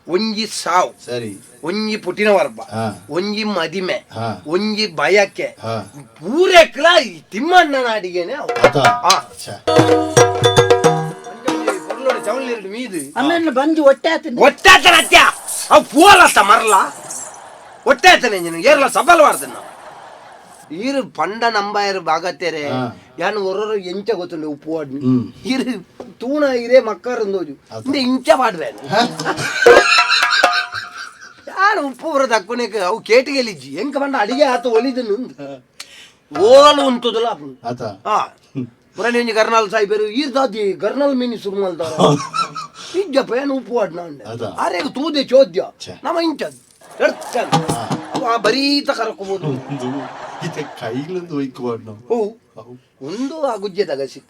ಒಂಜಿ ಸಾವು ಸರಿ, ಒಂಜಿ ಪುಟ್ಟಿನ ವರ್ಬ, ಒಂಜಿ ಮದಿಮೆ, ಒಂಜಿ ಬಯಕೆ, ಹಾ, ಪೂರೆಕ್ಲ ತಿಮ್ಮಣ್ಣನ ಅಡಿಗೆನೆ ಅವು. ಅದಾ? ಛೆ. ಚವಳಿಎರಡು ಮೀದು ಆಮೇಲೆ ಬಂದು ಹೊಟ್ಟೆ ಒಟ್ಟಾತನ ಅತ್ಯ ಅವು ಪೂಲತ್ತ ಮರಲ ಒಟ್ಟಾತನೆ ನೀನು ಏರ್ಲ ಸಬಲವಾರ್ದ ನಾವು ಈರು ಪಂಡ ನಂಬಾಯರು ಬಾಗತ್ತೇರೆ ಯಾನು ಹೊರರು ಎಂಚ ಗೊತ್ತುಂಡು ಉಪ್ಪು ವಾಡ್ನಿ ಇರು ತೂಣ ಇರೇ ಮಕ್ಕರಂದೋಜು ಇಂದ ಇಂಚ ಪಾಡ್ರೆ ಯಾರು ಉಪ್ಪು ಬರೋದು ಅಕ್ಕುನೇಕ ಅವು ಕೇಟಿಗೆಲಿಜ್ಜಿ ಎಂಕ ಪಂಡ ಅಡಿಗೆ ಆತ ಒಲಿದನು ಓಲು ಉಂಟುದಲ್ಲ ಹಾ ಪುರಾಣಿ ಒಂಜಿ ಗರ್ನಾಲ್ ಸಾಯ್ಬೇರು ಈರ್ದಾದಿ ಗರ್ನಾಲ್ ಮೀನಿ ಸುರ್ಮಲ್ದಾರ ಇಜ್ಜಪ್ಪ ಏನು ಉಪ್ಪು ವಾಡ್ನ ಉಂಡೆ ಆರೇಗ ತೂದೆ ಚೋದ್ಯ ನಮ್ಮ ಇಂಚದ್ ಬರೀತ ಕರಕೋಬಹುದು ಕೈಲೊಂದು ಒಯ್ಕೊಂಡು ಒಂದು ಆ ಗುಜ್ಜೆ ತಗಸಿ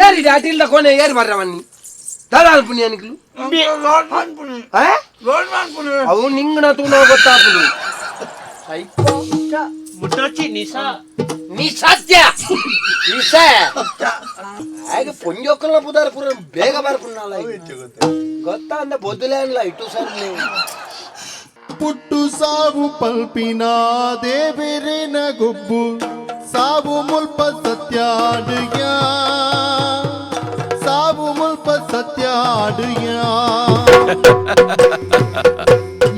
ಯಾರಿದೆ ಅಟಿಲ್ದ ಕೊನೆ ಏರ್ ಬರ್ರವನ್ನಿ ದಾದಾಲ್ ಪುಣ್ಯ ನಿಕ್ಲು ಅವು ನಿಂಗಣ ತೂಣ ಗೊತ್ತಾಪುದು ಹಾಗೆ ಪೊಂಜೋಕಲ್ಲ ಪುದಾರ ಪೂರ ಬೇಗ ಬಾರ್ಪುಣ್ಣಾಲ ಗೊತ್ತಾ ಅಂದ ಬೊದ್ದುಲೇ ಅನ್ಲ ಇಟ್ಟು ಸರ್ಲಿ ಪುಟ್ಟು ಸಾವು ಪಲ್ಪಿನ ದೇವರೇನ ಗೊಬ್ಬು ಸಾವು ಮುಲ್ಪ ಸತ್ಯಾಡುಯ ಸಾವು ಮುಲ್ಪ ಸತ್ಯಾಡುಯ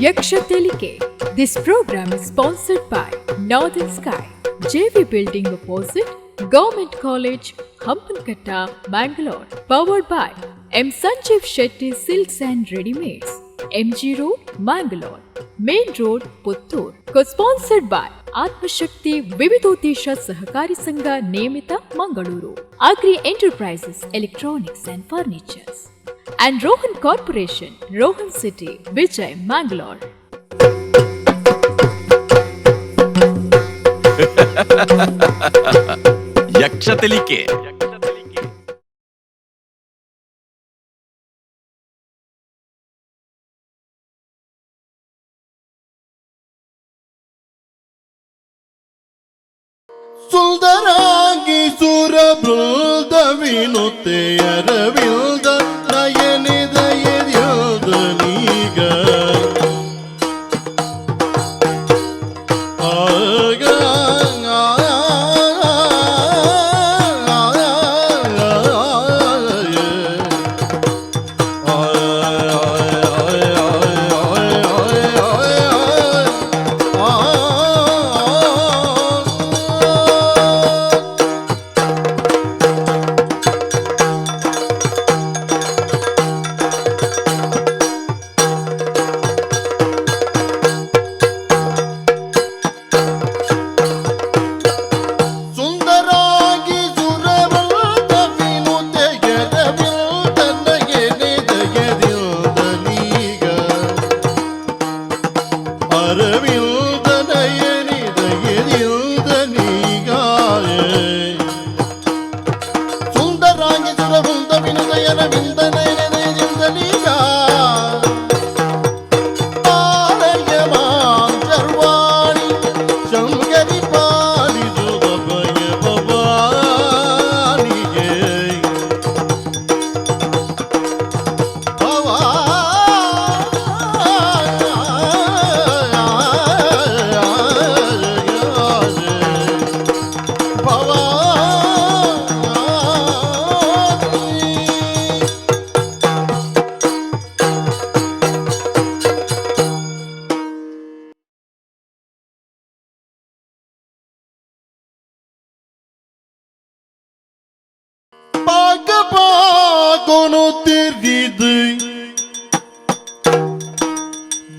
ಯಕ್ಷತೆಲಿಕೆ. This program is sponsored by Northern Sky, JV Building opposite Government College, Hampankatta, Bangalore. Powered by M. Sanjeev Shetty Silks and Readymades, MG Road, Bangalore. Main Road, Puttur. Co-sponsored by Atmashakti Vividotesha Sahakari Sangha Niyamita, Mangaluru. Agri Enterprises, Electronics and Furnitures. And Rohan Corporation, Rohan City, Vijay, Mangalore. ಯಕ್ಷತೆಲಿಕೆ. ಸುಂದರಾಂಗಿ ಸುರ ಬೃಂದವಿನುತ್ತೆ ಅರವಿಲ್ದ ನಯನಿದ ಎದ್ಯೋದ ನೀಗ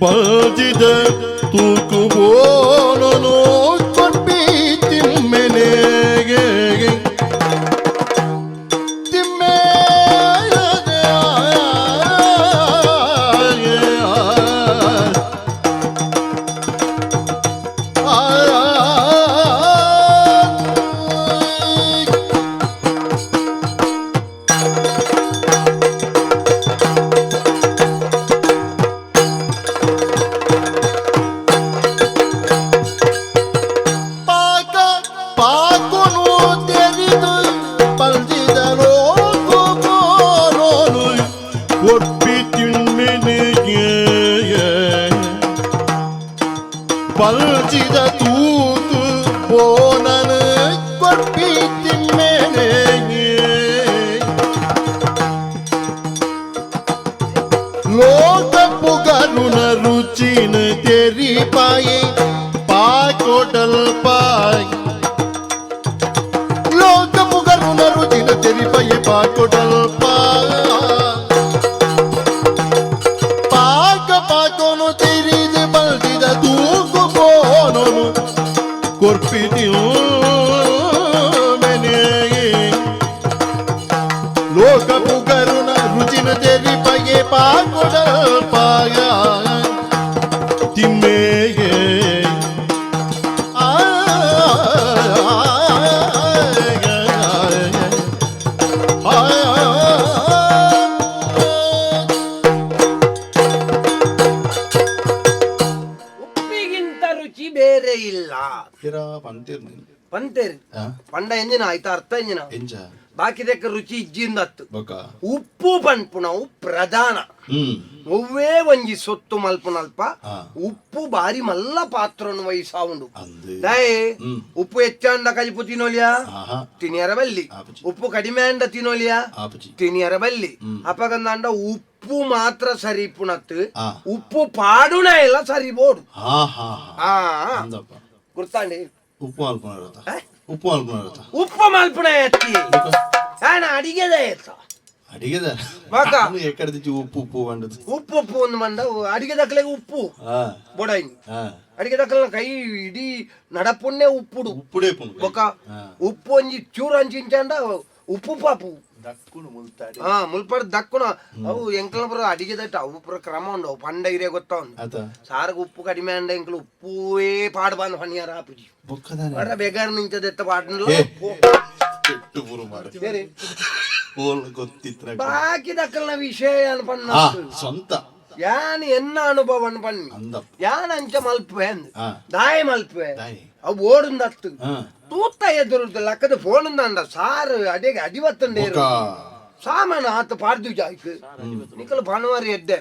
ಬಜಿದ ತೂಕು ಬೋನೋ ಕೊಟ್ಟಿ ತಿಮ್ಮೆನೆಗೆ ತಿಮ್ಮೆ रुचिन तेरी पाए पाकोटल पाय लोक मुगरुन रुचिन तेरी पाए पाकोटल पाय पाक पाकोनो तेरी दे बल्दिदा तूको बोनोनु corpitium लोक पुगरुन रुचिन तेरी पाए पाकोटल पाय तिम्मेगे ಉಪ್ಪಿಗಿಂತ ರುಚಿ ಬೇರೆ ಇಲ್ಲ. ಪಂತೇರಿ ಪಂಡ ಎಂಜಿನ ಆಯ್ತಾ ಅರ್ಥ ಎಂಜಿನ ಎಂಜ ಬಾಕಿದಕ್ಕೆ ರುಚಿ ಇಜ್ಜಿಂದತ್ತು ಬೊಕ ಉಪ್ಪು ಪನ್ಪುನವು ಪ್ರಧಾನ ಒವ್ವೇ ಒಂಜಿ ಸೊತ್ತು ಮಲ್ಪುನಲ್ಪ ಉಪ್ಪು ಬಾರಿ ಮಲ್ಲ ಪಾತ್ರನು ವಹಿಸಾವುಂಡು ದಯೆ ಉಪ್ಪು ಹೆಚ್ಚಂಡ ಕಲಿಪು ತಿನ್ನೋಲಿಯಾ ತಿನಿಯರ ಬಲ್ಲಿ ಉಪ್ಪು ಕಡಿಮೆ ಅಂಡ ತಿನ್ನೋಲಿಯಾ ತಿನಿಯರ ಬಲ್ಲಿ ಅಪಗಂದ ಉಪ್ಪು ಮಾತ್ರ ಸರಿ ಪುನತ್ ಉಪ್ಪು ಪಾಡುಣ ಎಲ್ಲ ಸರಿ ಬೋಡು ಗುರ್ತಾಂಡಿ ಉಪ್ಪು ಉಪ್ಪು ಮಲ್ಪುಣ ಎತ್ತಿ ಅಡಿಗೆದ ಎತ್ತ ಅಡಿಗೆದ ಎಕ್ಕಡದಿಚ್ಚಿ ಉಪ್ಪು ಉಪ್ಪು ಬಂಡದು ಉಪ್ಪು ಉಪ್ಪು ಒಂದು ಮಂಡ ಅಡಿಗೆ ದಕ್ಕಲೆಗೆ ಉಪ್ಪು ಬೋಡಾಯಿನಿ ಅಡಿಗೆ ದಕ್ಕಲ ಕೈ ಇಡೀ ನಡಪುಣ್ಣೆ ಉಪ್ಪುಡು ಉಪ್ಪುಡೆ ಬೊಕ ಉಪ್ಪು ಒಂಜಿ ಚೂರು ಅಂಚಿಂಚಂಡ ಉಪ್ಪು ಪಾಪು ದಕ್ಕುನು ಮುಲ್ತಾಡಿ ಮುಲ್ಪಾಡು ದಕ್ಕುನ ಅವು ಎಂಕಲ ಪುರ ಅಡಿಗೆ ದಟ್ಟ ಅವು ಪುರ ಕ್ರಮ ಉಂಡು ಪಂಡ ಇರೇ ಗೊತ್ತ ಉಂಡು ಸಾರ್ಗ ಉಪ್ಪು ಕಡಿಮೆ ಅಂಡ ಎಂಕಲು ಉಪ್ಪುವೇ ಪಾಡು ಬಂದು ಹಣಿಯಾರ ಆಪುಜಿ ಬಡ ಬೇಗಾರ ನಿಂಚದೆತ್ತ ಪಾಡ್ನಲ್ಲ ಕೆಟ್ಟು ಪುರು ಮಾಡಿ ಗೊತ್ತಿತ್ರ ಬಾಕಿ ದಕ್ಕಲ್ನ ವಿಷಯ ಅನ್ಪಣ್ಣ ಸ್ವಂತ ಯಾನ್ ಎನ್ನ ಅನುಭವ ಅನ್ಪಣ್ಣಿ ಯಾನ್ ಅಂಚ ಮಲ್ಪೆ ದಾಯ ಮಲ್ಪೆ ಅವು ಓಡುಂದತ್ತು ತೂತ ಎದುರು ಲಕ್ಕದ ಫೋನ್ ಅಂಡ ಸಾರು ಅಡಿಗೆ ಅಡಿವತ್ತಂಡೆ ಸಾಮಾನು ಆತ ಪಾಡ್ದು ಜಾಯ್ಕು ನಿಕಲು ಭಾನುವಾರ ಎಡ್ಡೆ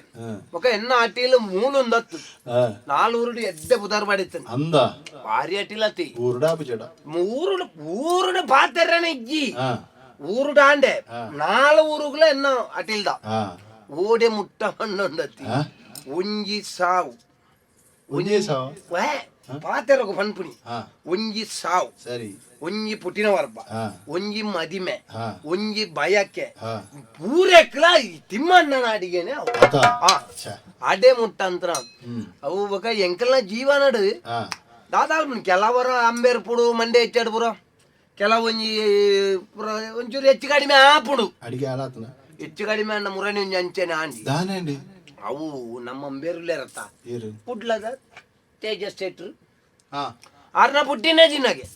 ఒక ಎನ್ನ ಅಟ್ಟಿಲು ಮೂಲುಂದತ್ತು ನಾಲ್ಕೂರುಡು ಎಡ್ಡೆ ಬುಧಾರ ಮಾಡಿತ್ತು ಅಂದ ಭಾರಿ ಅಟ್ಟಿಲತ್ತಿ ಊರುಡು ಪಾತೆರನ ಇಜ್ಜಿ ಊರುಡು ಆಂಡೆ ನಾಲ್ ಊರುಗಳ ಎನ್ನ ಅಟಿಲ್ದ ಓಡೆ ಮುಟ್ಟ ಮಣ್ಣೊಂದತ್ತಿ ಒಂಜಿ ಸಾವು ಪಾತೆರಗು ಪನ್ಪುಣಿ ಒಂಜಿ ಸಾವು ಸರಿ ಒಂಜಿ ಪುಟ್ಟಿನ ವರ್ಬ ಒಂಜಿ ಮದಿಮೆ ಒಂಜಿ ಬಯಕೆ ಪೂರೆಕ್ಲ ತಿಮ್ಮಣ್ಣನ ಅಡಿಗೆನೆ ಅಡೆ ಮುಟ್ಟಂತ್ರ ಅವು ಬಕ ಎಂಕಲ್ನ ಜೀವನಡು ದಾದಾಲ್ ಕೆಲವರ ಅಂಬೇರ್ ಪುಡು ಮಂಡೆ ಹೆಚ್ಚಾಡು ಪುರ ಕೆಲವು ಒಂಚೂರು ಹೆಚ್ಚು ಕಡಿಮೆ ಆಪುಡು ಅಡಿಗೆ ಆಡಾತನ ಹೆಚ್ಚು ಕಡಿಮೆ ಅಣ್ಣ ಮುರನಿ ಒಂಜಿ ಅಂಚೆನೆ ಆಂಡಿ ಅವು ನಮ್ಮ ಅಂಬೇರುಲೇ ರತ್ತ ಪುಡ್ಲದ ತೇಜಸ್ ಥಿಯೇಟರ್ ಆರ್ನ ಪುಟ್ಟಿನ ದಿನಗೆ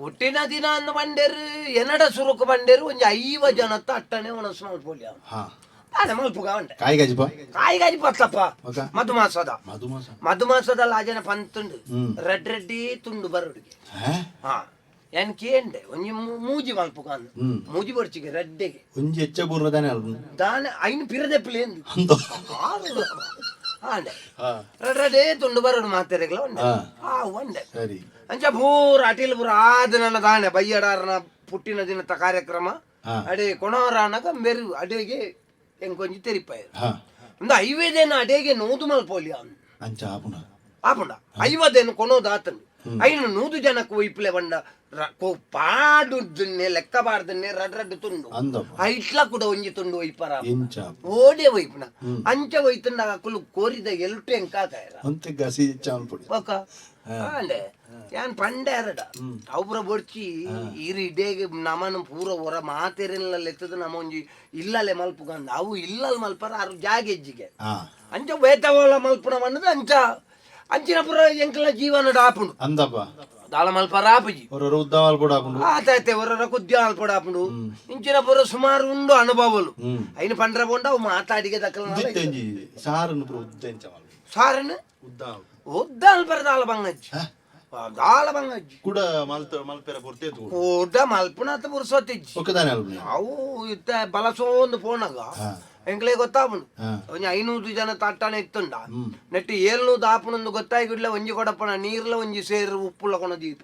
ಹುಟ್ಟಿನ ದಿನ ಅಂದ ಬಂಡೇರು ಎನ್ನಡ ಸುರುಕು ಬಂಡೇರು ಒಂಜಿ 5 ಜನತ್ತ ಅಟ್ಟನೆ ಒಣಸು ಮಲ್ಪೊಲಿ ಅದೇ ಮಲ್ಪುಗ ಉಂಟೆ ಕಾಯಿಗಾಜಿ ಪತ್ತಪ್ಪ ಮಧುಮಾಸದ ಲಾಜನ ಪಂತುಂಡು ರೆಡ್ಡಿ ತುಂಡು ಬರುಡಿಗೆ ಏನ್ ಕೇಂಡೆ ಒಂಜಿ ಮೂಜಿ ಮಲ್ಪುಗ ಅಂದ ಮೂಜಿ ಬಡ್ಚಿಗೆ ರೆಡ್ಡೆಗೆ ಒಂಜಿ ಹೆಚ್ಚ ಬೂರ್ನದಾನೆ ದಾನೆ ಐನು ಪಿರದೆಪ್ಪಲೇಂದು ಆಂಡೆ ರೆಡ್ಡೆ ತುಂಡು ಬರೋಡು ಮಾತೆರೆಗ್ಲ ಒಂಡೆ ಅಂಚ ಪೂರ ಅಟಿಲ್ ಪೂರ ಆದ ನನ್ನ ದಾನೆ ಬಯ್ಯಡಾರನ ಪುಟ್ಟಿನ ದಿನದ ಕಾರ್ಯಕ್ರಮ ಅಡೆ ಕೊಣವರಾನಗ ಮೆರು ಅಡೆಗೆ ಎಂಕೊಂಜಿ ತೆರಿಪಾಯ ಒಂದು 5 ದಿನ ಅಡೆಗೆ ನೋದು ಮಲ್ಪೋಲಿ ಆಪುಂಡ 5 ದಿನ ಕೊನೋದಾತನು ಐನು 100 ಜನಕ್ಕೆ ಒಯ್ಪಲೆ ಬಂಡ ಪಾಡುದನ್ನೇ ಲೆಕ್ಕ ಬಾರ್ದನ್ನೇ ರಡ್ರಡ್ಡು ತುಂಡು ಐಟ್ಲ ಕೂಡ ಒಂಜಿ ತುಂಡು ಒಯ್ಪರ ಓಡೆ ಒಯ್ಪುನ ಅಂಚ ಒಯ್ತಂಡ ಕುಲು ಕೋರಿದ ಎಲ್ಟು ಎಂಕಾಕಾಯರ ಅಂಡೆ ಯಾನ್ ಪಂಡೆ ಎರಡ ಅವ್ರ ಬೊಡ್ಚಿ ಇರಿ ಡೇಗೆ ನಮನ ಪೂರ ಹೊರ ಮಾತೆರೆಲ್ಲ ಲೆತ್ತದ ನಮ್ಮ ಒಂಜಿ ಇಲ್ಲಲೆ ಮಲ್ಪುಗಂದ ಅವು ಇಲ್ಲಲ್ ಮಲ್ಪರ ಅರು ಜಾಗೆಜ್ಜಿಗೆ ಅಂಚ ವೇತವಳ ಮಲ್ಪುನ ಮಣ್ಣದ ಅಂಚ ಅಂಚಿನ ಪುರ ಎಂಕಲ ಜೀವನ ಆಪುಂಡು ಅಂದಪ್ಪ ದಾಳ ಮಲ್ಪರ ಆಪುಜಿ ಆತಾಯ್ತೆ ಹೊರ ಕುದ್ಯ ಮಲ್ಪಡ ಆಪುಂಡು ಇಂಚಿನ ಪುರ ಸುಮಾರು ಉಂಡು ಅನುಭವಲು ಐನು ಪಂಡ್ರ ಬೋಂಡ ಅವು ಮಾತಾಡಿಗೆ ದಕ್ಕಲ ಸಾರನ್ನು ಉದ್ದ ಅಲ್ಪರ ದಾಳ ಬಂಗಜ್ಜಿ ದಾಳ ಬಂಗಜ್ಜಿ ಕೂಡ ಮಲ್ಪೆರ ಪುರ್ತೆದು ಕೂಡ ಮಲ್ಪುನಾತ ಪುರ್ಸೊತ್ತಿಜ್ಜಿ ಅವು ಇತ್ತ ಬಲಸೋಂದು ಫೋನಾಗ ಎಂಕ್ಲೆ ಗೊತ್ತಾಪುಂಡು ಒಂಜಿ 500 ಜನ ತಟ್ಟನೆ ಇತ್ತುಂಡ ನೆಟ್ಟಿ 700 ಆಪುನೊಂದು ಗೊತ್ತಾಗಿಡ್ಲ ಒಂಜಿ ಕೊಡಪ್ಪನ ನೀರ್ಲ ಒಂಜಿ ಸೇರು ಉಪ್ಪುಲ ಕೊನ ದೀಪ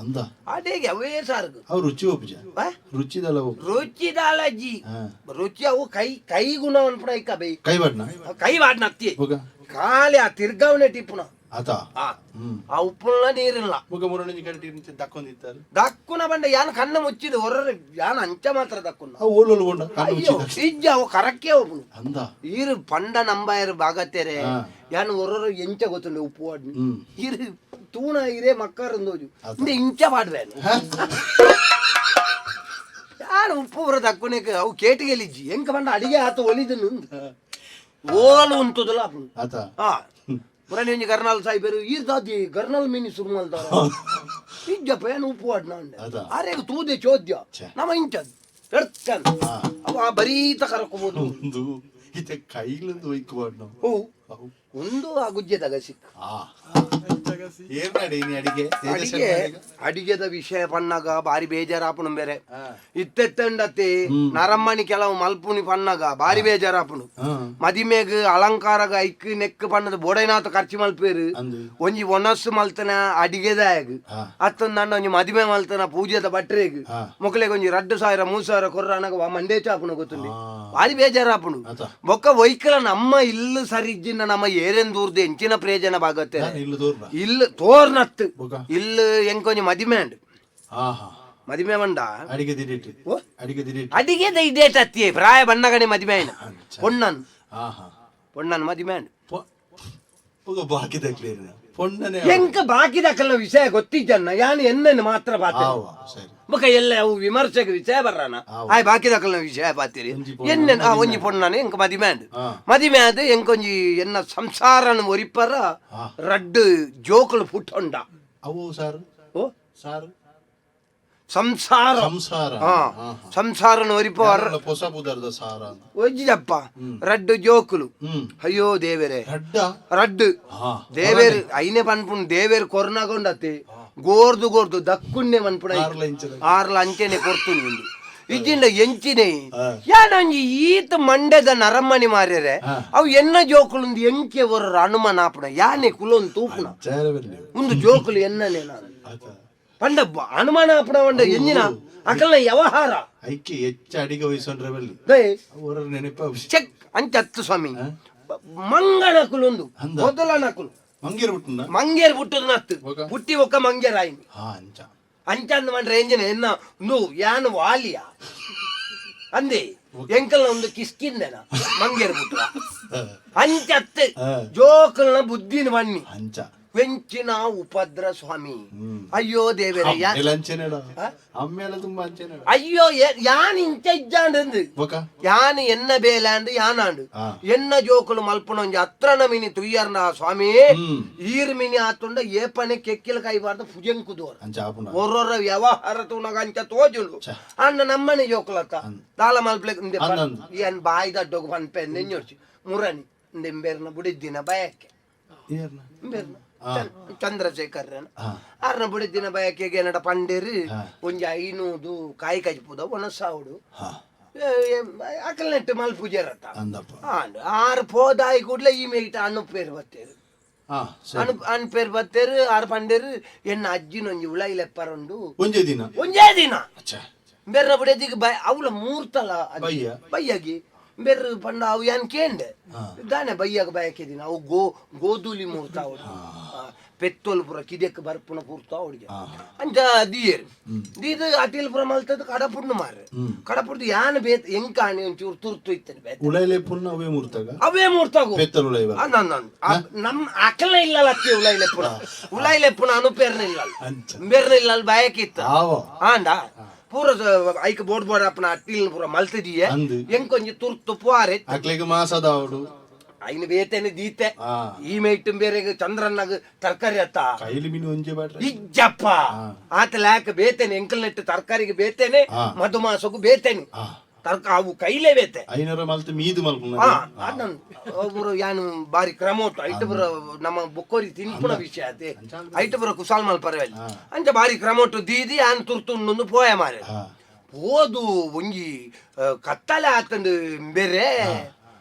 ಅಂದ ಅಡೆಗೆ ಅವೇ ಸಾರ್ಗು ಅವು ರುಚಿ ಒಪ್ಪುಜ ರುಚಿದಾಲಜ್ಜಿ ರುಚಿ ಅವು ಕೈ ಗುಣ ಅನ್ಪುಣ ಇಕ್ಕ ಬೈ ಕೈ ಬಾಡ್ನ ಅತ್ತಿ ಖಾಲಿ ಆ ತಿರ್ಗಾವಣೆ ಟಿಪ್ಪುನ ಆತ ಆ ಉಪ್ಪುನ ನೀರಿಲ್ಲ ಮುಖ ಮುರಣಿ ಕಟ್ಟಿ ದಕ್ಕೊಂದಿದ್ದಾರೆ ದಕ್ಕುನ ಬಂಡ ಯಾನ್ ಕಣ್ಣ ಮುಚ್ಚಿದ ಹೊರ ಯಾನ್ ಅಂಚ ಮಾತ್ರ ದಕ್ಕುನ ಅವು ಓಲೊಲ್ಗೊಂಡ ಇಜ್ಜ ಅವು ಕರಕ್ಕೆ ಹೋಗ್ನು ಅಂದ ಈರು ಪಂಡ ನಂಬಾಯರು ಬಾಗತ್ತೇರೆ ಯಾನ್ ಹೊರ ಎಂಚ ಗೊತ್ತುಂಡೆ ಉಪ್ಪು ವಾಡ್ನಿ ಈರು ತೂಣ ಇರೇ ಮಕ್ಕರಂದೋಜು ಇಂದ ಇಂಚ ಪಾಡ್ವೇನು ಯಾರು ಉಪ್ಪು ಬರ ದಕ್ಕುನೇಕ ಅವು ಕೇಟಿಗೆಲಿಜ್ಜಿ ಎಂಕ ಬಂಡ ಅಡಿಗೆ ಆತ ಒಲಿದನು ಓಲು ಉಂಟುದಲ್ಲ ಆತ ಹಾ ಪುರಾಣಿ ಒಂಜಿ ಗರ್ನಾಲ್ ಸಾಯ್ಬೇರು ಈರ್ದಾದಿ ಗರ್ನಾಲ್ ಮೀನಿ ಶುರು ಮಲ್ತಾರ ಇಜ್ಜಪ್ಪ ಏನು ಉಪ್ಪು ವಾಡ್ನ ಅಂಡೆ ಆರೇಗ ತೂದೆ ಚೋದ್ಯ ನಮ್ಮ ಇಂಚದ್ ಎಡ್ತನ್ ಅವ ಬರೀತ ಕರಕೋಬಹುದು ಒಂದು ಇತ ಕೈಲಂದು ಒಯ್ಕುವಾಡ್ ನಾವು ಓ ಒಂದು ಆ ಗುಜ್ಜೆದಾಗ ಸಿಕ್ಕ ಏನ್ ಮಾಡಿ ನೀ ಅಡಿಗೆ ಅಡಿಗೆದ ವಿಷಯ ಪನ್ನಾಗ ಬಾರಿ ಬೇಜಾರಾಪುನು ಬೇರೆ ಇತ್ತೆತ್ತಂಡತಿ ನರಮ್ಮನಿ ಕೆಲವು ಮಲ್ಪುನಿ ಪನ್ನಾಗ ಬಾರಿ ಬೇಜಾರಾಪುನು ಮದಿಮೇಗ ಅಲಂಕಾರಗ ಐಕ್ ನೆಕ್ ಪನ್ನದ ಬೋಡೈನಾಥ ಖರ್ಚು ಮಲ್ಪೇರು ಒಂಜಿ ಒನಸ್ಸು ಮಲ್ತನ ಅಡಿಗೆದಾಯಗ್ ಅತ್ತೊಂದು ನಂಡ ಒಂಜಿ ಮದಿಮೆ ಮಲ್ತನ ಪೂಜೆದ ಬಟ್ರೆಗ್ ಮೊಕಲೆಗ್ ಒಂಜಿ 2,000 3,000 ಕೊರ್ರಾನಗ ಮಂಡೇ ಚಾಪುನು ಗೊತ್ತುಂಡಿ ಬಾರಿ ಬೇಜಾರಾಪುನು ಬೊಕ್ಕ ಒಯ್ಕಲ ನಮ್ಮ ಇಲ್ಲು ಸರಿಜ್ಜಿನ ನಮ್ಮ ಏರೇನ್ ದೂರ್ದು ಎಂಚಿನ ಪ್ರಯೋಜನ ಬಾಗತ್ತೆ ಇಲ್ಲು ತೋರ್ನತ್ ಇಲ್ಲು ಎಂಕೊಂಜಿ ಮದಿಮೆ ಅಂಡ್ ಮದಿಮೆ ಬಂಡ ಅಡಿಗೆ ಇಡೇಟ್ ಅತ್ತಿ ಪ್ರಾಯ ಬಣ್ಣಗಣೆ ಮದಿಮೆ ಆಯ್ನ ಪೊಣ್ಣನ್ ಮದಿಮೆ ಅಂಡ್ ಎಂಕ ಬಾಕಿ ದಕ್ಕಲ ವಿಷಯ ಗೊತ್ತಿಜ್ಜನ್ನ ಯಾನು ಎನ್ನೆನ್ನು ಮಾತ್ರ ಬಾತ ಬೊಕ ಎಲ್ಲ ಅವು ವಿಮರ್ಶೆಗೆ ವಿಷಯ ಬರ್ರಾನ ಆಯ್ ಬಾಕಿ ದಕ್ಕಲ ವಿಷಯ ಬಾತಿರಿ ಎನ್ನೆನ್ ಆ ಒಂಜಿ ಪೊಣ್ಣನ ಎಂಕ ಮದಿಮೆ ಅಂಡ್ ಮದಿಮೆ ಆದ್ ಎಂಕೊಂಜಿ ಎನ್ನ ಸಂಸಾರನ ಒರಿಪರ ರಡ್ಡು ಜೋಕುಲು ಪುಟ್ಟೊಂಡ ಅವು ಸಾರು ಓ ಸಾರು ಸಂಸಾರ ಸಂಸಾರನ ಒರಿಪರ ಹೊಸ ಬುದರ್ದ ಸಾರ ಒಜ್ಜಪ್ಪ ರಡ್ಡು ಜೋಕುಲು ಅಯ್ಯೋ ದೇವರೇ ರಡ್ಡು ದೇವೇರು ಐನೆ ಪನ್ಪುಣ್ ದೇವೇರು ಕೊರ್ನಗೊಂಡತ್ತೆ ಗೋರ್ದು ದಕ್ಕುಣ್ಣೆ ಮನ್ಪುಣ 6 ಅಂಚೆನೆ ಕೊರ್ತು ನಿಂದು ಇಜ್ಜಿಂಡ ಎಂಚಿನೆ ಯಾನೊಂಜಿ ಈತ ಮಂಡ್ಯದ ನರಮ್ಮನಿ ಮಾರ್ಯರೆ ಅವು ಎನ್ನ ಜೋಕುಲು ಎಂಕೆ ಹೊರ ಹನುಮನಾಪುಣ ಯಾನೆ ಕುಲೊಂದು ತೂಪುಣ ಒಂದು ಜೋಕುಲು ಎನ್ನನೆ ನಾನು ಪಂಡ ಹನುಮಾನಾಪುಣ ಪಂಡ ಎಂಜಿನ ಅಕಲ್ನ ವ್ಯವಹಾರ ಐಕೆ ಹೆಚ್ಚ ಅಡಿಗೆ ವಹಿಸೊಂಡ್ರೆ ಬಲ್ಲಿ ಅವರ ನೆನಪ ಚೆಕ್ ಅಂಚತ್ತು ಸ್ವಾಮಿ ಮಂಗನ ಕುಲೊಂದು ಮೊದಲನ ಕುಲು ಮಂಗೇರ್ ಬುಟ್ಟದ ನತ್ತು ಬುಟ್ಟಿ ಒಕ್ಕ ಮಂಗೇರ್ ಆಯ್ನು ಅಂಚ ಅಂದ್ ಮಂಡ್ರೆ ಎಂಜಿನ ಎನ್ನ ಯಾನು ವಾಲಿಯ ಅಂದೆ ಎಂಕಲ್ನ ಒಂದು ಕಿಸ್ಕಿಂದೆನ ಮಂಗೇರ್ ಬುಟ್ಟ ಅಂಚತ್ತು ಜೋಕಲ್ನ ಬುದ್ಧಿನ ಬನ್ನಿ ವೆಂಚಿನ ಉಪದ್ರ ಸ್ವಾಮಿ ಅಯ್ಯೋ ದೇವರೇ ಅಯ್ಯೋ ಯಾನ್ ಇಂಚ ಇಜ್ಜಾಂಡ್ ಯಾನ್ ಎನ್ನ ಬೇಲಾಂಡ್ ಯಾನಾಂಡ್ ಎನ್ನ ಜೋಕುಲು ಮಲ್ಪನ ಒಂಜಿ ಅತ್ರನ ಮಿನಿ ತುಯ್ಯರ್ನ ಸ್ವಾಮಿ ಈರ್ ಮಿನಿ ಆತುಂಡ ಏಪನೆ ಕೆಕ್ಕಿಲ ಕೈಬಾರ್ದ ಪುಜಂಕುದೋರ್ ಒರ್ರೊರ ವ್ಯವಹಾರ ತುನಗ ಅಂಚ ತೋಜುಲು ಅನ್ನ ನಮ್ಮನೆ ಜೋಕುಲತ್ತ ದಾಲ ಮಲ್ಪಲೆ ಏನ್ ಬಾಯಿ ದಡ್ಡೋಗ ಪನ್ಪೆ ನೆಂಜೊಡ್ಸಿ ಮುರನಿ ಎಂಬೇರ್ನ ಬುಡಿದ್ದಿನ ಬಯಕ್ಕೆ ಚಂದ್ರಶೇಖರ್ ಆರ್ನ ಬುಡಿದ್ದಿನ ಬಯಕೆಗೆ ನಡ ಪಂಡೇರು ಒಂಜಿ 500 ಕಾಯಿ ಕಜ್ಪುದ ಒಣಸಾವುಡು ಅಕಲ್ ನೆಟ್ಟು ಮಲ್ಪುಜೆರತ್ತ ಆರು ಪೋದಾಯಿ ಕೂಡ್ಲೆ ಈ ಮೇಟ ಅನುಪೇರು ಬತ್ತೇರು ಅನುಪೇರು ಬತ್ತೇರು ಆರು ಪಂಡೇರು ಎನ್ನ ಅಜ್ಜಿನೊಂಜಿ ಉಳೈಲೆಪ್ಪರುಂಡು ಒಂಜೇ ದಿನ ಬೆರ್ನ ಬುಡಿದಿಗೆ ಅವಳ ಮೂರ್ತಲ ಬಯ್ಯಗಿ ಬೇರೆ ಪಂಡ ಅವು ಏನ್ ಕೇಂಡೆ ದಾನೆ ಬಯ್ಯಾಗ ಬಯಕಿದೀನಿ ಅವು ಗೋಧೂಲಿ ಮೂರ್ತ ಅವಳು ಪೆತ್ತೋಲ್ ಪುರ ಕಿದೆಕ್ ಬರ್ಪುನ ಪೂರ್ತ ಅವಳಿಗೆ ಅಂಚ ದಿಯರ್ ದೀದ ಅಟಿಲ್ ಪುರ ಮಲ್ತದ ಕಡಪುಡ್ನು ಮಾರ್ರೆ ಕಡಪುಡ್ದು ಯಾನ್ ಬೇತ್ ಎಂಕಾಣಿ ಒಂಚೂರು ತುರ್ತು ಇತ್ತನೆ ಅವೇ ಮೂರ್ತಾಗು ನಮ್ ಅಕಲ ಇಲ್ಲಲ್ಲ ಅತ್ತಿ ಉಳೈಲೆಪ್ಪುನ ಅನುಪೇರ್ನ ಇಲ್ಲ ಬೇರ್ನ ಇಲ್ಲ ಬಯಕಿತ್ತ ಆಂಡ ಪೂರ ಐಕ ಬೋರ್ಡ್ ಅಪ್ಪನ ಅಟ್ಟಿಲ್ ಪೂರ ಮಲ್ತದಿಯ ಎಂಕೊಂಜಿ ತುರ್ತು ಪುವಾರೆ ಮಾಸದ ಅವಡು ಐನ ಬೇತೇನೆ ದೀತೆ ಈ ಮೇಟ್ ಬೇರೆ ಚಂದ್ರನ್ನಾಗ ತರಕಾರಿ ಅತ್ತ ಇಜ್ಜಪ್ಪ ಆತ ಲ್ಯಾಕ ಬೇತೇನೆ ಎಂಕಲ್ ನೆಟ್ಟು ತರಕಾರಿಗೆ ಬೇತೇನೆ ಮಧುಮಾಸಗೂ ಬೇತೇನೆ ಅವು ಕೈಲೇ ಬೇತೆ ಒಬ್ರು ಯಾನು ಬಾರಿ ಕ್ರಮೋಟ್ ಐಟಬರ ನಮ್ಮ ಬೊಕ್ಕೋರಿ ತಿನ್ಪುಣ ವಿಷಯ ಅದೇ ಐಟಬರ ಕುಸಾಲ್ ಮಲ್ ಪರವಲ್ಲಿ ಅಂಚ ಬಾರಿ ಕ್ರಮೋಟ್ ದೀದಿ ಆನ್ ತುರ್ತುಂಡು ಪೋಯ ಮಾರೆ ಹೋದು ಒಂಜಿ ಕತ್ತಲೆ ಆತಂದು ಬೇರೆ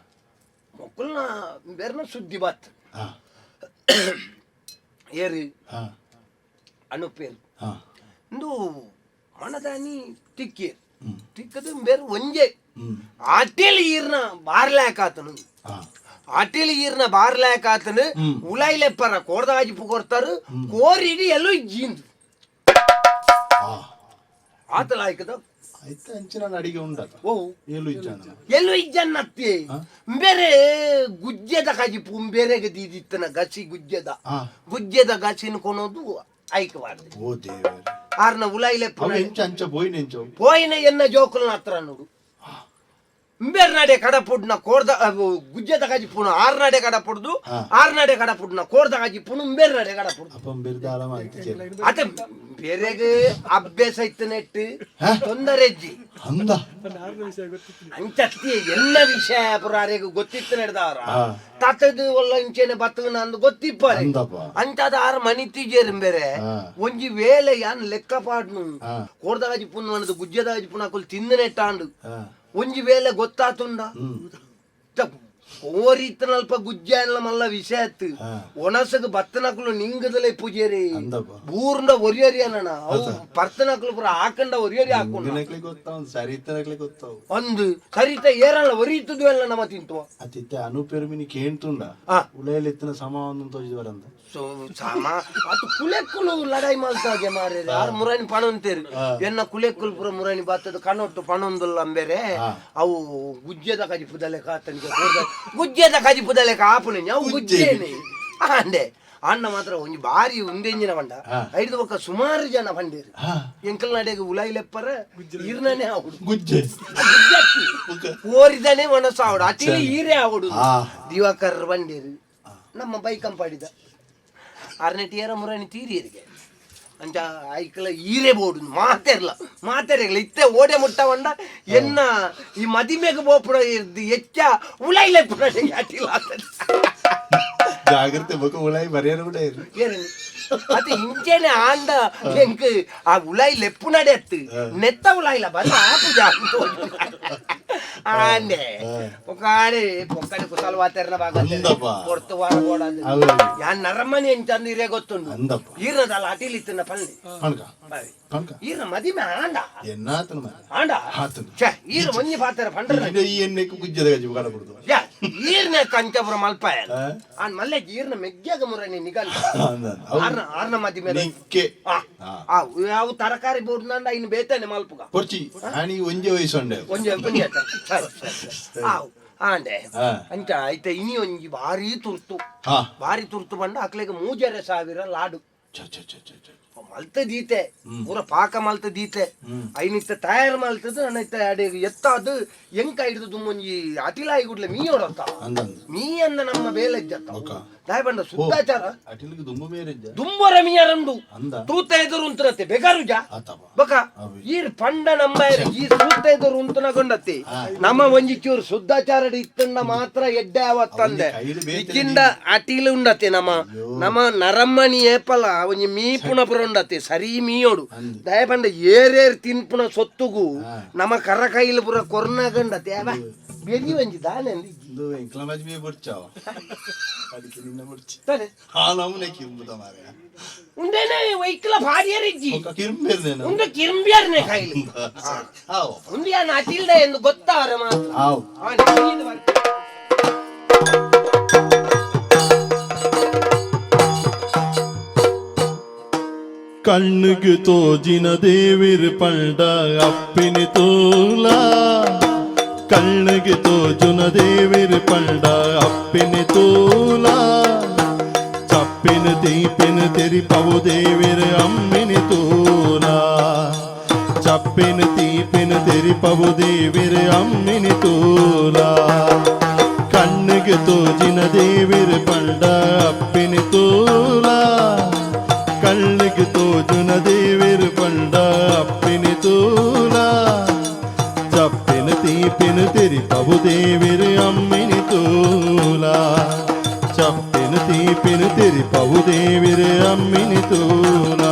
ಮೊಕ್ಕಲ್ನ ಬೇರೆನ ಸುದ್ದಿ ಬಾತ್ ಏರಿ ಅನುಪೇರು ಇಂದು ಮನದಾನಿ ತಿಕ್ಕೇರು ತಿಕ್ಕದು ಬೇರೆ ಒಂಜೆ ಆಟೇಲಿ ಈರ್ನ ಬಾರ್ಲಾಕಾತನು ಅಟಿಲ್ ಈರ್ನ ಬಾರ್ಲಾಕ ಆತನು ಉಲಾಯ್ಲೆಪ್ಪರ ಕೋರ್ದಾಜಿಪ್ಪು ಕೊಡ್ತಾರು ಕೋರಿಡಿ ಎಲ್ಲೂ ಇಜ್ಜಿಂದು ಆತಲ ಆಯ್ಕದ ಆಯ್ತು ಅಂಚಿನ ಅಡಿಗೆ ಉಂಡಾತ ಓ ಎಲ್ಲೂ ಇಜ್ಜಾನ ಎಲ್ಲೂ ಇಜ್ಜನ್ನತ್ತಿ ಬೇರೆ ಗುಜ್ಜೆದ ಕಾಜಿಪ್ಪು ಬೇರೆಗೆ ದೀದಿತ್ತನ ಗಸಿ ಗುಜ್ಜೆದ ಗಸಿನ ಕೊನೋದು ಐಕವಾರ್ದು ಓ ದೇವರೇ ಆರ್ನ ಉಲಾಯ್ಲೆಪ್ಪ ಎಂಚ ಅಂಚ ಬೋಯ್ನೆಂಚೋ పోయిన ఎన్న జోకులను అత్తరన్నుడు ఇంబెర్నాడే కడపుడిన కోర్ద గుజ్జెద కజిపును ఆర్నాడే కడపుడు ఆర్నాడే కడపుడిన కోర్ద కజిపును ఇంబెర్నాడే కడపుడు അപ്പം ബിരുദാലമായിട്ട് అతే ಬೇರೆಗೆ ಅಭ್ಯಾಸ ಇತ್ತನೆಟ್ಟು ತೊಂದರೆಜ್ಜಿ ಅಂದ ಅಂಚತ್ತಿ ಎಲ್ಲ ವಿಷಯ ಪುರಾರೆಗೆ ಗೊತ್ತಿತ್ತು ನಡೆದವ್ರ ತಾತದು ಒಲ್ಲ ಇಂಚೆನೆ ಬತ್ತನ ಅಂದು ಗೊತ್ತಿಪ್ಪಾರೆ ಅಂಚದ ಆರು ಮನಿತಿಜೇರು ಬೇರೆ ಒಂಜಿ ವೇಳೆ ಯಾನ್ ಲೆಕ್ಕಪಾಡ್ನು ಕೋರ್ದಗಾಜಿ ಪುಣ್ಣು ಅನ್ನದು ಗುಜ್ಜದಾಜಿ ಪುಣ್ಣಕುಲ್ ತಿಂದನೆಟ್ಟಾಂಡು ಒಂಜಿ ವೇಳೆ ಗೊತ್ತಾತುಂಡ ಓರಿತ್ತನಲ್ಪ ಗುಜ್ಜಾಯನ್ಲ ಮಲ್ಲ ವಿಷಯ ಅತ್ತು ಒಣಸಗ ಬತ್ತನಕುಲು ನಿಂಗದಲೆ ಪೂಜೇರಿ ಬೂರ್ಂಡ ಒರಿಯರಿ ಅಣ್ಣ ಅವು ಪರ್ತನಕುಲು ಪುರ ಹಾಕಂಡ ಒರಿಯರಿ ಹಾಕೊಂಡು ಒಂದು ಸರಿತ ಏರಲ್ಲ ಒರಿಯುತ್ತದು ಎಲ್ಲ ನಮ್ಮ ತಿಂತು ಅತಿತ್ತೆ ಅನುಪೆರುಮಿನಿ ಕೇಂತುಂಡ ಉಳೆಯಲ್ಲಿ ಎತ್ತಿನ ಸಮಾವನ್ನು ತೋಜಿದವರಂತ ಸೊ ಸಮ ಅದು ಕುಲೆಕ್ಕುಲು ಲಡಾಯಿ ಮಲ್ತಾಗೆ ಮಾರೇ ಯಾರು ಮುರಾನಿ ಪಣ ಅಂತೇರಿ ಎನ್ನ ಕುಲೆಕ್ಕುಲು ಪುರ ಮುರಾನಿ ಬಾತದ ಕಣ್ಣೊಟ್ಟು ಪಣೊಂದಲ್ಲ ಅಂಬೇರೆ ಅವು ಗುಜ್ಜೆದ ಕಜಿಪುದಲೆ ಕಾತನಿಗೆ ಗುಜ್ಜೆದ ಕಜಿಪುದಲೆ ಕಾಪುನೆ ಅವು ಗುಜ್ಜೇನೆ ಅಂಡೆ ಅಣ್ಣ ಮಾತ್ರ ಒಂಜಿ ಬಾರಿ ಉಂದೆಂಜಿನ ಬಂಡ ಐದು ಪಕ್ಕ ಸುಮಾರು ಜನ ಬಂದಿರು ಎಂಕಲ್ ನಡೆಗೆ ಉಲಾಯಿಲೆಪ್ಪರ ಈರ್ನೇ ಆವಡು ಗುಜ್ಜೆ ಓರಿದನೆ ಮನಸ್ಸು ಆವಡು ಅತಿಲಿ ಈರೇ ಆವಡು ದಿವಾಕರ್ ಬಂದಿರು ನಮ್ಮ ಬೈಕಂಪಾಡಿದ ಅರ್ನೆಟಿಯರ ಮುರಾನಿ ತೀರಿಯರಿಗೆ ಅಂಚ ಐಕಲ ಈರೇ ಬೋಡು ಮಾತೆರಗಲ ಇತ್ತೆ ಓಡೆ ಮುಟ್ಟವಂಡ ಎನ್ನ ಈ ಮದಿಮೆಗೆ ಬೋಪುಡ ಇರ್ದು ಎಚ್ಚ ಉಳೈಲೆ ಪುಡ ಅಟಿಲ್ಲ ಜಾಗ್ರತೆ ಬೊಕ ಉಳಾಯಿ ಬರೆಯರು ಕೂಡ ಇರು ಅದು ಇಂಚೆನೆ ಆಂಡ ಎಂಕ್ ಆ ಉಳಾಯಿ ಲೆಪ್ಪು ನಡೆಯತ್ತು ನೆತ್ತ ಉಳಾಯಿಲ್ಲ ಬಂದ ಆಪು ಜಾಗ್ತು ಆಂಡೆ ಪೊಕ್ಕಾಡೆ ಕುಸಲ ವಾತೆರ್ನ ಭಾಗ ಕೊರ್ತು ವಾರ ಬೋಡದು ಯಾನ್ ನರಮನಿ ಎಂಚಂದು ಇರೇ ಗೊತ್ತುಂಡು ಈರ್ನದಲ್ಲ ಅಟಿಲಿತ್ತಿನ ಪಲ್ಲಿ ಈರ್ನ ಮದಿಮೆ ಆಂಡ ಆಂಡ ಛೆ ಈರ್ ಮಂಜಿ ಪಾತೆರ ಪಂಡ್ರ ಈ ಎಣ್ಣೆಕು ಗುಜ್ಜದ ಗಜಿ ಕಾಲ ಕೊಡುದು ಈರ್ನ ಕಂಚಪುರ ಮಲ್ಪಾಯ ಆನ್ ಮಲ್ಲೆ ಈರ್ನ ಮೆಗ್ಗ್ಯಾಗ ಮುರನಿ ನಿಗಲ್ ಆರ್ನ ಮದಿಮೆ ಅವು ತರಕಾರಿ ಬೋಡ್ನಂಡ ಇನ್ನು ಬೇತಾನೆ ಮಲ್ಪುಗ ಕೊರ್ಚಿ ಆನಿ ಒಂಜೆ ವಯಸ್ಸೊಂಡೆ ಒಂಜೆ ಆಂಡೆ ಅಂಚ ಐತೆ ಇನಿ ಒಂಜಿ ಭಾರಿ ತುರ್ತು ಬಂಡ ಅಕ್ಲೆಗೆ 3000 ಲಾಡು ಮಲ್ತ ದೀತೆ ಪೂರ ಪಾಕ ಮಲ್ತ ದೀತೆ ಐನಿತ್ತ ತಯಾರು ಮಲ್ತದ ನನ್ನೈತ ಅಡೆಗೆ ಎತ್ತಾದು ಎಂಕ ಹಿಡಿದು ಒಂಜಿ ಅಟಿಲಾಯಿ ಗುಡ್ಲೆ ಮೀ ಹೊಡತ್ತ ಮೀ ಅಂದ ನಮ್ಮ ಬೇಲೆ ದಾಯ ಬಂಡ ಸುತ್ತಾಚಾರ ದುಂಬರ ಮೀಯರಂಡು ತೂತ ಎದುರು ಉಂತರತ್ತೆ ಬೆಗಾರುಜ ಬಕ ಈರ್ ಪಂಡ ನಮ್ಮ ಈ ತೂತ ಎದುರು ಉಂತನಗೊಂಡತ್ತೆ ನಮ್ಮ ಒಂಜಿ ಚೂರು ಶುದ್ಧಾಚಾರ ಇತ್ತಂಡ ಮಾತ್ರ ಎಡ್ಡೆ ಅವತ್ತಂದೆ ಇಕ್ಕಿಂದ ಅಟಿಲು ಉಂಡತ್ತೆ ನಮ್ಮ ನರಮ್ಮನಿ ಏಪಲ ಒಂಜಿ ಮೀ ಪುನಪುರ ಉಂಡತ್ತೆ ಸರಿ ಮೀಯೋಡು ದಯ ಬಂಡ ಏರೇರ್ ತಿನ್ಪುನ ಸೊತ್ತುಗು ನಮ್ಮ ಕರ ಕೈಲು ಪುರ ಕೊರ್ನಗಂಡತ್ತೆ ಬೆದಿ ಒಂಜಿ ದಾನೆ ಉಂದೇನೆ ವೈಕ್ಲ ಭಾರಿಯರಿಜ್ಜಿ ಉಂದು ಕಿರ್ಂಬಿಯರ್ನೆ ಕೈಲಿ ಉಂದು ಯಾನ್ ಅಟಿಲ್ದೆ ಎಂದು ಗೊತ್ತಾರ ಮಾತ್ರ കണ്ണുക്ക് തോജിന ദേവിർ പണ്ട അപ്പിന് തോല കണ്ണുക്ക് തോജുന ദേവിർ പണ്ട അപ്പിന് തോല ചപ്പിന് തീപ്പിന് തെരി പവു ദേവിർ അമ്മിന് തോല ചപ്പിന് തീപ്പിന് തെരി പവു ദേവിർ അമ്മിന് തോല കണ്ണുക്ക് തോജിന ദേവിർ പണ്ട അപ്പിന് തോല ಕಣ್ಣಿಗೆ ತೋಜುನ ದೇವಿರ ಪಂಡ ಅಪ್ಪಿನ ತೋಲ ಚಪ್ಪಿನ ತೀಪಿನ ತೆರಿ ಪವು ದೇವಿರ ಅಮ್ಮಿನ ತೋಲ ಚಪ್ಪಿನ ತೀಪಿನ ತೆರಿ ಪವು ದೇವಿರ ಅಮ್ಮಿನ ತೋಲ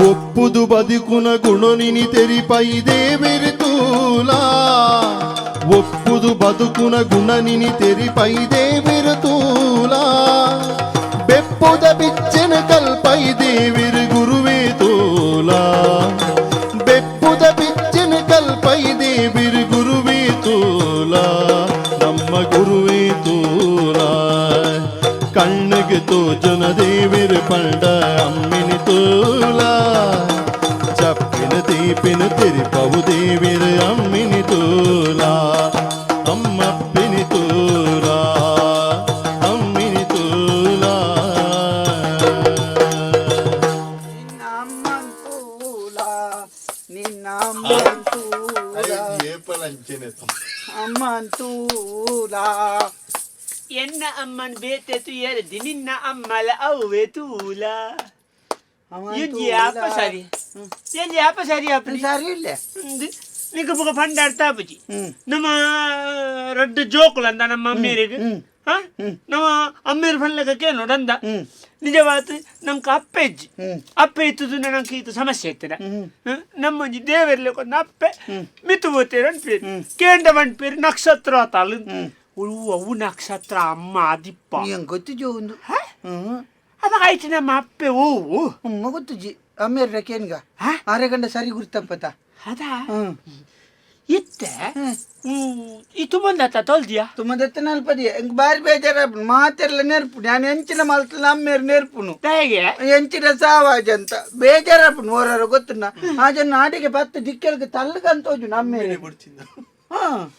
ಒಪ್ಪುದು ಬದುಕುನ ಗುಣನಿನಿ ತೆರಿ ಪೈ ದೇವಿರ ತೋಲ ಒಪ್ಪುದು ಬದುಕುನ ಗುಣನಿನಿ ತೆರಿ ಪೈ ದೇವಿರ ತೂಲ ಬೆಪ್ಪುದ ಬಿಚ್ಚನ ಕಲ್ಪೈ ದೇವಿರ ಗುರುವೇ ತೋಲ ಬೆಪ್ಪುದ ಬಿಚ್ಚನ ಕಲ್ಪೈ ದೇವಿರ ಗುರುವೇ ತೂಲ ನಮ್ಮ ಗುರುವೇ ತೂಲ ಕಣ್ಣಿಗೆ ತೋಜನ ದೇವಿರು ಪಂಡ ಅಮ್ಮಿನಿ ತೂಲ ಚಪ್ಪಿನ ದೀಪಿನ ತಿರುಪವು ದೇವಿರು ಅಮ್ಮಿನಿ ತೂಲ ಅಮ್ಮಪ್ಪಿನಿ ತೂಲ ಅಮ್ಮಿನಿ ತೂಲ ನಿನ್ನ ಅಮ್ಮಂತೂಲ ಅಮ್ಮಂತೂಲ ಎನ್ನ ಅಮ್ಮನ್ ಬೇತೆತು ಎರದಿ ನಿನ್ನ ಅಮ್ಮಲ ಅವ್ವೆ ತೂಲ ಎಲ್ಲಿ ಆಪ ಸರಿ ಎಲ್ಲಿ ಆಪ ಸರಿ ಆಪ ಸರಿ ಇಲ್ಲ ನಿಗ ಬುಗ ಪಂಡಾಡ್ತ ಆಪಜಿ ನಮ್ಮ ರಡ್ಡು ಜೋಕುಲು ಅಂದ ನಮ್ಮ ಅಮ್ಮೇರಿಗೆ ನಮ್ಮ ಅಮ್ಮೇರು ಪಲ್ಲಕ್ಕೆ ನೋಡಂದ ನಿಜವಾದ ನಮ್ಗೆ ಅಪ್ಪೆ ಇಜ್ಜಿ ಅಪ್ಪೆ ಇತ್ತದು ನನಗೆ ಇದು ಸಮಸ್ಯೆ ಇರ್ತದೆ ನಮ್ಮ ದೇವರಲ್ಲಿ ಒಂದು ಅಪ್ಪೆ ಮಿತ್ತು ಹೋಗ್ತೇವೆ ಅನ್ಪೇರು ಕೇಂದ್ರ ಬಂಡ್ಪೇರು ನಕ್ಷತ್ರ ಆತಲ್ಲ ಅವು ನಕ್ಷತ್ರ ಅಮ್ಮ ದಿಪ್ಪ ಹೆಂಗ್ ಗೊತ್ತಿಜ್ಜಿ ಒಂದು ಅವಾಗ ಆಯ್ತು ನಮ್ಮ ಅಪ್ಪೆ ಓವು ಗೊತ್ತಿಜ್ಜಿ ಅಮ್ಮೇರ ಕೇನ್ಗ 6 ಗಂಟೆ ಸರಿ ಗುರ್ತಪ್ಪತ್ತ ಅದಾ ಇತ್ತೆ ಇದು ಬಂದತ್ತ ತೊಲ್ದಿಯಾ ತುಮ್ಮದತ್ತ ನಲ್ಪದಿ ಹೆಂಗ್ ಬಾರಿ ಬೇಜಾರ ಮಾತೆಲ್ಲ ನೆರ್ಪು ನಾನು ಎಂಚಿನ ಮಲ್ತಲ್ಲ ಅಮ್ಮೇರು ನೆರ್ಪುನು ಹೇಗೆ ಎಂಚಿನ ಸಾವಾಜ ಅಂತ ಬೇಜಾರಪ್ಪು ನೋರಾರ ಗೊತ್ತುನ ಆ ಜನ ನಾಡಿಗೆ ಬತ್ತ ದಿಕ್ಕೆಲ್ಗೆ ತಲ್ಲಗಂತೋಜು ನಮ್ಮೇಲೆ ಹಾ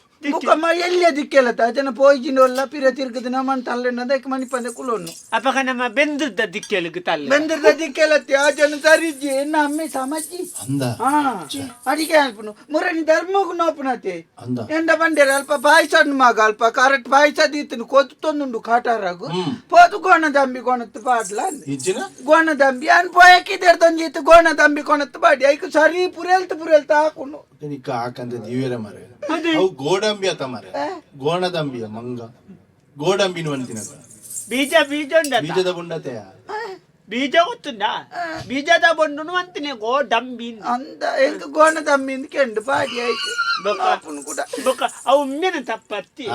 ಎಲ್ಲಿ ದಿಕ್ಕೆಲ್ಲತ್ತ ಆ ಜನ ಪೋಯ್ಜಿನೊಲ್ಲ ಪಿರ ತಿರ್ಗದ ನಮ್ಮನ್ ತಲ್ಲೆನ ಅದಕ್ಕೆ ಮನಿ ಪಂದೆ ಕುಲೋನು ಅಪಕ ನಮ್ಮ ಬೆಂದಿರ್ದ ದಿಕ್ಕೆಲ್ಗೆ ತಲ್ಲ ಬೆಂದಿರ್ದ ದಿಕ್ಕೆಲ್ಲತ್ತಿ ಆ ಜನ ಸರಿಜ್ಜಿ ಎನ್ನ ಅಮ್ಮೆ ಸಮಜ್ಜಿ ಹಾ ಅಡಿಗೆ ಅಲ್ಪನು ಮುರನಿ ಧರ್ಮಗು ನೋಪುನತೆ ಎಂಡ ಬಂಡೇರ ಅಲ್ಪ ಪಾಯ್ಸಣ್ಣ ಮಗ ಅಲ್ಪ ಕರೆಕ್ಟ್ ಪಾಯ್ಸ ದೀತನು ಕೊತ್ತೊಂದುಂಡು ಕಾಟಾರಾಗು ಪೋತು ಗೋಣ ದಂಬಿ ಕೊಣತ್ತು ಪಾಡ್ಲ ಗೋಣ ದಂಬಿ ಅನ್ ಪೋಯಕಿದ್ದೇರ್ ತಂಜಿತ್ತು ಗೋಣ ದಂಬಿ ಕೊಣತ್ತು ಪಾಡಿ ಐಕು ಸರಿ ಪುರೆಲ್ತ ಹಾಕೊಂಡು ಹಾಕಂತ ದಿವ್ಯರ ಮರ ಅವು ಗೋಡಂಬಿ ಆತ ಮರ ಗೋಣದಂಬಿಯ ಮಂಗ ಗೋಡಂಬಿನ ಅಂತಿನ ಬೀಜ ಬೀಜ ಬೀಜದ ಬುಂಡತೆಯ ಬೀಜ ಗೊತ್ತುಂಡ ಬೀಜದ ಬಂಡು ಅಂತೀನಿ ಗೋಡಂಬಿ ಅಂತ ಎಂಕ ಗೋಣ ದಂಬಿ ಅಂತ ಕೆಂಡು ಪಾಡಿ ಆಯ್ತು ಕೂಡ ಅವು ಉಮ್ಮೆನ ತಪ್ಪತ್ತಿ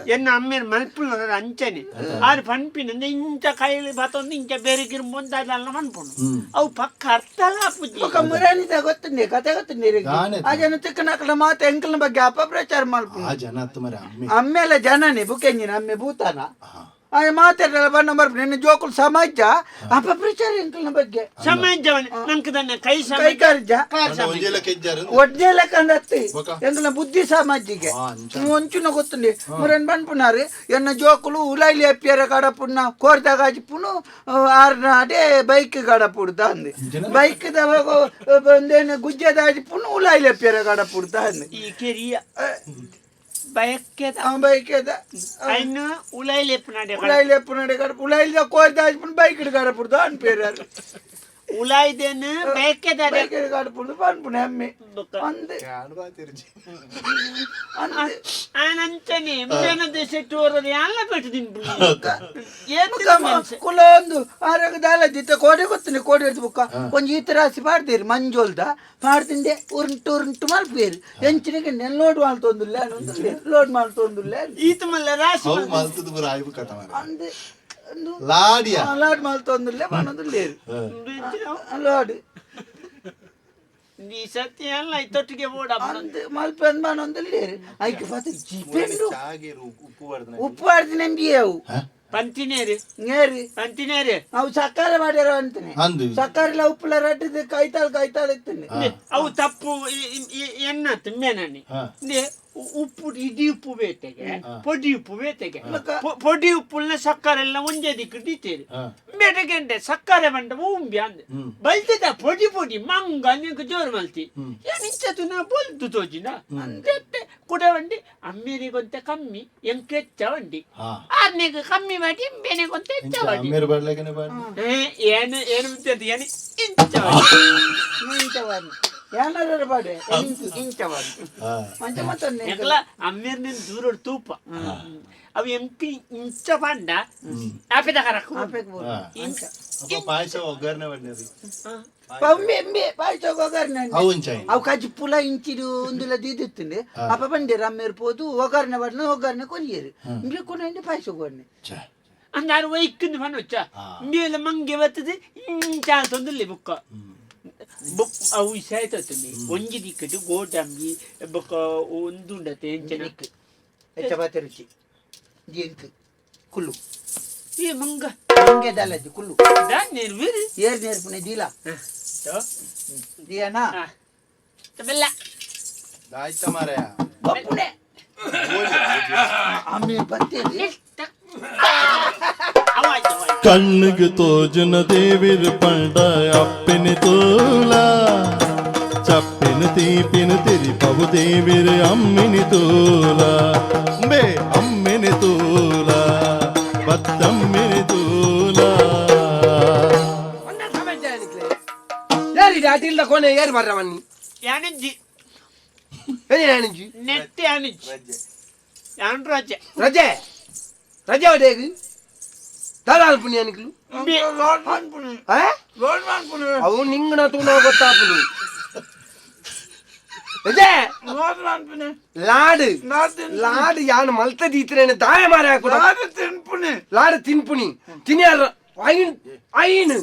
ಎನ್ನ ಅಮ್ಮೆನ ಮಲ್ಪುನ ಅಂಚನೆ ಆರು ಪಂಪಿನ ಇಂಚ ಕೈಲಿ ಬತ್ತೊಂದು ಇಂಚ ಬೇರೆಗಿರ್ ಮುಂದಲ್ಲ ಮನ್ಪುಣು ಅವು ಪಕ್ಕ ಅರ್ಥ ಅಪ್ಪುಜಿ ಮುರಾಣಿದ ಗೊತ್ತುಂಡೆ ಕತೆ ಗೊತ್ತುಂಡೆ ಆ ಜನ ತಿಕ್ಕನಕಲ ಮಾತು ಎಂಕಲ್ನ ಬಗ್ಗೆ ಅಪಪ್ರಚಾರ ಮಾಡ್ಕೊಂಡು ಆ ಜನ ಮರ ಅಮ್ಮೆಲ್ಲ ಜನನೇ ಬುಕೆಂಜಿನ ಅಮ್ಮೆ ಭೂತಾನ ಆ ಮಾತಾಡಲ್ಲ ಬಣ್ಣ ಬರ್ಬ ನಿನ್ನ ಜೋಕುಲು ಸಮಾಜ ಅಪಪ್ರಚಾರ ಎಂಕಲ್ನ ಬಗ್ಗೆ ಸಮಾಜ ನಮ್ಗೆ ಕೈ ಕೈ ಕಾರ್ಜ ಒಡ್ಜೆಲ್ಲ ಕಂಡತ್ತಿ ಎಂಕಲ್ನ ಬುದ್ಧಿ ಸಮಾಜಿಗೆ ಒಂಚುನ ಗೊತ್ತುಂಡೆ ಮುರನ್ ಬಂಡ್ಪುನಾರು ಎನ್ನ ಜೋಕುಲು ಉಲಾಯ್ಲಿ ಅಪ್ಪಿಯರ ಕಡಪುಣ್ಣ ಕೋರ್ದಾಗಾಜಿ ಪುನು ಆರ್ನ ಅದೇ ಬೈಕ್ ಕಡಪುಡ್ದ ಅಂದೆ ಬೈಕ್ ಬಂದೇನು ಗುಜ್ಜದಾಜಿ ಪುನು ಉಲಾಯ್ಲಿ ಅಪ್ಪಿಯರ ಕಡಪುಡ್ದ ಅಂದೆ ಈ ಕೆರಿಯ ಬಯಕೆದ ಬೈಕೆದ ಅಯ್ನ ಉಲಾಯ್ಲೆಪ್ಪನಾಡೆ ಉಲಾಯ್ಲೆಪ್ಪನಾಡೆ ಕಡಪು ಉಲಾಯ್ಲ ಕೋರ್ದಾಜಿ ಪುನು ಬೈಕ್ ಕಡಪುಡ್ದ ಅನ್ಪೇರಾರು ಉಲಾಯ್ದೇನು ಬೇಕೆದ ಬೈಕ್ ಕಡಪುಡ್ದು ಬಂಡ್ಪುನೆ ಅಮ್ಮೆ ಅಂದೆ ಅನಂತನೆ ಮೇನ ದೇಶ ಟೋರದೆ ಎಲ್ಲ ಬಿಟ್ಟು ತಿನ್ಬಿಡಿ ಕುಲ ಒಂದು ಆರೋಗ್ಯದ ಜಿತ್ತ ಕೋಡೆ ಗೊತ್ತನೆ ಕೋಡೆ ಎದ್ದು ಬುಕ್ಕ ಒಂಜಿ ಈತ ರಾಶಿ ಪಾಡ್ದೇರಿ ಮಂಜೋಲ್ದ ಪಾಡ್ದಿಂದೆ ಉರುಂಟು ಮಲ್ಪೇರು ಎಂಚಿನಿಗೆ ಲೋಡ್ ಮಾಡ್ತೊಂದಿಲ್ಲ ಲೋಡ್ ಮಾಡ್ತೊಂದಿಲ್ಲ ಈತ ಮಲ್ಲ ರಾಶಿ ಅಂದೆ ಲಾಡಿಯ ಲಾಡ್ ಮಾಡ್ತೊಂದಿಲ್ಲ ಮಾಡೋದಿಲ್ಲೇರು ಲೋಡ್ ಈ ಸತಿ ಎಲ್ಲ ತೊಟ್ಟಿಗೆ ಓಡ ಅಂದೆ ಮಲ್ಪೆಂದ್ ಮಾಡೋದಿಲ್ಲೇರು ಐಕೆ ಪಾತ್ರ ಜಿಪೆಂಡು ಉಪ್ಪು ಆಡ್ತೀನಿ ಎಂಬಿಯವು ಪಂತಿನೇರಿ ನೇರಿ ಪಂತಿನೇರಿ ಅವು ಸಕ್ಕರೆ ಮಾಡ್ಯಾರ ಅಂತಾನೆ ಸಕ್ಕರೆಲ್ಲ ಉಪ್ಪುಲ ರಟ್ಟಿದ್ದು ಕೈತಾಳ ಇತ್ತೇನೆ ಅವು ತಪ್ಪು ಎನ್ನತ್ತು ಮೇನನಿ ಉಪ್ಪು ಇಡೀ ಉಪ್ಪು ಬೇತೆಗೆ ಪೊಡಿ ಉಪ್ಪು ಬೇತೆಗೆ ಪೊಡಿ ಉಪ್ಪುಲ್ನ ಸಕ್ಕರೆಲ್ಲ ಒಂದೇ ದಿಕ್ಕು ಇಟ್ಟೇರಿ ಬೇಟೆಗೆಂಡೆ ಸಕ್ಕರೆ ಬಂಡ ಉಂಬಿ ಅಂದೆ ಬಲ್ತಿದ ಪೊಡಿ ಪೊಡಿ ಮಂಗ ನಿಂಗೆ ಜೋರು ಮಲ್ತಿ ಏನಿಂಚತು ನಾ ಬೋಲ್ತು ತೋಜಿನ ಅಂದೆ ಕೂಡ ಬಂಡಿ ಅಮ್ಮೇರಿಗೊಂತೆ ಕಮ್ಮಿ ಎಂಕೆಚ್ಚ ಬಂಡಿ ಆರ್ನೆಗೆ ಕಮ್ಮಿ ಮಾಡಿ ಬೇನೆಗೊಂತೆ ಹೆಚ್ಚ ಬಂಡಿ ಏನು ಏನು ಮುಚ್ಚದು ಏನು ಇಂಚವಾಡಿ ಏನಾರ ಬಾಡೆ ಇಂಚವಾಡಿ ಮಂಚ ಮತ್ತೊಂದು ಅಮ್ಮೇರ್ ನಿನ್ ದೂರ ತೂಪ ಅವು ಎಂಕಿ ಇಂಚ ಬಂಡ ಆಪೆ ತಗರಕು ಪಾಯಸ ಒಗ್ಗರಣೆ ಬಂದಿರಿ ಪಾಯ್ಸ ಒಗ್ಗರಣೆ ಅವು ಕಜ್ಜಿ ಪುಲ ಇಂಚಿಡು ಒಂದುಲ ದಿದ್ದಿತ್ತಂಡೆ ಅಪ್ಪ ಬಂದಿರ ಅಮ್ಮೇರ್ ಪೋದು ಒಗ್ಗರಣೆ ಕೊರಿಯರು ಇಂಗ್ಲಿ ಕೊನೆ ಪಾಯ್ಸ ಒಗ್ಗರಣೆ ಅಂದಾರು ವೈಕ್ಕಿಂದು ಮನೋಚ್ಚ ಮೇಲೆ ಮಂಗೆ ಬರ್ತದೆ ಇಂಚ ಅಂತೊಂದಿಲ್ಲ ಬುಕ್ಕ ಅವು ಇಸ ಆಯ್ತಲ್ಲಿ ಒಂಜಿ ದಿಕ್ಕಟ್ಟು ಗೋಡಂಬಿ ಬೊಕ್ಕ ಒಂದುಂಡತೆ ಎಂಚನಿಕ್ ಚಪಾತಿ ರುಚಿ ಜೀಂಕ್ ಕುಲ್ಲು ಏ ಮಂಗ ಹಂಗೆ ದಲ್ಲಜ್ಜಿ ಕುಲ್ಲು ನೀರು ಬೀರಿ ಏರ್ ನೇರ್ಪುನೆ ದೀಲ ದಿಯಾನಾ ಬೆಲ್ಲ ಆಯ್ತಾ ಮಾರಾಯ ಬಪ್ಪುನೆ ಅಮ್ಮೆ ಬರ್ತೇನೆ ಕಣ್ಣಿಗೆ ತೋಜನ ದೇವಿರ ಪಂಡ ಅಪ್ಪಿನ ತೋಲ ಚಪ್ಪಿನ ತೀಪಿನ ತಿರಿಪವು ದೇವಿರ ಅಮ್ಮಿನ ತೋಲ ಬೇ ಅಮ್ಮಿನ ತೋಲ ಬತ್ತಮ್ಮಿನ ತೋಲ ಯಾರಿ ಅಟಿಲ್ದ ಕೊನೆ ಏರ್ ಬರ್ರವನ್ನಿ ಯಾನಜ್ಜಿ ಏನೇನಂಜಿ ನೆಟ್ಟಿ ಯಾನಜ್ಜಿ ಯಾನ್ ರಾಜ ರಜೆ ರಜೆ ಒಡೆಗೆ ದಾದಾಲ್ ಪುಣ್ಯಾನಿಕ್ಲು ಅವು ನಿಂಗನ ತೂನ ಗೊತ್ತಾಪುನು ರಜೆ ಲಾಡು ಯಾನು ಮಲ್ತ ದೀತ್ರೇನೆ ದಾಯ ಮಾರ ಹಾಕುದ ಲಾಡು ತಿನ್ಪುನಿ ತಿನ್ಯಾರ ಐನು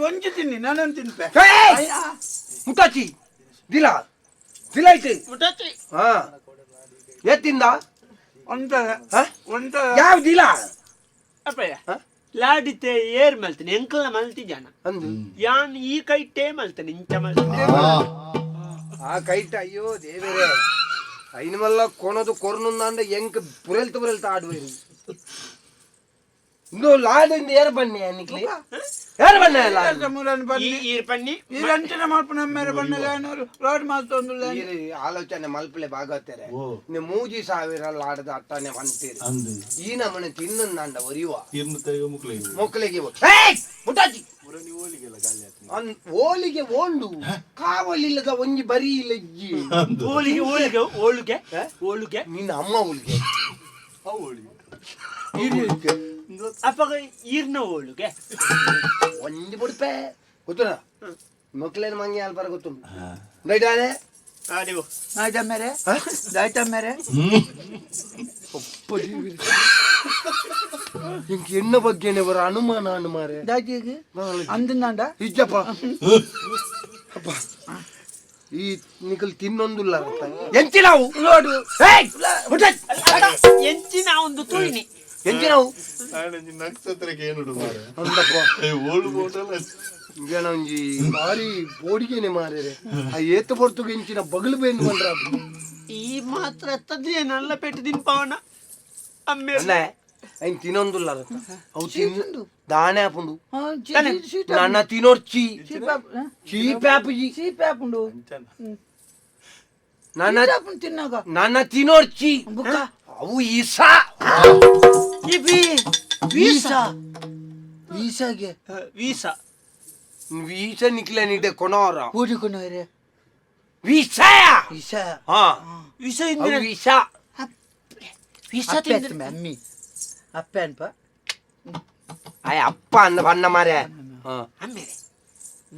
ಒಂಜಿ ತಿನ್ನಿ ನಾನೊಂದು ತಿನ್ಪೆ ಮುಟ್ಟಾಚಿ ದಿಲ ದಿಲ ಐತೆ ಹಾ ಎತ್ತಿಂದ ಯಾವ ದಿಲ ಅಪ್ಪಯ್ಯ ಲಾಡಿತೆ ಏರ್ ಮಲ್ತಾನೆ ಎಂಕಲ್ನ ಮಲ್ತಿದ್ದಾನ ಅಂದು ಯಾನ್ ಈ ಕೈಟೇ ಮಲ್ತಾನೆ ಇಂಚ ಮಲ್ತಾನೆ ಆ ಕೈಟ ಅಯ್ಯೋ ದೇವರೇ ಐನು ಮಲ್ಲ ಕೊನದು ಕೊರ್ನುಂದ ಎಂಕ್ ಪುರೆಲ್ತ ಆಡುವೇರು ಇಂದು ಲಾಡಿಂದ ಏರ್ ಬನ್ನಿ ಅನ್ನಿಕ್ಲಿ ಏರ್ ಬನ್ನಿ ಈರ್ ಪನ್ನಿ ಇರಂಚನೆ ಮಾಡ್ಪುನ ಮೇರೆ ಬಣ್ಣಗಾನರು ರೋಡ್ ಮಾಲ್ತೊಂದು ಆಲೋಚನೆ ಮಲ್ಪಲೆ ಭಾಗವತಾರೆ ನೀವು 3000 ಲಾಡದ ಅಟ್ಟನೆ ಬಂತೀರಿ ಅಂದು ಈ ನಮ್ಮನೆ ತಿನ್ನಂದ ಒರಿಯುವ ಇರ್ನ ತೆಗೆ ಮುಕ್ಲೆ ಮೊಕ್ಕಲಿಗೆ ಮುಟ್ಟಾಜಿ ಓಲಿಗೆ ಓಂಡು ಕಾವಲಿಲ್ಲದ ಒಂಜಿ ಬರಿ ಇಲ್ಲ ಇಜ್ಜಿ ಓಳಿಗೆ ಓಳಿಗೆ ಓಳುಗೆ ಓಳುಗೆ ನಿನ್ನ ಅಮ್ಮ ಓಲಿಗೆ ಅಪ್ಪಗ ಈರ್ನ ಓಳುಗೆ ಒಂಜಿ ಬುಡ್ಪೆ ಗೊತ್ತುನ ಮೊಕ್ಕಲೇನ ಮಂಗಿ ಅಲ್ಪರ ಗೊತ್ತುಂಟು ನೈಡಾನೆ ಆಡಿವು ಆಯ್ತಾ ಮೇರೆ ಆಯ್ತಾ ಮೇರೆ ಇಂಕ ಎಣ್ಣ ಬಗ್ಗೆನೆ ಬರ ಅನುಮಾನ ಅನುಮಾರೆ ದಾಜಿಗೆ ಅಂದಂಡ ಇಜ್ಜಪ್ಪ ಅಪ್ಪ ಈ ನಿಕಲ್ ತಿನ್ನೊಂದುಲ್ಲ ಎಂಚಿ ನಾವು ನೋಡು ಎಂಚಿನ ಒಂದು ತುಳಿನಿ ಎಂಚಿ ನಾವು ನಕ್ಷತ್ರಕ್ಕೆ ಏನು ಮಾರ ಅಂದಪ್ಪ ಓಳು ಬೋಟಲ್ಲ ಇಂಜನ ಒಂಜಿ ಬಾರಿ ಬೋಡಿಗೆನೆ ಮಾರೇರೆ ಆ ಏತು ಬರ್ತುಗೆ ಇಂಚಿನ ಬಗಲು ಬೇನ್ ಬಂದ್ರ ಈ ಮಾತ್ರ ತದ್ದೇ ನಲ್ಲ ಪೆಟ್ಟು ದಿನ ಪವನ ಅಮ್ಮೆ ಅಲ್ಲ ಐನ್ ತಿನ್ನೊಂದುಲ್ಲ ಅವು ತಿನ್ನು ದಾಣೆ ಹಾಪುಂಡು ನನ್ನ ತಿನ್ನೋರ್ಚಿ ಚೀಪ್ಯಾಪುಜಿ ಸೀಪ್ಯಾಪುಂಡು ನನ್ನ ತಿನ್ನಾಗ ನನ್ನ ತಿನ್ನೋರ್ಚಿ ಅವು ಈಸಾ ವೀಸಾ ವೀಸಾಗೆ ವೀಸಾ ವೀಸ ನಿಕ್ಲೆ ನಿಡೆ ಕೊನೋರ ಕೂಡಿಕೊಂಡವ್ರೆ ವೀಸಾಯ ವೀಸಾ ಹಾ ವೀಸಾ ಅವು ಇಂದಿನ ವೀಸಾ ವೀಸಾ ಅಪ್ಪೆ ತಿಂದ್ರೆ ಅಮ್ಮಿ ಅಪ್ಪೆ ಅನ್ಪ ಆಯ್ ಅಪ್ಪ ಅಂದ ಬಣ್ಣ ಮಾರೆ ಅಮ್ಮೇರೆ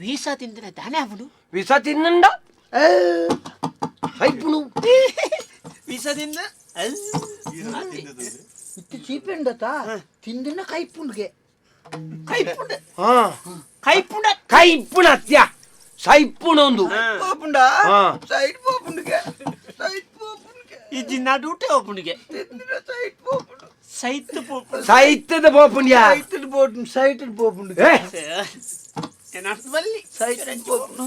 ವೀಸಾ ತಿಂದ್ರೆ ದಾನೆ ಆಗ್ಬಿಡು ವೀಸ ತಿನ್ನಂಡ ಹೈಪುನು ವೀಸಾ ತಿಂದ ಇತ್ತು ಚೀಪೆಂಡತ ತಿಂದಿನ ಕೈಪುಂಡ್ಗೆ ಕೈಪುಂಡ ಹಾ ಕೈಪುಂಡ ಕೈಪುಣ ಅತ್ಯ ಸೈಪುಣೊಂದು ಪೋಪುಂಡ ಸೈಡ್ ಪೋಪುಂಡ್ಗೆ ಸೈಡ್ ಪೋಪುಂಡ್ಗೆ ಇಜ್ಜಿ ನಡುಟೆ ಒಬ್ಬನಿಗೆ ತಿಂದಿನ ಸೈಡ್ ಪೋಪುಂಡು ಸೈತ್ ಪೋಪುಂಡ ಸೈತದ ಬೋಪುಣ್ಯ ಸೈಟಡ್ ಬೋಪುಂಡು ಸೈಟಡ್ ಪೋಪುಂಡ್ಗೆ ಏನರ್ಥ ಬಲ್ಲಿ ಸೈಟಡ್ ಪೋಪುಂಡು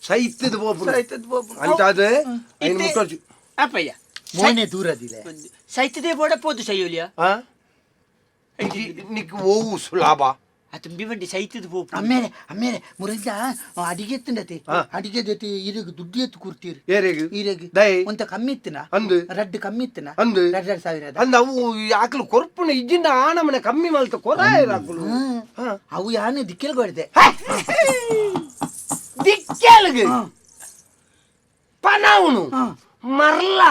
ಸೈತದ ಬೋಪುಣ ಸೈಟದ್ ಪೋಪುಂಡು ಅಂತ ಅದು ಐನು ಮುಟ್ಟೋಚು ಅಪ್ಪಯ್ಯ ಮೋನೆ ದೂರದಿಲ್ಲ ಸೈತದೇ ಬೋಡ ಪೋದು ಸೈಯೋಲಿಯ ಹಾ ನಿಕ್ ಓವು ಸುಲಾಭ ಅತಂಬಿ ಬಂಡಿ ಸೈತದ ಪೋಪು ಅಮ್ಮೇಲೆ ಅಮ್ಮೇಲೆ ಮುರಂಜ ಅಡಿಗೆ ಎತ್ತಂಡತಿ ಅಡಿಗೆ ಜೊತೆ ಈರೆಗ್ ದುಡ್ಡು ಎತ್ತು ಕೂರ್ತೀರಿ ಏರೆಗ್ ಈರೆಗ್ ದೈ ಒಂತ ಕಮ್ಮಿ ಇತ್ತನ ಅಂದು ರಡ್ಡು ಕಮ್ಮಿ ಇತ್ತನ ಅಂದು 2,000 ಅಂದ ಅವು ಆಕಲು ಕೊರ್ಪುನ ಇಜ್ಜಿಂದ ಆನಮನೆ ಕಮ್ಮಿ ಮಲ್ತ ಕೊರ ಆಕಲು ಅವು ಯಾನು ದಿಕ್ಕೆಲ್ಗೆ ಹೊಡೆದೆ ದಿಕ್ಕೆಲ್ಗೆ ಪನಾವನು ಮರ್ಲ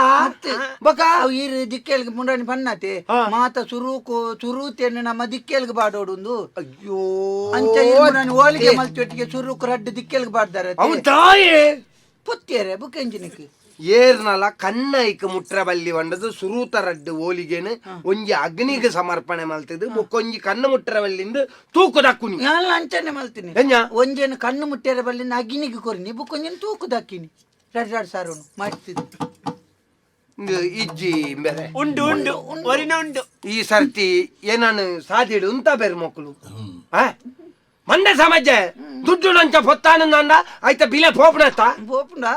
ಬಕ ಅವು ಈರು ದಿಕ್ಕೆಲ್ಗೆ ಮುಂಡಾಣಿ ಬನ್ನತೆ ಮಾತ ಸುರೂತೇನು ನಮ್ಮ ದಿಕ್ಕೆಲ್ಗೆ ಬಾಡೋಡು ಅಯ್ಯೋ ಅಂಚ ನಾನು ಹೋಲಿಗೆ ಮಲ್ತೊಟ್ಟಿಗೆ ಸುರುಕು ರಡ್ಡು ದಿಕ್ಕೆಲ್ಗೆ ಬಾಡ್ದಾರ ಅವು ತಾಯಿ ಪುತ್ತೇರೆ ಬುಕ್ ಎಂಜಿನಕ್ಕೆ ಏರ್ನಲ ಕನ್ನೈಕ್ ಮುಟ್ರ ಬಲ್ಲಿ ಬಂಡದು ಸುರೂತ ರಡ್ಡು ಓಲಿಗೆನು ಒಂಜಿ ಅಗ್ನಿಗೆ ಸಮರ್ಪಣೆ ಮಲ್ತದು ಬೊಕ್ಕೊಂಜಿ ಕಣ್ಣು ಮುಟ್ರ ಬಲ್ಲಿಂದ ತೂಕು ದಕ್ಕುನಿ ನಾನು ಅಂಚನೆ ಮಲ್ತೀನಿ ಎಂಜ ಒಂಜೇನು ಕಣ್ಣು ಮುಟ್ಟಿರ ಬಲ್ಲಿಂದ ಅಗ್ನಿಗೆ ಕೊರಿನಿ ಬುಕ್ಕೊಂಜೇನು ತೂಕು ದಕ್ಕಿನಿ 2 ಸಾರೋನು ಮಾಡ್ತಿದ್ದು ಇಜ್ಜಿ ಬೇರೆ ಉಂಡು ಉಂಡು ಒರಿನ ಉಂಡು ಈ ಸರ್ತಿ ಏನಾನು ಸಾದಿಡು ಅಂತ ಬೇರೆ ಮಕ್ಕಳು ಮಂಡೆ ಸಮಾಜ ದುಡ್ಡು ನಂಚ ಪೊತ್ತಾನಂದ ಆಯ್ತ ಬಿಲೆ ಪೋಪಣತ್ತ போப்புண்டா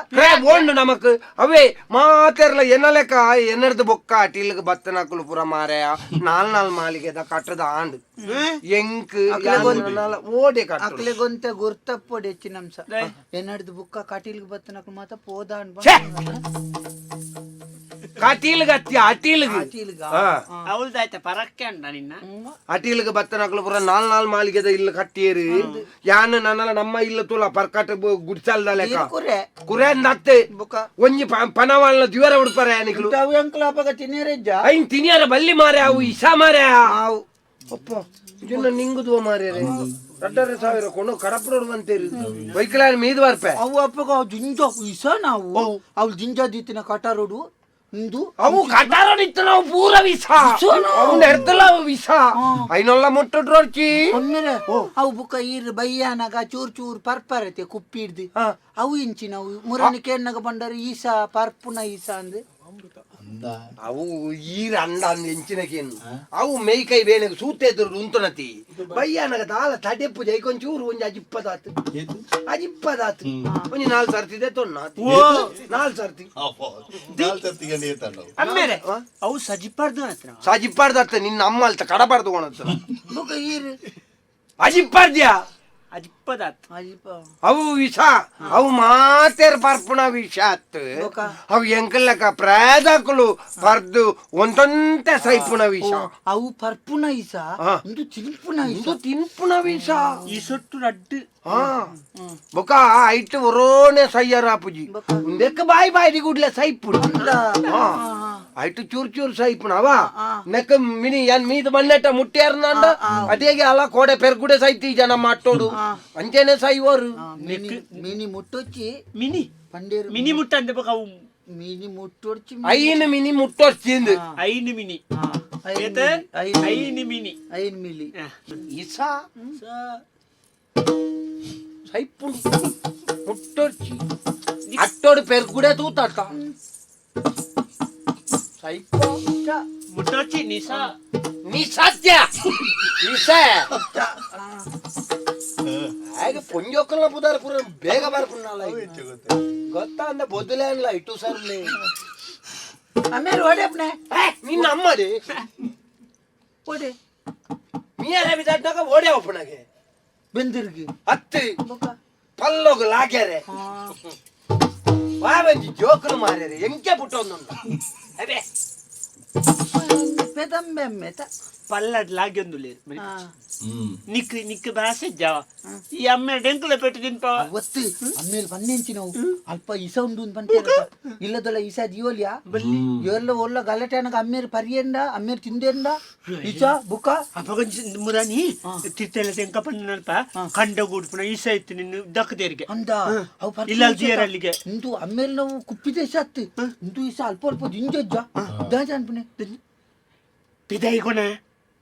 ಓಂಡು ನಮಕ್ ಅವೇ ಮಾತೆರ್ಲ ಎನ್ನಲೆಕ್ಕ ಎನ್ನರ್ದು ಬೊಕ್ಕ ಅಟಿಲ್ಗೆ ಬತ್ತನಕಲು ಪುರ ಮಾರೆ ನಾಲ್ ಮಾಲಿಗೆದ ಕಟ್ಟದ ಆಂಡು ಎಂಕ್ ಓಡೆ ಕಟ್ಟ ಅಕ್ಲೆ ಗೊಂತೆ ಗುರ್ತಪ್ಪೊಡಿ ಹೆಚ್ಚಿನ ಅಂಶ ಎನ್ನಡ್ದು ಬುಕ್ಕ ಕಟೀಲ್ಗೆ ಬತ್ತನಕ್ಲು ಮಾತ ಪೋದ ಕಟೀಲ್ಗೆ ಹತ್ತಿ ಅಟೀಲ್ಗೆ ಅವಳ್ದಾಯ್ತ ಪರಕ್ಕೆ ಅಂಡ ನಿನ್ನ ಅಟೀಲ್ಗೆ ಬತ್ತನಕಲು ಪುರ ನಾಲ್ ಮಾಲಿಗೆದ ಇಲ್ಲ ಕಟ್ಟಿಯರು ಯಾನು ನನ್ನ ನಮ್ಮ ಇಲ್ಲ ತುಲ ಪರ್ಕಟ್ ಗುಡ್ಸಲ್ದ ಲೆಕ್ಕ ಕುರೆ ಅಂದತ್ತೆ ಒಂಜಿ ಪನವಲ್ಲ ದ್ವಿವರ ಉಡ್ಪಾರೆ ಯಾನಿಗಳು ಅವು ಅಂಕಲ್ ಅಪ್ಪಗ ತಿನ್ನೇರೆಜ್ಜ ಐನ್ ತಿನಿಯರ ಬಲ್ಲಿ ಮಾರೆ ಅವು ಇಸಾ ಮಾರೆ ಅಪ್ಪ ಇದನ್ನ ನಿಂಗುದುವ ಮಾರ್ಯಾರೆ 2,500 ಕೊಂಡು ಕಡಪಡೋರು ಬಂತೇರಿ ಬೈಕ್ಲ ಮೀದ್ ಬರ್ಪೆ ಅವು ಅಪ್ಪಗ ಜಿಂಜ ಇಸ ನಾವು ಅವು ಜಿಂಜ ದೀತಿನ ಕಟಾರೋಡು ಇಂದು ಅವು ಕಟಾರೋಡಿತ್ತು ನಾವು ಪೂರ ವಿಸ ಅವ್ನ ಎರ್ತಲ್ಲ ವಿಸ ಐನೊಲ್ಲ ಮುಟ್ಟಡ್ರೋರ್ಚಿ ಒಮ್ಮೆಲೆ ಅವು ಬುಕ್ಕ ಈರ್ ಬಯ್ಯಾನಾಗ ಚೂರ್ ಚೂರ್ ಪರ್ಪರತೆ ಕುಪ್ಪಿಡ್ದು ಅವು ಇಂಚಿನವು ಮುರನಿ ಕೇರ್ನಾಗ ಬಂಡರು ಈಸ ಪರ್ಪುನ ಈಸ ಅಂದ್ ಅವು ಈರ ಅಂಡ ಅಂದ್ ಎಂಚಿನಕೇನು ಅವು ಮೇಯ್ಕೈ ಬೇನೆಗೆ ಸೂತೆ ಎದುರು ಉಂತನತಿ ಬಯ್ಯಾನಗ ದಾಲ ತಡೆಪ್ಪು ಜೈಕೊಂಚೂರು ಒಂಜಿ ಅಜಿಪ್ಪದಾತು ಒಂಜಿ 4 ಸರ್ತಿದೆ ತೊನ್ನಾತಿ 4 ಸರ್ತಿ ಅಮ್ಮೇಲೆ ಅವು ಸಜಿಪಾರ್ದು ಹತ್ರ ಸಾಜಿಪ್ಪಾರ್ದತ್ತ ನಿನ್ನ ಅಮ್ಮ ಅಲ್ತ ಕಡಬಾರ್ದು ಕೊಣತ್ತ ಬುಕ್ಕ ಈರ್ ಅಜಿಪ್ಪಾರ್ದ್ಯಾ ಅಜಿಪ್ಪದಾತ್ ಅವು ವಿಷ ಅವು ಮಾತೇರ್ ಪರ್ಪುಣ ವಿಷ ಅವು ಎಂಕಲ್ಲಕ ಪ್ರಾಯದಾಕಲು ಪರ್ದು ಒಂದೊಂತೆ ಸೈಪುಣ ವಿಷ ಅವು ಪರ್ಪುನ ಈಸ ಇಂದು ತಿನ್ಪುನ ಇದು ತಿನ್ಪುಣ ವಿಷ ಈ ಸೊಟ್ಟು ರಡ್ಡು ಬೊಕ ಐಟ್ ಒರೋನೆ ಸಯ್ಯರ ಅಪ್ಪುಜಿ ನೆಕ್ ಬಾಯಿ ಗುಡ್ಲೆ ಸೈಪುಣ ಐಟ್ ಚೂರ್ ಸೈಪುಣ ಅವ ನೆಕ್ ಮಿನಿ ಏನ್ ಮೀದ ಮಣ್ಣೆಟ್ಟ ಮುಟ್ಟಿಯಾರ್ನಂಡ ಅದೇಗೆ ಅಲ್ಲ ಕೋಡೆ ಪೆರ್ಗುಡೆ ಸೈತಿ ಜನ ಮಾಟೋಡು ಅಂಚೆನೆ ಸೈವರು ಮಿನಿ ಮುಟ್ಟೊಚ್ಚಿ ಮಿನಿ ಪಂಡೇರು ಮಿನಿ ಮುಟ್ಟ ಅಂದೆ ಬಕ ಅವು ಮಿನಿ ಮುಟ್ಟೊಡ್ಚಿ ಐನು ಮಿನಿ ಮುಟ್ಟೋರ್ಚಿಂದು ಐನು ಮಿನಿ ಐನು ಮಿನಿ 5 ಮಿಲಿ ಇಸ ಸೈಪುಣ ಮುಟ್ಟೋರ್ಚಿ ಅಟ್ಟೋಡು ಪೆರ್ಗುಡೆ ತೂತಾಟ ಸೈಪ ಮುಟ್ಟೋಚಿ ನಿಸಾ ನೀ ಸತ್ಯ ಹಾಗೆ ಪೊಂಜೋಕಲ್ನ ಬುದಾರ ಪುರ ಬೇಗ ಬರ್ಕೊಂಡಲ್ಲ ಗೊತ್ತಾ ಅಂದ ಬೊದ್ದಲೇ ಅನ್ಲ ಇಟ್ಟು ಸರ್ಲಿ ಆಮೇಲೆ ಓಡಪ್ನೆ ನಿನ್ನ ಅಮ್ಮಡಿ ಓಡೆ ಮೀಯರೆ ಬಿದ್ದಾಡ್ನಾಗ ಓಡೆ ಒಪ್ಪಣಗೆ ಬೆಂದಿರ್ಗಿ ಹತ್ತಿ ಪಲ್ಲೋಗ ಲಾಗ್ಯಾರೆ ಬಾಬಂಜಿ ಜೋಕಲು ಮಾರ್ಯಾರೆ ಎಂಕೆ ಬಿಟ್ಟೊಂದು ಅದೇ ಪೆದಂಬೆ ಮೆತ ಪಲ್ಲಡ್ ಲಾಗ್ಯೊಂದು ನಿಕ್ ಭಾಷೆ ಜಾವ ಈ ಅಮ್ಮ ಡೆಂಕುಲ ಪೆಟ್ಟು ತಿನ್ಪ ಒತ್ತು ಆಮೇಲೆ ಬನ್ನೆಂಚಿ ನಾವು ಅಲ್ಪ ಇಸ ಉಂಡು ಬಂತೇರ ಇಲ್ಲದಲ್ಲ ಇಸ ದಿಯೋಲಿಯಾ ಎಲ್ಲ ಒಲ್ಲ ಗಲಾಟೆನಗ ಅಮ್ಮೇರ್ ಪರಿಯಂಡ ಅಮ್ಮೇರ್ ತಿಂದೆಂಡ ಇಸ ಬುಕ ಅಪಗಂಜಿ ಮುರಾನಿ ತಿರ್ತೆಲ್ಲ ತೆಂಕ ಪನ್ನಲ್ಪ ಕಂಡ ಗುಡ್ಪುನ ಇಸ ಇತ್ತು ನಿನ್ನ ದಕ್ಕದೇರಿಗೆ ಅಂದ ಅವು ಇಲ್ಲ ಜೀರಲ್ಲಿಗೆ ಇಂದು ಅಮ್ಮೇಲೆ ನಾವು ಕುಪ್ಪಿದೆ ಇಸ ಅತ್ತು ಇಂದು ಇಸ ಅಲ್ಪ ಅಲ್ಪ ಜಿಂಜಜ್ಜ ದಾಜ ಅನ್ಪನೆ ಪಿದೈಗೊಣ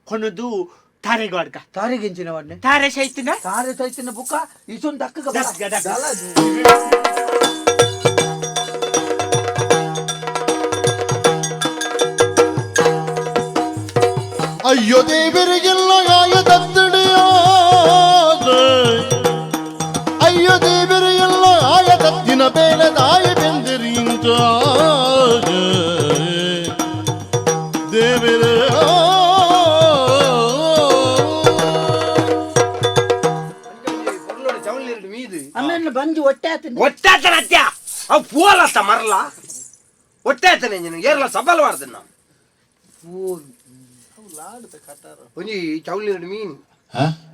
ಕೊನದು ತಾರೆಗಾಡ್ಕ ತಾರೆಗೆಂಚಿನ ವಾಡ್ನೆ ತಾರೆ ಸೈತಿನ ತಾರೆ ಸೈತಿನ ಬುಕ್ಕ ಇಸೊಂದು ದಕ್ಕಗ ಅಯ್ಯೋ ದೇವರಿಗೆಲ್ಲ ಆಯದತ್ತಡೆಯ ಅಯ್ಯೋ ದೇವರಿಗೆಲ್ಲ ಆಯದತ್ತಿನ ಬೇಲೆ ದಾಯ ಬೆಂದಿರಿಂಚ ದೇವರ ಆಮೇಲೆ ಬಂದು ಹೊಟ್ಟೆ ಆತನ ಒಟ್ಟಾತನ ಅತ್ಯ ಅವು ಪೂಲತ್ತ ಮರಲ ಒಟ್ಟಾತನೆ ಏರ್ಲ ಸಬಲ್ವಾರ್ದ ನಾವು ಒಂಜಿ ಚೌಲಿ ಮೀನು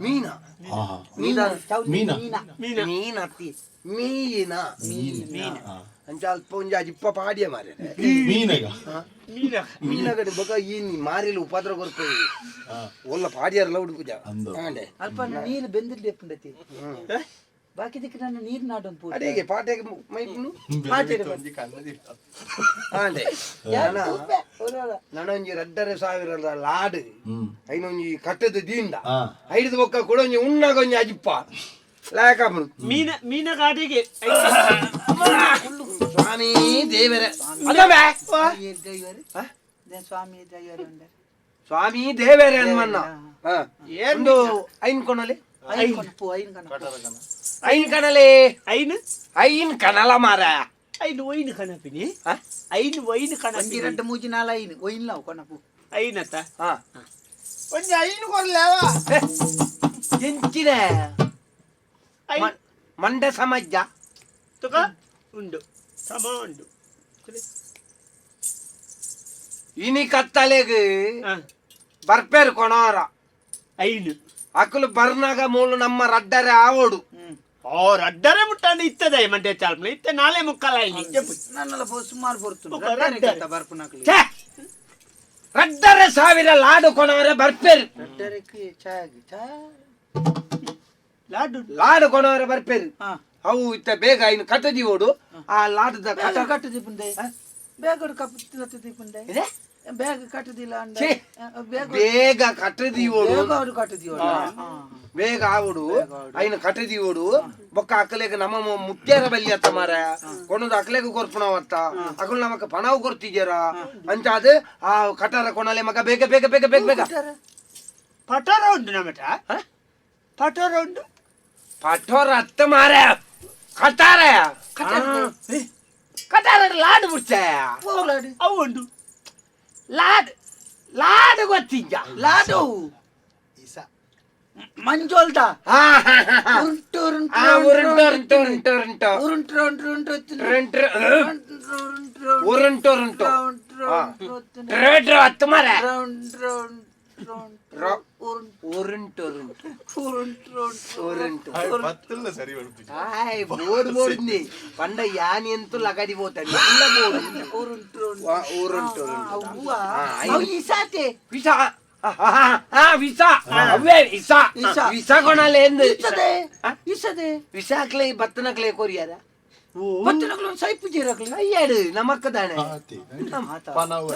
ಮೀನ ಮೀನ ಅತ್ತಿ ಮೀನ ಅಂಚ ಅಲ್ಪ ಒಂಜಿ ಅಜಿಪ್ಪ ಪಾಡಿಯ ಮಾರೆ ಮೀನಗಡೆ ಬಗ ಈ ಮಾರಿಲು ಉಪದ್ರ ಕೊರ್ಪೆ ಒಲ್ಲ ಪಾಡಿಯಾರಲ್ಲ ಹುಡುಕುಜ ಅಲ್ಪ ನೀರು ಬೆಂದಿರ್ಲಿ ಪುಂಡತಿ ಬಾಕಿ ದಿಕ್ಕ ನನ್ನ ನೀರು ನಾಡೊಂದು ಪೂರ ಅಡಿಗೆ ಪಾಟೆಗೆ ಮೈಪುನು ಒಂಜಿ ಕನ್ನದಿಲ್ಲ. ಆಂಡೆ ನನೊಂಜಿ 2,000 ಲಾಡು ಐನೊಂಜಿ ಕಟ್ಟದ ದೀಂಡ ಐದು ಬೊಕ್ಕ ಕೂಡ ಒಂಜಿ ಉಣ್ಣಗೊಂಜಿ ಅಜಿಪ್ಪ ಲಾಕಪ್ಪನು ಮೀನ ಕಾಟಿಗೆ ಸ್ವಾಮಿ ದೇವರ ಅದವೇ ಸ್ವಾಮಿ ದೈವರ ಉಂಡೆ ಸ್ವಾಮಿ ದೇವರೇ ಅನ್ಮನ್ನ ಒಂದು ಐನ್ ಕೊನಲೆ ಐನ್ ಕಣಲೆ ಐನ್ ಕಣಲ ಮಾರ ಐನು ಒಯ್ನು ಕಣಪಿನಿ ಐನು ಒಯ್ನು ಕಣ ಒಂಜಿ 2 3 4 ಐನು ಒಯ್ನು ನಾವು ಕೊನಪು ಐನತ್ತ ಒಂಜಿ ಐನು ಕೊರ್ಲೇವ ಎಂಚಿನ ಮಂಡ ಸಮಜ್ಜ ತುಕ ಉಂಡು ಸಮ ಉಂಡು ಇನಿ ಕತ್ತಲೆಗ್ ಬರ್ಪೇರು ಕೊಣೋರ ಐನು ಅಕ್ಕಲು ಬರ್ನಾಗ ಮೂಲು ನಮ್ಮ ರಡ್ಡರೆ ಆವೋಡು ಓ ರಡ್ಡರೆ ಮುಟ್ಟಾಂಡು ಇತ್ತದ ಮಂಡ್ಯ ಚಾಲ್ಪನ ಇತ್ತ ನಾಳೆ ಮುಕ್ಕಲ ನನ್ನೆಲ್ಲ ಸುಮಾರು ಬರ್ತುಂಡು ಬರ್ಪು ನಕಲಿ ರಡ್ಡರೆ 1000 ಲಾಡು ಕೊಣವರೆ ಬರ್ಪೇರು ರಡ್ಡರೆಕ್ಕೆ ಚಾಗಿ ಲಾಡು ಕೊಣವರೆ ಬರ್ಪೇರು ಅವು ಇತ್ತ ಬೇಗ ಇನ್ನು ಕಟ್ಟದಿ ಓಡು ಆ ಲಾಡದ ಕಟ್ಟದಿ ಪುಂದೆ ಬೇಗ ಕಪ್ಪಿ ಪುಂದೆ ಬೇಗ ಕಟ್ಟದಿಲ್ಲ ಬೇಗ ಕಟ್ಟದಿ ಓಡು ಬೇಗ ಕಟ್ಟದಿ ಬೇಗ ಆವಡು ಐನ ಕಟ್ಟದಿ ಓಡು ಬೊಕ್ಕ ಅಕ್ಕಲೆಗ ನಮ್ಮ ಮುತ್ಯಾರ ಬಲ್ಲಿ ಅತ್ತ ಮಾರ ಕೊನದು ಅಕ್ಕಲೆಗ ಕೊರ್ಪುಣವತ್ತ ಅಕ್ಕಲು ನಮಕ ಪಣವು ಕೊರ್ತಿದ್ಯಾರ ಅಂಚಾದ ಆ ಕಟಾರ ಕೊನಲೆ ಮಗ ಬೇಗ ಬೇಗ ಬೇಗ ಬೇಗ ಬೇಗ ಪಟೋರ ಉಂಟು ನಮಟ ಪಟೋರ ಉಂಟು ಪಠೋರ ಅತ್ತ ಮಾರ ಕಟಾರ ಕಟಾರ ಲಾಡು ಬಿಡ್ಸ ಅವು ಉಂಟು ಲಾಡು ಲಾಡು ಗೊತ್ತಿದ್ದ ಲಾಡು ಮಂಜೋಲ್ದ ಉರುಂಟು ಉರುಂಟು ಹತ್ತು ಮರ ಬೋರ್ಡ್ ಬೋರ್ಡ್ನಿ ಪಂಡ ಯಾನಿ ಅಂತೂ ಲಗಾಡಿ ಹೋತಾನೆ ವಿಸಾ ಕೊಣಲೆ ವಿಸಾಕ್ಲೆ ಬತ್ತನಕ್ಲೆ ಕೊರಿಯಾರ ಬತ್ತನಕ್ಲೆ ಸೈಪು ಜೀರಕ್ಲೆ ಅಯ್ಯಾಡು ನಮಕ್ಕದಾನೆ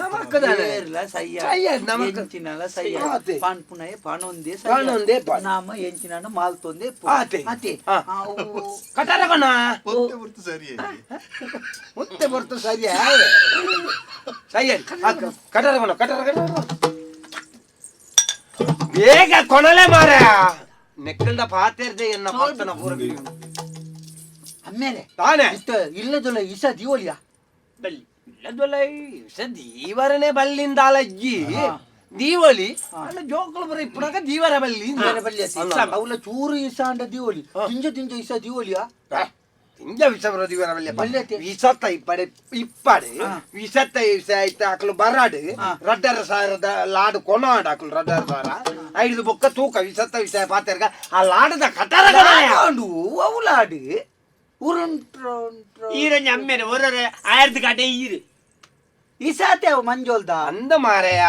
ನಮಕ್ಕದಾನೆ ಎಂಚಿನಲ ಸಯ್ಯ ಪಾನ್ ಪುನಃ ಪಾನೊಂದೇ ಪಾನೊಂದೇ ನಾಮ ಎಂಚಿನ ಮಾಲ್ತೊಂದೇ ಅತೆ ಕಟಾರ ಕೊಣ ಸರಿ ಮುತ್ತೆ ಬರ್ತು ಸರಿಯಾ ಸಯ್ಯ ಕಟಾರ ಕೊಣ ಕಟಾರ ಬೇಗ ಕೊಣಲೆ ಮಾರ ನೆಕ್ಕಲ್ದ ಪಾತೆರ್ದೆ ಎನ್ನ ಪತ್ತನ ಪೂರಕ ಆಮೇಲೆ ತಾನೆ ಇಲ್ಲದೊಲ್ಲ ಇಸ ದಿವಲಿಯಾ ಬಲ್ಲಿ ಇಲ್ಲದೊಲ್ಲ ಇಸ ದೀವರನೆ ಬಲ್ಲಿಂದ ಅಲಜ್ಜಿ ದೀವಲಿ ಅಲ್ಲ ಜೋಕುಲು ಬರ ಇಪ್ಪುನಾಗ ದೀವರ ಬಲ್ಲಿ ಬಲ್ಲಿ ಅವಳ ಚೂರು ಇಸ ಅಂಡ ದಿವಲಿ ತಿಂಜ ಇಸ ದಿವಲಿಯಾ ಇಂಜ ವಿಷ ಬರೋ ದೀವರ ಬಲ್ಲಿ ವಿಸತ್ತ ಇಪ್ಪಡೆ ವಿಸತ್ತ ವಿಷ ಆಯ್ತು ಅಕ್ಲು ಬರಾಡು 2,000 ಲಾಡು ಕೊನಾಡು ಅಕ್ಲು 2,000 ಐದು ಬೊಕ್ಕ ತೂಕ ವಿಸತ್ತ ವಿಷಯ ಪಾತೆರ್ಗ ಆ ಲಾಡದ ಕಟಾರ ಅವು ಲಾಡು ಈರಂಜ ಅಮ್ಮೇನೆ ಹೊರರೆ 1000 ಕಾಟೆ ಈರು ಇಸಾತೆ ಅವು ಮಂಜೋಲ್ದ ಅಂದ ಮಾರೆಯ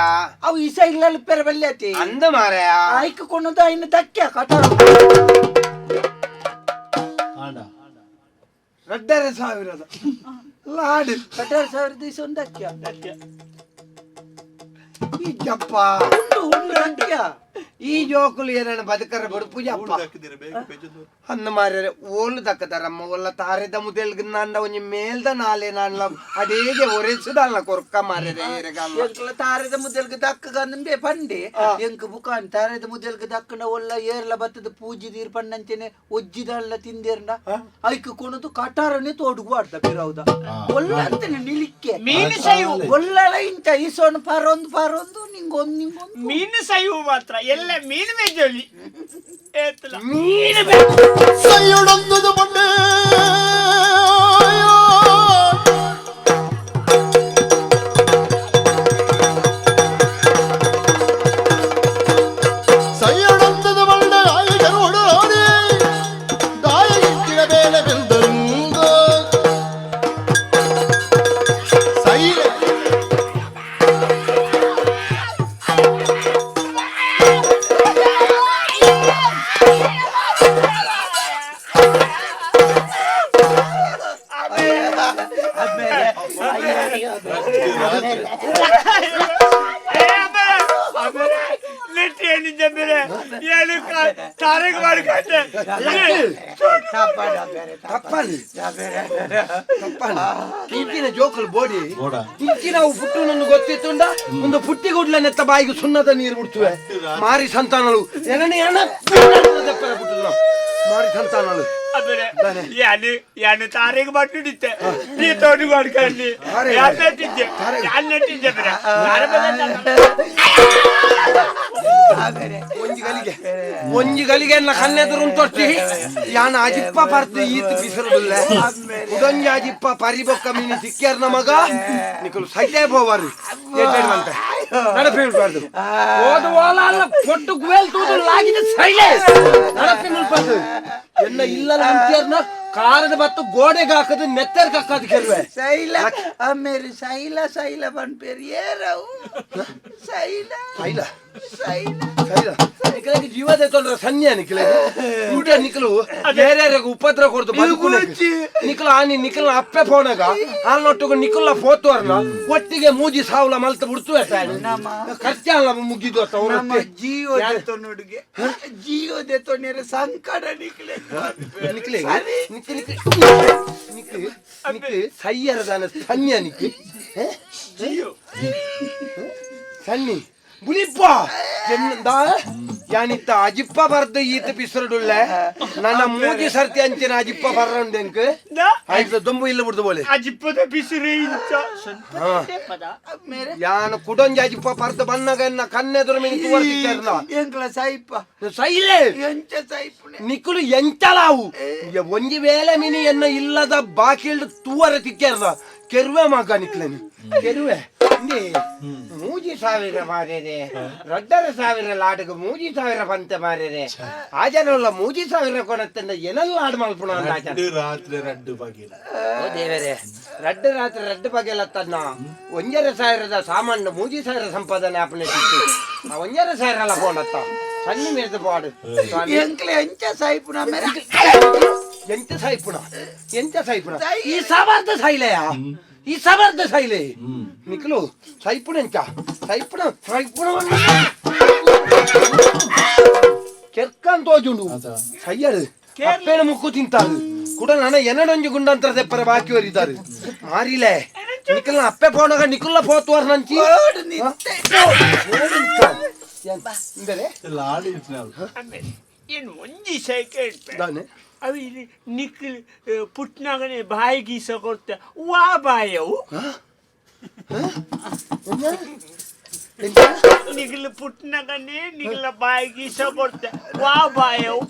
ಅವು ಇಸ ಇಲ್ಲ ಪೆರ ಬಲ್ಯತಿ ಅಂದ ಮಾರೆಯ ಆಯ್ಕೆ ಕೊಂಡದ ಇನ್ನು ದಕ್ಕೆ ಕಟಾರ 2,000 ಲಾಡು 2,000 ದಿವಸ ಒಂದಕ್ಕೆ ಈ ಜಪ್ಪ ದಕ್ಕೆ ಈ ಜೋಕುಲು ಏನ ಬದುಕರ ಬಡುಪು ಜಪ್ಪ ಅನ್ನ ಮಾರ್ಯಾರ ಓಲು ದಕ್ಕದಾರಮ್ಮ ಒಲ್ಲ ತಾರೆದ ಮುದೆಲ್ಗ ನಂಡ ಒಂಜಿ ಮೇಲ್ದ ನಾಲೆ ನಾನ್ಲ ಅಡೇಗೆ ಒರೆಸುದಲ್ಲ ಕೊರ್ಕ ಮಾರ್ಯಾರ ತಾರೆದ ಮುದೆಲ್ಗ ದಕ್ಕ ಗಂದೆ ಪಂಡೆ ಎಂಕ್ ಬುಕಾನ್ ತಾರೆದ ಮುದೆಲ್ಗ ದಕ್ಕನ ಒಲ್ಲ ಏರ್ಲ ಬತ್ತದ ಪೂಜಿ ದೀರ್ ಪಣ್ಣಂಚೆನೆ ಒಜ್ಜಿದಲ್ಲ ತಿಂದೇರ್ನ ಐಕ್ ಕೊಣದು ಕಟಾರನೆ ತೋಡುಗು ಆಡ್ದ ಬಿರೌದ ಒಲ್ಲ ಅಂತನೆ ನಿಲಿಕ್ಕೆ ಮೀನು ಸೈವು ಒಲ್ಲಳ ಇಂಚ ಈಸೋನು ಪಾರೊಂದು ನಿಂಗೊಂದು ಮೀನು ಸೈವು ಮಾತ್ರ ಎಲ್ಲ ಮೀನು ಬೇಜೋಲಿ ಮೀನು ಸೈಯೊಡೊಂದು ಬಂಡೆ ಸೈಯೊಡೊಂದು ಬಂಡೆ ಆಯಿಗರೋಡು ಆಡಿ ದಾಯಿಗಿಂಚಿನ ಬೇಲೆ ಬೆಂದಂಗೋ ಸೈಲೆ ನೆಟ್ಟಿಯನಿಂದ ಬೇರೆ ಏನು ತಾರೆಗೆ ಮಾಡ್ಕೊಂಡೆ ತಪ್ಪಲ್ಲಿ ಇಂಚಿನ ಜೋಕಲ್ ಬೋಡಿ ಇಂಚಿನ ಅವು ಪುಟ್ಟು ನನ್ನ ಗೊತ್ತಿತ್ತುಂಡ ಒಂದು ಪುಟ್ಟಿ ಗುಡ್ಲನೆತ್ತ ಬಾಯಿಗೆ ಸುಣ್ಣದ ನೀರು ಬಿಡ್ತುವೆ ಮಾರಿ ಸಂತಾನಗಳು ಎಣ್ಣೆ ಪುಟ್ಟದು ಮಾರಿ ಸಂತಾನಗಳು ಯಾನು ತಾರೆಗೆ ಮಾಡಿದ್ದೆ ನೀ ತೋಡಿ ಮಾಡ್ಕೊಂಡು ಯಾರು ನೆಟ್ಟಿದ್ದೆ ನಾನು ನೆಟ್ಟಿದ್ದೆ ಒಂಜಿ ಗಳಿಗೆ ಕಣ್ಣೆದುರು ತೊಟ್ಟಿ ಯಾನ ಅಜಿಪ್ಪ ಬರ್ತು ಈತ್ ಬಿಸಿರುದಿಲ್ಲ ಉಡಂಜಿ ಅಜಿಪ್ಪ ಪರಿಬೊಕ್ಕ ಮೀನಿ ಸಿಕ್ಕ್ಯಾರ ನಮಗ ನಿಕಲು ಸೈಲೇ ಹೋವಾರು ಅಂತ ನಡಪೇಳ್ಬಾರ್ದು ಹೋದ ಓಲ ಅಲ್ಲ ಕೊಟ್ಟು ಗುವೇಲ್ ತೂದು ಲಾಗಿದೆ ಸೈಲೇ ನಡಪೆ ಮುಲ್ಪದ್ದು ಎನ್ನ ಇಲ್ಲಲ್ಲ ಅಂತ್ಯಾರ್ನ ಕಾರದ ಬತ್ತು ಗೋಡೆಗೆ ಹಾಕದು ನೆತ್ತರ್ಗೆ ಹಾಕೋದು ಕೆಲವೆ ಸೈಲ ಅಮ್ಮೇರಿ ಸೈಲ ಸೈಲ ಬಂದ್ ಪೇರು ಏರವು ಸೈಲ ಸೈಲ ಸೈಲ ಸೈಲ ನಿಕಲಿಗೆ ಜೀವದ ತೊಂದ್ರೆ ಸನ್ಯ ನಿಕಲಿಗೆ ಊಟ ನಿಕಲು ಬೇರೆ ಉಪದ್ರ ಕೊಡ್ತು ನಿಕಲು ಆನಿ ನಿಕಲ್ನ ಅಪ್ಪೆ ಫೋನಾಗ ಹಾಲ್ನೊಟ್ಟಿಗೆ ನಿಕಲ್ನ ಫೋತೋರ್ನ ಒಟ್ಟಿಗೆ ಮೂಜಿ ಸಾವಲ ಮಲ್ತ ಬಿಡ್ತು ಖರ್ಚಾಲ ಮುಗಿದು ನಮ್ಮ ಜೀವ ನೋಡಿಗೆ ಜೀವ ದೇತೋಣ್ಯರ ಸಂಕಟ ನಿಕ್ಲೆ ನಿಕ್ಲೆ ಸಯ್ಯರದಾನ ಸನ್ಯ ನಿಕ್ಕಿ ಸನ್ನಿ ಬುಲಿಪ್ಪ ಯಾನಿತ್ತ ಅಜಿಪ್ಪ ಬರ್ದು ಈತ ಬಿಸರುಡುಲ್ಲ ನನ್ನ ಮೂಜಿ ಸರ್ತಿ ಅಂಚಿನ ಅಜಿಪ್ಪ ಬರ್ರಂಡೆಂಕ್ ಆಯ್ತು ದೊಂಬು ಇಲ್ಲ ಬಿಡ್ದು ಬೋಲೆ ಅಜಿಪ್ಪದ ಬಿಸಿರು ಯಾನ ಕುಡೊಂಜಿ ಅಜಿಪ್ಪ ಬರ್ದು ಬನ್ನಗ ಕನ್ನೆದುರು ಮಿನಿ ತೋರ್ಸಿಕ್ಕಾರನ ಎಂಕ್ಲ ಸೈಪ ಸೈಲೆ ಎಂಚ ಸೈಪುನೆ ನಿಕ್ಕುಲು ಎಂಚಲಾವು ಒಂಜಿ ವೇಳೆ ಮಿನಿ ಎನ್ನ ಇಲ್ಲದ ಬಾಕಿಲ್ಡ್ ತೂವರ ತಿಕ್ಕಾರನ ಕೆರುವೆ ಮಗ ನಿಕ್ಲೇನು ಕೆರುವೆ ಮೂಜಿ ಸಾವಿರ ಮಾರೇರೆ ರೊಡ್ಡರ ಸಾವಿರ ಲಾಟಗ ಮೂಜಿ ಸಾವಿರ ಪಂತ ಮಾರೇರೆ ಆ ಜನ ಮೂಜಿ ಸಾವಿರ ಕೊಡತ್ತಂದ ಏನೆಲ್ಲ ಆಡ್ ಮಲ್ಪುಣ ರಾತ್ರಿ ರಡ್ಡು ಬಗೆಲ ಓ ದೇವರೇ ರಡ್ಡು ರಾತ್ರಿ ರಡ್ಡು ಬಗೆಲ್ಲ ತನ್ನ ಒಂಜರ ಸಾವಿರದ ಸಾಮಾನ್ಯ ಮೂಜಿ ಸಾವಿರ ಸಂಪಾದನೆ ಆಪನೆ ಆ ಒಂಜರ ಸಾವಿರ ಎಲ್ಲ ಪೋಣತ್ತ ಸಣ್ಣ ಮೇದ ಪಾಡು ಎಂಕ್ಲ ಎಂಚ ಸೈಪುನ ಮೇರ ಎಂತ ಸಾಯ್ಪುಣ ಎಂತ ಸಾಯ್ಪುಣ ಈ ಸಬರ್ದ ಸೈಲೆಯ ಈ ಸಬರ್ದ ಸೈಲೆ ನಿಕ್ಲು ಸೈಪುಣ ಎಂಚ ಸೈಪುಣ ಸೈಪುಣ ಕೆರ್ಕಂತ ತೋಜುಂಡು ಸಯ್ಯಡು ಅಪ್ಪೇನ ಮುಕ್ಕು ತಿಂತಾರು ಕೂಡ ನನ್ನ ಎನ್ನಡೊಂಜಿ ಗುಂಡಂತರ ತೆಪ್ಪರ ಬಾಕಿ ವರಿದ್ದಾರೆ ಮಾರಿಲೆ ನಿಖಲ್ನ ಅಪ್ಪೆ ಪೋಣಗ ನಿಖಲ್ನ ಪೋತುವರ್ ನಂಚಿ ಏನು ಒಂಜಿ ಸೈಕೆ ಅವು ಇಲ್ಲಿ ನಿಖಿಲ್ ಪುಟ್ನಾಗನೆ ಬಾಯಿ ಗೀಸ ಕೊಡ್ತೆ ವಾ ಬಾಯವು ನಿಖಿಲ್ ಪುಟ್ನಾಗನೆ ನಿಖಿಲ ಬಾಯಿ ಗೀಸ ಕೊಡ್ತೆ ವಾ ಬಾಯವು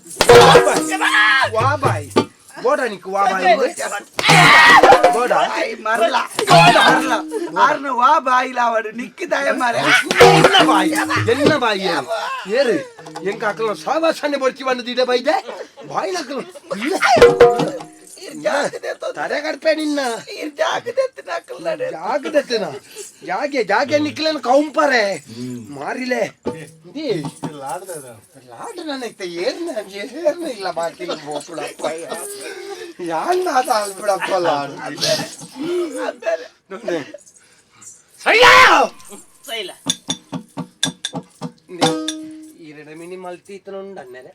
ವಾ ಬಾಯ್ ಬೋಡ ನಿಕ್ಕು ವಾ ಬಾಯ್ ಬೋಡ ಮರಲ ಆರ್ನ ವಾ ಬಾಯಿಲ ಅವರು ನಿಕ್ಕಿದಾಯ ಮಾರೆ ಎನ್ನ ಬಾಯಿ ಏರು ಎಂಕ ಹಾಕಲು ಸಾವಾಸನೆ ಬರ್ಚಿ ಬಂದಿದೆ ಬೈದೆ ಬಾಯಿ ಹಾಕಲು ತರೆ ಕಡ್ಪೆ ನಿನ್ನ ಜಾಗದೆತ್ತನ ಜಾಗೆ ನಿಕ್ಲೇನು ಕೌಂಪರೆ ಮಾರಿಲೆ ಲಾಡ ನನಗೆ ಏರ್ನ ಇಲ್ಲ ಬಾಕಿ ಬೋಪುಡಪ್ಪ ಯಾನ್ ಆತ ಬಿಡಪ್ಪ ಲಾಡ ಈರಡೆ ಮಿನಿ ಮಲ್ತೀತನುಂಡನ್ನೆಲೆ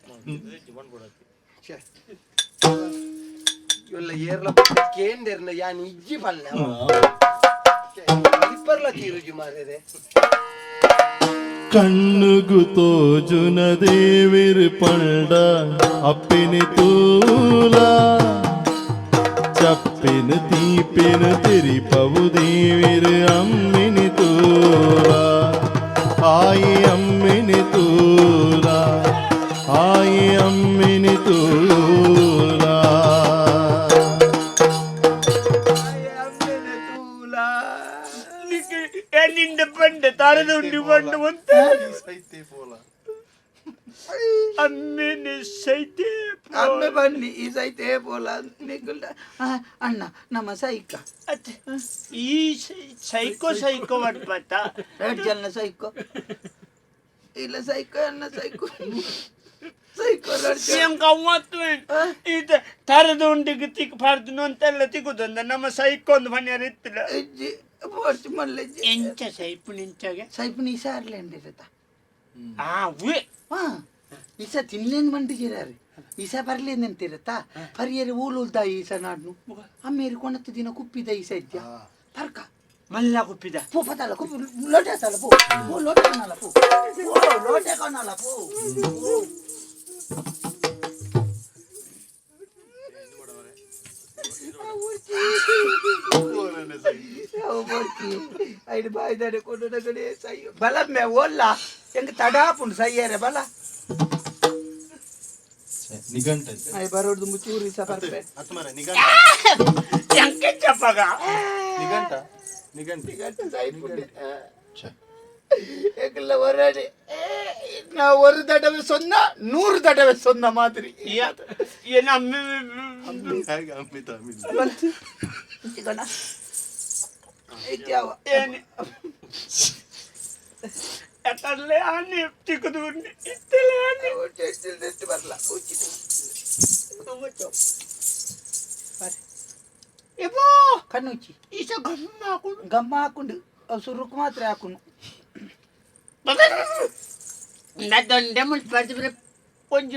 ಇವೆಲ್ಲ ಏರ್ಲ ಕೇಂದ್ರ ಯಾನ್ ಇಜ್ಜಿ ಬಲ್ಲ ಇಪ್ಪರ್ಲ ತೀರುಜಿ ಮಾರೇದೆ കണ്ണുകു തോജുന ദേവിര് പണ്ട അപ്പിന് തൂല ചപ്പിന് തീപ്പിന് തിരിപ്പവു ദേവിര് അമ്മിന് തൂല ആയി അമ്മിന് തൂല ആയി അമ്മിന് തൂല ನಿಂದ ಬಂಡೆ ತಾರದ ಉಂಡಿ ಬಂಡು ಅಂತ ಅಮ್ಮೆನೆ ಸೈತೆ ಅಮ್ಮೆ ಬನ್ನಿ ಈ ಸೈತೆ ಬೋಲ ನಿಗುಲ್ಲ ಅಣ್ಣ ನಮ್ಮ ಸೈಕ ಈ ಸೈಕೋ ಸೈಕೋ ಮಾಡ್ಬತ್ತ ಎರಡು ಜನ ಸೈಕೋ ಇಲ್ಲ ಸೈಕೋ ಅಣ್ಣ ಸೈಕೋ ಸೈಕೋ ತಾರದ ಉಂಡಿಗೆ ತಿಕ್ ಪಾರ್ದು ಅಂತೆಲ್ಲ ತಿಗುದಂದ ನಮ್ಮ ಸೈಕೋ ಒಂದು ಮನೆಯವ್ರು ಇತ್ತಿಲ್ಲ ಪೋರ್ಚ್ ಮಲ್ಲ ಎಂಚ ಸೈಪು ನಿಂಚಾಗೆ ಸೈಪ್ ನೀ ಸಾರ್ಲೇಂಡಿರತ್ತ ಅವೇ ಹಾ ಈಸ ತಿನ್ಲೇನ್ ಮಂಡಿಗಿರಾರು ಈಸ ಬರ್ಲೇಂದಂತಿರತ್ತ ಪರಿಯರಿ ಊಲುಲ್ದ ಈಸ ನಾಡ್ನು ಅಮ್ಮೇರಿ ಕೊಣತ್ತು ದಿನ ಕುಪ್ಪಿದ ಈಸ ಇದ್ಯಾ ಪರ್ಕ ಮಲ್ಲ ಕುಪ್ಪಿದ ಪೋ ಪತಲ್ಲ ಕುಪ್ಪಿ ಲೋಟೆ ತಲ್ಲ ಪೋ ಪೋ ಲೋಟೆ ಕಣಲ್ಲ ಪೋ ಲೋಟೆ ಕಣಲ್ಲ ಪೋ ಐದು ಬಾಯ್ದಾರೆ ಕೊಂಡು ಕಡೆ ಸೈ ಬಲ ಮೇ ಓಲ್ಲ ಹೆಂಗ ತಡಾಪುಂಡು ಸೈಯರೆ ಬಲ ನಿಘಂಟ ಐ ಬರೋದು ಮುಚ್ಚೂರಿ ಸಪರ್ಪೆ ಹತ್ತು ಮರ ನಿಘಂಟ ಎಂಕೆ ಚಪ್ಪಗ ನಿಘಂಟ ನಿಘಂಟ ನಿಘಂಟ ಸೈಪುಂಡೆ எங்கள ஒரு அடி நான் ஒரு தடவை சொன்னா 100 தடவை சொன்ன மாதிரி ಏನ ಹೇಗೆ ಅಮಿತ ಅಮಿತ ಯಾಕಂದ್ರೆ ಆನೆ ಚಿಕ್ಕದು ಇತ್ತಲ್ಲ ಆನೆ ಬರಲ್ಲ ಎಪ್ಪೋ ಕಣ್ಣುಚ್ಚಿ ಈಸ ಗಮ್ಮ ಹಾಕೊಂಡು ಗಮ್ಮ ಹಾಕೊಂಡು ಸುರುಕು ಮಾತ್ರ ಹಾಕೊಂಡು ನದೊಂದೆ ಮುಳ್ಸ್ಬಾರ್ದು ಕೊಂಚ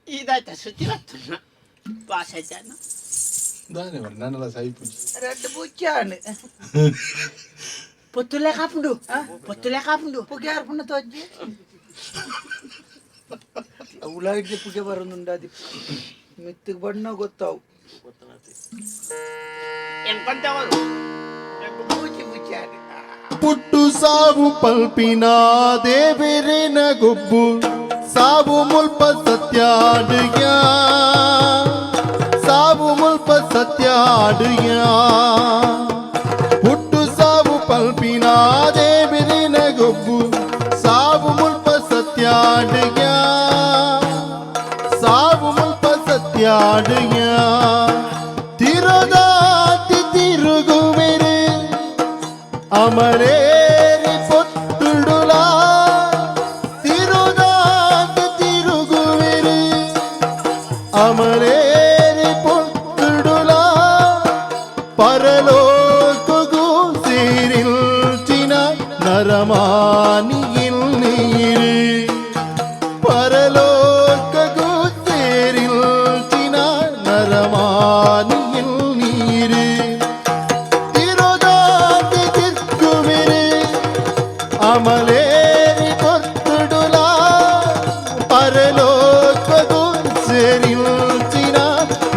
ಇದಾಯ್ತ ಸುತ್ತಿ ಬರ್ತುನ್ನ ಪಾಸ್ ಆಯ್ತಾನ ದಾನೆ ಮರ ನನ್ನೆಲ್ಲ ಸೈಪು ரெண்டு பூச்சான்னு పొత్తులే కాపుండు పొత్తులే కాపుండు പുക ആർപ്പുണ്ണ തോച്ചി ಉಳ್ಳಾಗಡ್ಡಿ ಪುಗೆ ಬರೋದುಂಡು ಅದು ಮೆತ್ತಗೆ ಬಣ್ಣ ಗೊತ್ತಾವು ಎಂಕೊಂತವರು ಪೂಚಿ ಪೂಚಾನೆ పుట్టు సాగు పల్పిన దేవెరెన గొబ్బు సాగు ముల్ప సత్యాడుగా సాగు ముల్ప సత్యాడుగా పుట్టు సాగు పల్పిన దేవెరెన గొబ్బు సాగు ముల్ప సత్యాడుగా సాగు ముల్ప సత్యాడుగా తిరుగాతి తిరుగుమెరు అమరేరి పొత్తుడులా తిరుగాతి తిరుగుమెరు అమరేరి పొత్తుడులా పరలోకగు సిరిల్చిన నరమానియిల్ నీరు పరలోకగు సిరిల్చిన నరమానియిల్ నీరు తిరుగాతి తిరుగుమెరు అమలేరి పొత్తుడులా పరలోకగు సిరిల్చిన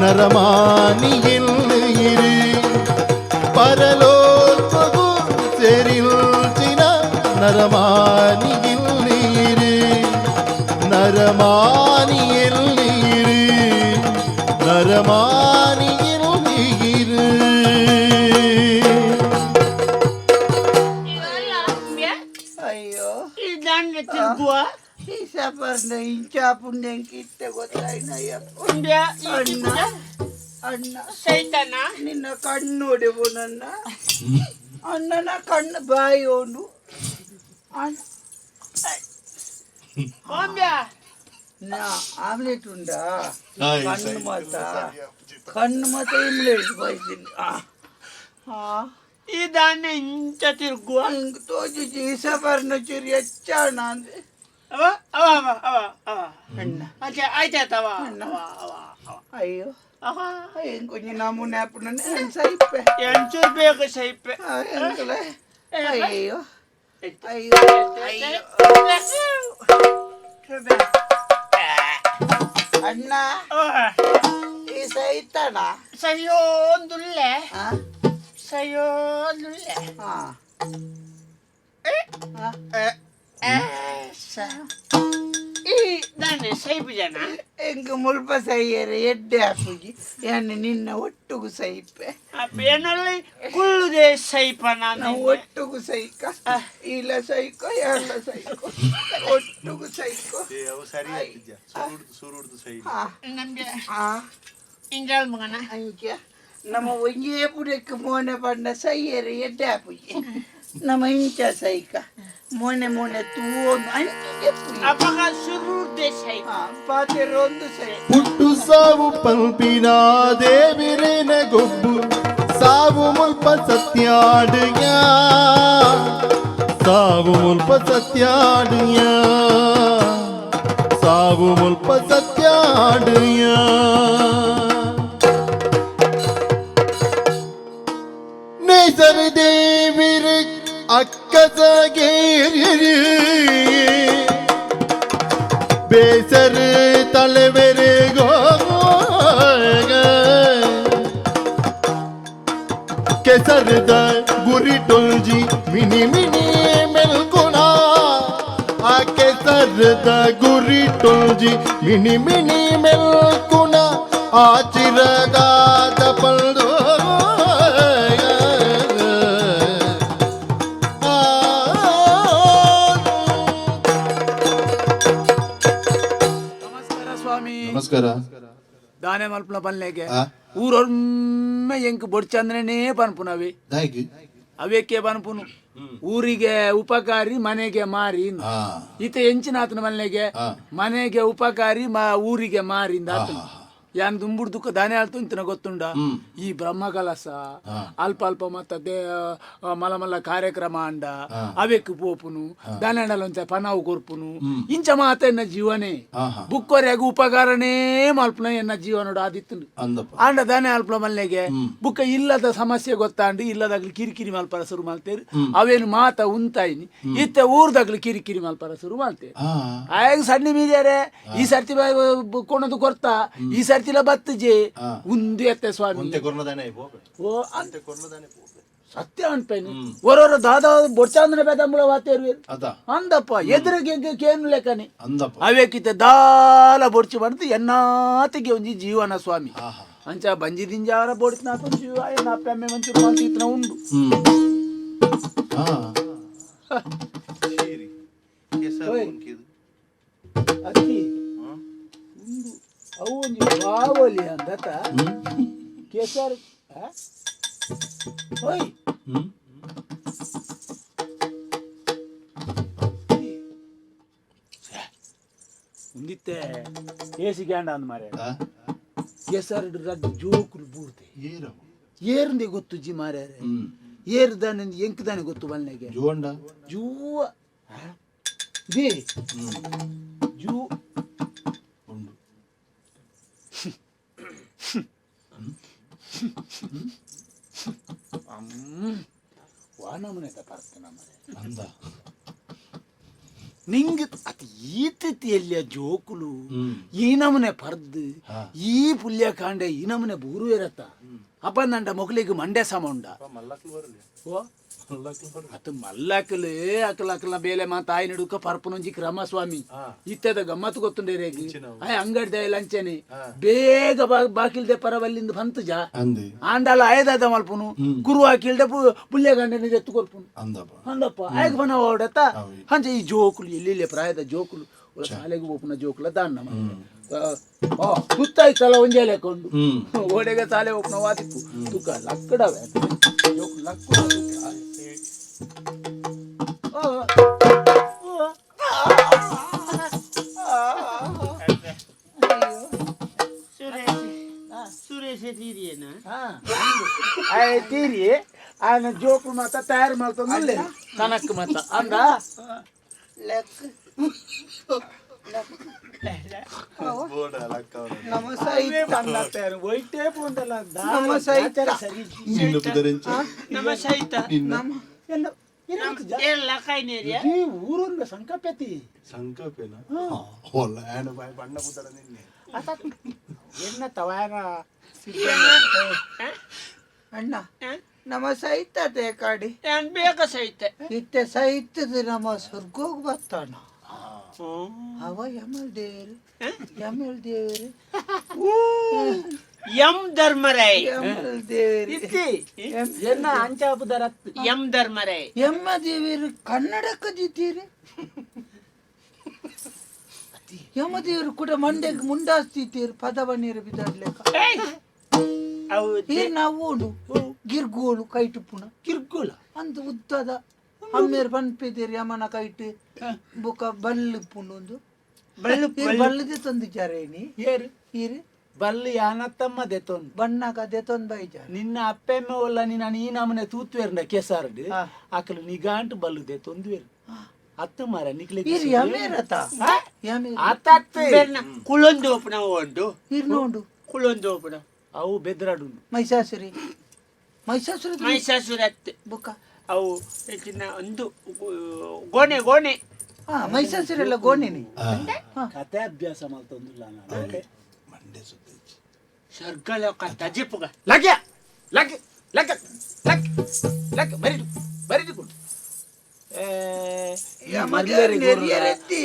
నరమానియిల్ నీరు పరలోకగు సిరిల్చిన నరమానియిల్ నీరు నరమానియిల్ నీరు నరమానియిల్ నీరు ಅಯ್ಯೋ ಇದಾಂಡ ತಿರುಗುವ ಈ ಸಪರ್ನ ಇಂಚಾಪುಂಡೆ ಕಿತ್ತೆ ಗೊತ್ತಾಯ್ನಯ್ಯಪ್ಪ ಅಣ್ಣ ಅಣ್ಣ ಸೈತಾನ ನಿನ್ನ ಕಣ್ಣು ಹೊಡೆವು ನನ್ನ ಅಣ್ಣನ ಕಣ್ಣು ಬಾಯಿ ಹೋಡು ಅಣ್ಣ ಓಮ್ಯ ನಾ ಆಮ್ಲೆಟ್ ಉಂಡಾ ಕಣ್ಣು ಮಾತ ಆಮ್ಲೆಟ್ ಬಯಸಿನಿ ಇದಾನೆ ಇಂಚ ತಿರುಗುವ ಹಂಗೆ ತೋಜಿ ಈ ಸಪರ್ನ ಚೂರಿ ಹೆಚ್ಚಾಣ ಅಂದ್ರೆ ಅವ ಅವ ಅವ ಅವ ಅವ ಅಣ್ಣ ಅಚ್ಚಾ ಆಯ್ತಾಯ್ತವ ಅಣ್ಣ. ಅವ ಅವ ಅವ ಅಯ್ಯೋ ಅವ ಹೆಂಗ್ ಕೊಂಚ ನಮೂನೆ ಹಾಪು ನನ್ನ ಸೈಪೆ ಎಂಚೂರು ಬೇಕು ಸೈಪೆ ಹೆಂಗಲೆ ಅಯ್ಯೋ ಅಯ್ಯೋ ಅಯ್ಯೋ ಅಣ್ಣ ಈ ಸೈತಣ ಸಯೋಂದುಲ್ಲೆ ಸಯೋಂದುಲ್ಲೆ ಹಾ ಈ ನಾನೇ ಸೈಪು ಜನ ಹೆಂಗ ಮುಲ್ಪ ಸೈಯರೆ ಎಡ್ಡೆ ಹಾಪುಗಿ ಏನು ನಿನ್ನ ಒಟ್ಟುಗು ಸೈಪೆ ಏನಲ್ಲಿ ಕುಳ್ಳುದೇ ಸೈಪ ನಾನು ನಾವು ಒಟ್ಟುಗು ಸೈಕ ಇಲ್ಲ ಸೈಕೋ ಎಲ್ಲ ಸೈಕೋ ಒಟ್ಟುಗು ಸೈಕೋ ಅವು ಸರಿ ಆಗ್ತಿದ್ಯಾ ಸುರುಡ್ದು ಸೈ ನಮ್ಗೆ ಹಾ ಇಂಜಾಲ್ ಮಗನ ಅಂಕ್ಯ ನಮ್ಮ ಒಂಜೇ ಪುಡಕ್ಕೆ ಮೋನೆ ಪಂಡ ಸೈಯರೆ ಎಡ್ಡೆ ಹಾಪುಗಿ ನಮ್ಮ ಇಂಚ ಸೈಕ ಮೊನೆ ತೂವೊಂದು ಅಂಚಿಗೆ ಅಪಗ ಶುರು ದೇಶೈ ಪಾತೆರೊಂದು ಸೈ ಹುಟ್ಟು ಸಾವು ಪಂಪಿನ ದೇವಿರೇನ ಗೊಬ್ಬು ಸಾವು ಮುಲ್ಪ ಸತ್ಯಾಡುಯ ಸಾವು ಮುಲ್ಪ ಸತ್ಯಾಡುಯ ಸಾವು ಮುಲ್ಪ ಸತ್ಯಾಡುಯ ನೇಸರ ದೇವಿರ ಅಕ್ಕಸಗೇರಿ ಬೇಸರ ತಲೆವೆರೆಗೋ ಕೆಸರದ ಗುರಿ ಟೊಲ್ಜಿ ಮಿನಿ ಮಿನಿ ಮೆಲ್ಕುಣ ಆ ಕೆಸರದ ಗುರಿ ಟೊಲ್ಜಿ ಮಿನಿ ಮಿನಿ ಮೆಲ್ಕುಣ ಆ ಚಿರಗಾದ ಪಲ್ದು ನಮಸ್ಕಾರ. ದಾನೆ ಮಲ್ಪನ ಪಲ್ಲೆಗೆ ಊರೊಮ್ಮೆ ಎಂಕ್ ಬೊಡ್ಚಂದ್ರನೇ ಪನ್ಪುನವೆ ಅವೇಕೆ ಪನ್ಪುನು ಊರಿಗೆ ಉಪಕಾರಿ ಮನೆಗೆ ಮಾರಿ ಈತ ಎಂಚಿನಾತನ ಮನೆಗೆ ಮನೆಗೆ ಉಪಕಾರಿ ಊರಿಗೆ ಮಾರಿಂದ ಯಾನ್ ದುಂಬುಡ್ ದುಃಖ ದಾನೆ ಆಳ್ತು ಇಂತನ ಗೊತ್ತುಂಡ ಈ ಬ್ರಹ್ಮ ಕಲಸ ಅಲ್ಪ ಅಲ್ಪ ಮತ್ತ ಮಲ ಕಾರ್ಯಕ್ರಮ ಅಂಡ ಅವೆಕ್ ಪೋಪುನು ದಾನೆ ಒಂಚ ಪನಾವು ಕೊರ್ಪುನು ಇಂಚ ಮಾತ ಎನ್ನ ಜೀವನೇ ಬುಕ್ಕೊರೆಗ ಉಪಕಾರನೇ ಮಲ್ಪನ ಎನ್ನ ಜೀವನೋಡು ಆದಿತ್ತು ಆಂಡ ದಾನೆ ಅಲ್ಪ ಮಲ್ಲೆಗೆ ಬುಕ್ಕ ಇಲ್ಲದ ಸಮಸ್ಯೆ ಗೊತ್ತಾಂಡು ಇಲ್ಲದಾಗ್ಲಿ ಕಿರಿಕಿರಿ ಮಲ್ಪರ ಶುರು ಮಾಡ್ತೇರಿ ಅವೇನು ಮಾತ ಉಂತಾಯಿನಿ ಇತ್ತ ಊರ್ದಾಗ್ಲಿ ಕಿರಿಕಿರಿ ಮಲ್ಪರ ಶುರು ಮಾಡ್ತೇವೆ ಆಗ ಸಣ್ಣ ಮೀರ್ಯಾರೆ ಈ ಸರ್ತಿ ಕೊಂಡದು ಕೊರ್ತಾ ಈ ಸರ್ತಿ ಬತ್ತಜೆ ಉಂದು ಎತ್ತೆ ಸ್ವಾಮಿ ಓ ಸತ್ಯ ಅನ್ಪೇನು ಒರೊರ ದಾದ ಬೊಡ್ಚಾಂದ್ರ ಬೇದಂಬಳ ವಾತೇರು ಅಂದಪ್ಪ ಎದುರಿಗೆ ಕೇನು ಲೆಕ್ಕನೆ ಅವೇಕಿತ ದಾಲ ಬೊಡ್ಚಿ ಬಂದು ಎನ್ನಾತಿಗೆ ಒಂಜಿ ಜೀವನ ಸ್ವಾಮಿ ಅಂಚ ಬಂಜಿ ದಿಂಜಾರ ಬೊಡ್ತಿನ ಜೀವ ಎನ್ನ ಅಪ್ಪಮ್ಮೆ ಮಂಚೂರು ಮಾತಿನ ಉಂಡು ಅಕ್ಕಿ ಅವು ಒಂದು ಬಾವಲಿ ಅಂತ ಕೇಸರ್ ಹೋಯ್ ಉಂದಿತ್ತೆ ಏಸಿ ಗ್ಯಾಂಡ ಅಂದ ಮಾರೆ ಕೇಸರ್ ಜೋಕುಲು ಬೂರ್ತೆ ಏರ್ಂದೆ ಗೊತ್ತು ಜಿ ಮಾರ್ಯಾರೆ ಏರ್ದಾನೆ ಎಂಕ್ದಾನೆ ಗೊತ್ತು ಬಲ್ನೆಗೆ ಜೂವ ದೇ ಜೂ ವಾನಮನೆ ತಪಾರ್ತನ ಮರೆ ನಿಂಗೆ ಅತಿ ಈತಿಯಲ್ಲಿಯ ಜೋಕುಲು ಈ ನಮನೆ ಪರ್ದು ಈ ಪುಲ್ಯ ಕಾಂಡೆ ಈ ನಮನೆ ಬೂರು ಇರತ್ತ ಅಪ್ಪ ನಂಡ ಮೊಗಲಿಗೆ ಮಂಡ್ಯ ಸಮ ಉಂಡ ಓ ಅತ್ತು ಮಲ್ಲಕಲು ಅಕಲ ಬೇಲೆ ಮಾತ ಆಯ್ ನಡುಕ ಪರ್ಪನೊಂಜಿ ಕ್ರಮ ಸ್ವಾಮಿ ಇತ್ತದ ಗಮ್ಮತ್ತು ಗೊತ್ತುಂಡೆ ರೇಗಿ ಆಯ್ ಅಂಗಡಿದ ಲಂಚನೆ ಬೇಗ ಬಾಕಿಲ್ದೆ ಪರವಲ್ಲಿಂದ ಬಂತು ಜಾ ಆಂಡಲ ಆಯ್ದಾದ ಮಲ್ಪುನು ಗುರು ಹಾಕಿಲ್ದೆ ಪುಲ್ಯ ಗಂಡನ ಎತ್ತು ಕೊರ್ಪುನು ಅಂದಪ್ಪ ಆಯ್ಗ ಬನ ಓಡತ್ತ ಹಂಚ ಈ ಜೋಕುಲು ಎಲ್ಲಿ ಪ್ರಾಯದ ಜೋಕುಲು ಶಾಲೆಗೆ ಹೋಪುನ ಜೋಕುಲ ದಾಣ್ಣ ಸುತ್ತಾಯ್ತಲ್ಲ ಒಂಜೆ ಲೆಕ್ಕೊಂಡು ಓಡೆಗೆ ಶಾಲೆ ಹೋಪುನ ವಾದಿಪ್ಪು ತುಕ ಲಕ್ಕಡವೆ ಲಕ್ಕಡ ಸುರೇಶ ತೀರಿಯೇನ ತೀರಿ ಆಯ್ನ ಜೋಕು ಮತ್ತ ತಯಾರು ಮಾಡ್ಕೊಂಡು ಕನಕ್ ಮತ್ತ ಅಂದ ಊರೊಂದು ಸಂಕಪತಿ ಎನ್ನ ತವಾರ ಅಣ್ಣ ನಮ್ಮ ಸಹಿತ ಕಾಡಿ ಬೇಗ ಸಹಿತ ಇತ್ತೆ ಸಹಿತದ ನಮ್ಮ ಸ್ವರ್ಗೋಗ್ ಬರ್ತಾನ ಅವ ಯಮಲ್ ದೇವ್ರು ಎಂ ಧರ್ಮರೈ ಎನ್ನ ಅಂಚಾಪುದರ ಎಂ ಧರ್ಮರೈ ಎಮ್ಮ ದೇವರು ಕನ್ನಡಕ್ಕದಿದ್ದೀರಿ ಯಮದೇವರು ಕೂಡ ಮಂಡ್ಯಕ್ಕೆ ಮುಂಡಾಸ್ತಿದ್ದೀರಿ ಪದವಣ್ಣೀರು ಬಿದ್ದಾಡ್ಲೆಕ್ಕ ನಾವು ಗಿರ್ಗೋಳು ಕೈಟುಪುಣ ಗಿರ್ಗೋಳ ಅಂತ ಉದ್ದದ ಅಮ್ಮೇರ್ ಪನ್ಪೇದೇರಿ ಅಮ್ಮನ ಕೈಟ್ ಬೊಕ ಬಲ್ಲು ಪುಂಡು ಬಳ್ಳು ಬಲ್ಲದೆ ತಂದಿದ್ದಾರೆ ನೀ ಏರು ಈರು ಬಲ್ಲಿ ಯಾನತ್ತಮ್ಮ ದೆತೊಂದು ಬಣ್ಣಕ ದೆತೊಂದು ಬೈಜ ನಿನ್ನ ಅಪ್ಪೆಮ್ಮೆ ಒಲ್ಲ ನೀನು ಈ ನಮ್ಮನೆ ತೂತ್ವೇರ್ನ ಕೆಸಾರಡು ಹಾ. ಆಕಲು ನಿಗಾಂಟು ಬಲ್ಲು ದೆತೊಂದುವೇರು ಅತ್ತ ಮಾರ ನಿಕ್ಲೆ ಈರು ಯಮೇರತ ಯಮೇರ ಅತ್ತತ್ತೆ ಕುಳೊಂದು ಓಪನ ಉಂಟು ಈರು ನೋಡು ಕುಳೊಂದು ಓಪನ ಅವು ಬೆದ್ರಾಡು ಮೈಸಾಸುರಿ ಮೈಸಾಸುರಿ ಮೈಸಾಸುರತ್ತೆ ಬೊಕ ಅವು ಹೆಚ್ಚಿನ ಒಂದು ಗೋಣೆ ಗೋಣೆ ಹಾ ಮೈಸಾಸುರಿ ಎಲ್ಲ ಗೋಣಿನಿ ಕತೆ ಅಭ್ಯಾಸ ಮಾಡ್ತಂದಿಲ್ಲ ನಾನು ಮಂಡೆ ಸುದ್ದಿ ಸರ್ಗಲೋಕ ತಜಿಪುಗ ಲಗ್ಯ ಲಗ್ಯ ಲಗ್ಯ ಲಗ್ಯ ಲಗ್ಯ ಬರಿದು ಬರಿದು ಕೊಡು ನೆರಿಯರೆದ್ದಿ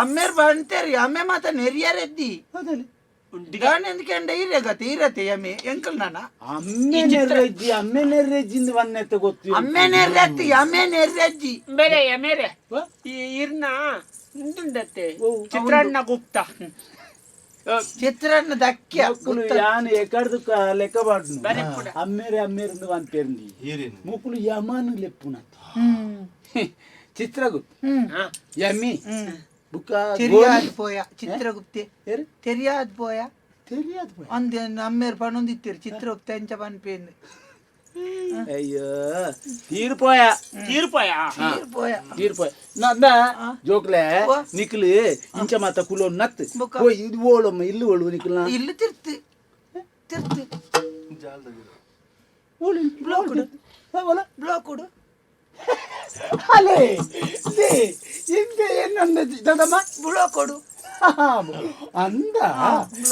ಅಮ್ಮೇರ್ ಬಂತೇರಿ ಅಮ್ಮೆ ಮಾತ ನೆರಿಯರೆದ್ದಿ ಗಾಣಿ ಎಂದ್ಕಂಡ ಇರಗತ್ತೆ ಇರತ್ತೆ ಯಮ್ಮೆ ಎಂಕಲ್ ನಾನ ಅಮ್ಮೆ ನೆರ್ರೆಜ್ಜಿ ಅಮ್ಮೆ ನೆರ್ರೆಜ್ಜಿಂದ ವನ್ನೆತ್ತ ಗೊತ್ತು ಅಮ್ಮೆ ನೆರ್ರೆತ್ತಿ ಅಮ್ಮೆ ನೆರ್ರೆಜ್ಜಿ ಬೇರೆ ಮೇರೆ ಈ ಇರ್ನ ಉಂಟುಂಡತ್ತೆ ಚಿತ್ರಾನ್ನ ಗುಪ್ತ ಚಿತ್ರಾನ್ನ ದಕ್ಯ ಮುಕ್ಕುಲು ಯಾನ್ ಎಕಡ್ದು ಲೆಕ್ಕ ಬಾಡ್ನು ಬರೆ ಪುಡ ಅಮ್ಮೇರೆ ಅಮ್ಮೇರಿಂದ ವಾನ್ಪೇರ್ಂದಿ ಏರೇನು ಮುಕ್ಕುಲು ಯಮಾನು ಲೆಪ್ಪುನ ಚಿತ್ರಗು ಯಮ್ಮಿ ಬುಕ್ಕ ತೆರಿಯಾದ್ ಪೋಯ ಚಿತ್ರಗುಪ್ತೆ ಏರು ತೆರಿಯಾದ್ ಪೋಯ தெரியாது போய் ಅಂದೆ ಅಮ್ಮೇರ್ ಪಣೊಂದಿತ್ತಿರು ಚಿತ್ರಗುಪ್ತೆ ಎಂಚ ಪನ್ಪೇಂದು ಅಯ್ಯೋ ತೀರ್ಪೋಯ ತೀರ್ಪಯ ಪೋಯ ತೀರ್ಪೋಯ ನಂದ ಜೋಕ್ಲೆ ನಿಕ್ಲು ಇಂಚ ಮಾತ ಕುಲೋ ನತ್ ಓ ಇದು ಓಳಮ್ಮ ಇಲ್ಲಿ ಓಳು ನಿಕ್ಲ ಇಲ್ಲಿ ತಿರ್ತಿ ತಿರ್ತಿ ಓಳು ಬ್ಲಾಕ್ ಕೊಡು ಓಲ ಬ್ಲಾಕ್ ಕೊಡು ಅಲೆ ಲೇ ಇಂಗೆ ಏನಂದ ದದಮ್ಮ ಬ್ಲಾಕ್ ಕೊಡು ಅಂದ